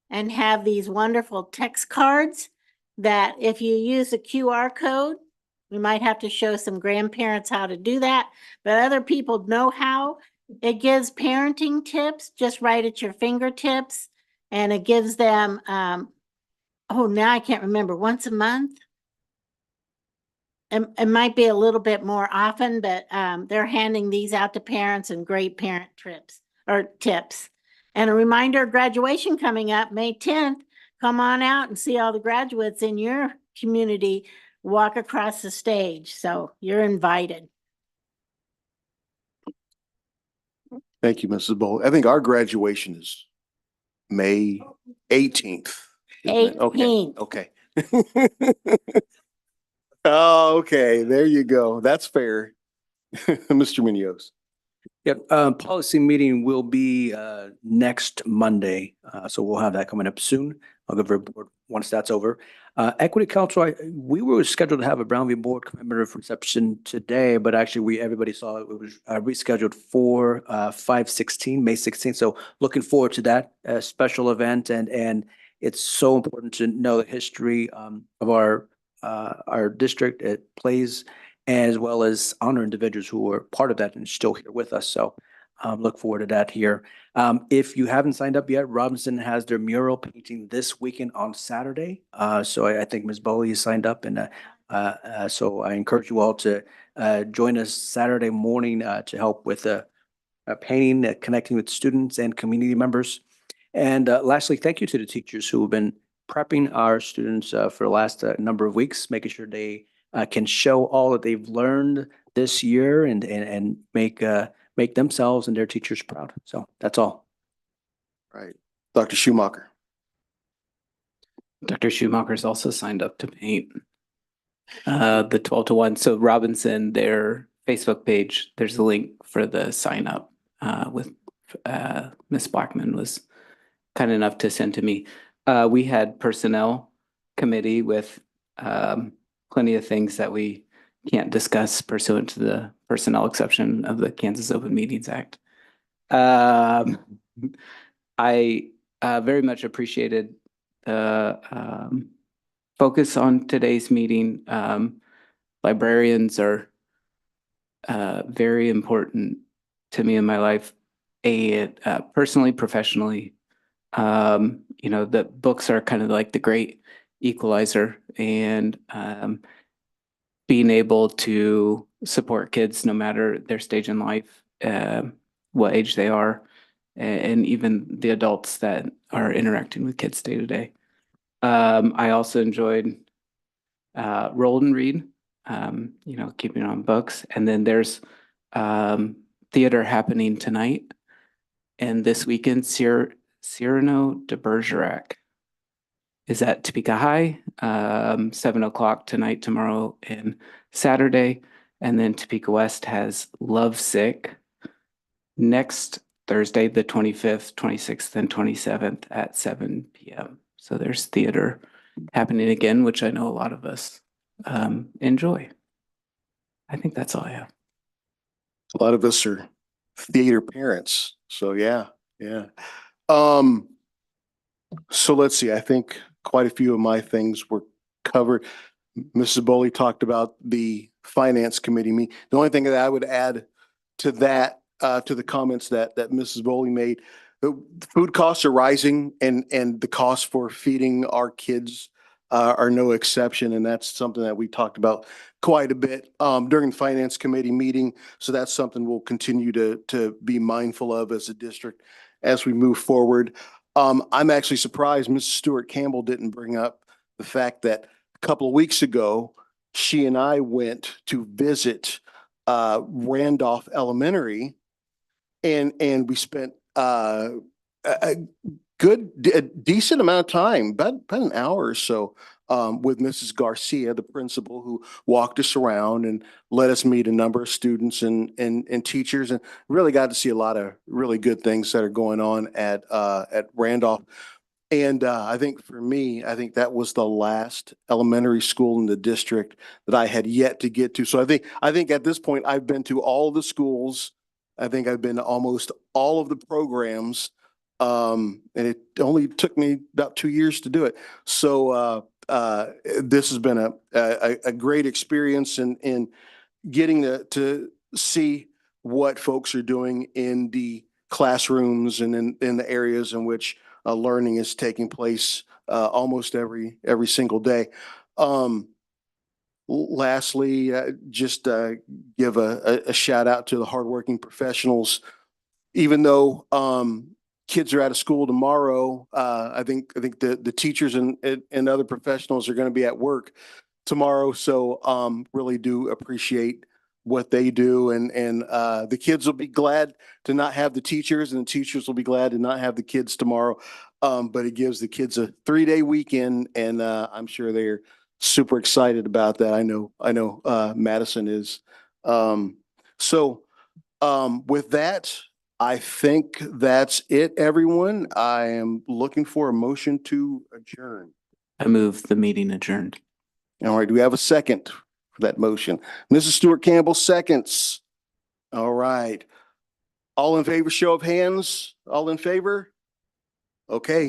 [SPEAKER 7] and have these wonderful text cards that if you use a QR code, we might have to show some grandparents how to do that, but other people know how. It gives parenting tips just right at your fingertips, and it gives them, oh, now I can't remember, once a month. It might be a little bit more often, but they're handing these out to parents, and great parent trips or tips. And a reminder, graduation coming up May 10th. Come on out and see all the graduates in your community walk across the stage. So you're invited.
[SPEAKER 1] Thank you, Mrs. Bowley. I think our graduation is May 18th. isn't it? Okay.
[SPEAKER 7] 18th.
[SPEAKER 1] Okay. Oh, okay. There you go. That's fair. Mr. Munoz.
[SPEAKER 11] Yep, policy meeting will be next Monday, so we'll have that coming up soon. I'll give a report once that's over. Equity Council, we were scheduled to have a Brownview Board commemorative reception today, but actually everybody saw it was rescheduled for May 16th. So looking forward to that special event, and it's so important to know the history of our district. It plays, as well as honor individuals who were part of that and still here with us. So look forward to that here. If you haven't signed up yet, Robinson has their mural painting this weekend on Saturday. So I think Ms. Bowley is signed up, and so I encourage you all to join us Saturday morning to help with painting, connecting with students and community members. And lastly, thank you to the teachers who have been prepping our students for the last number of weeks, making sure they can show all that they've learned this year and make themselves and their teachers proud. So that's all.
[SPEAKER 1] Right. Dr. Schumacher.
[SPEAKER 8] Dr. Schumacher's also signed up to paint the 12 to 1. So Robinson, their Facebook page, there's a link for the sign up with Miss Blackman was kind enough to send to me. We had personnel committee with plenty of things that we can't discuss pursuant to the personnel exception of the Kansas Open Meetings Act. I very much appreciated the focus on today's meeting. Librarians are very important to me in my life, personally, professionally. The books are kind of like the great equalizer, and being able to support kids no matter their stage in life, what age they are, and even the adults that are interacting with kids day to day. I also enjoyed roll and read, keeping on books. And then there's theater happening tonight and this weekend. Cyrano de Bergerac is at Topeka High, 7 o'clock tonight, tomorrow, and Saturday. And then Topeka West has Lovesick next Thursday, the 25th, 26th, and 27th at 7 p.m. So there's theater happening again, which I know a lot of us enjoy. I think that's all I have.
[SPEAKER 1] A lot of us are theater parents. So yeah. So let's see, I think quite a few of my things were covered. Mrs. Boley talked about the finance committee meeting. The only thing that I would add to that, to the comments that Mrs. Boley made, the food costs are rising, and the cost for feeding our kids are no exception. And that's something that we talked about quite a bit during the finance committee meeting. So that's something we'll continue to be mindful of as a district as we move forward. I'm actually surprised Mrs. Stewart Campbell didn't bring up the fact that a couple of weeks ago, she and I went to visit Randolph Elementary, and we spent a decent amount of time, about an hour or so, with Mrs. Garcia, the principal, who walked us around and let us meet a number of students and teachers, and really got to see a lot of really good things that are going on at Randolph. And I think for me, I think that was the last elementary school in the district that I had yet to get to. So I think at this point, I've been to all the schools. I think I've been to almost all of the programs. And it only took me about 2 years to do it. So this has been a great experience in getting to see what folks are doing in the classrooms and in the areas in which learning is taking place almost every single day. Lastly, just give a shout out to the hardworking professionals. Even though kids are out of school tomorrow, I think the teachers and other professionals are going to be at work tomorrow. So really do appreciate what they do, and the kids will be glad to not have the teachers, and the teachers will be glad to not have the kids tomorrow. But it gives the kids a 3-day weekend, and I'm sure they're super excited about that. I know Madison is. With that, I think that's it, everyone. I am looking for a motion to adjourn.
[SPEAKER 8] I move the meeting adjourned.
[SPEAKER 1] All right, do we have a second for that motion? Mrs. Stewart Campbell seconds. All right. All in favor, show of hands. All in favor? Okay.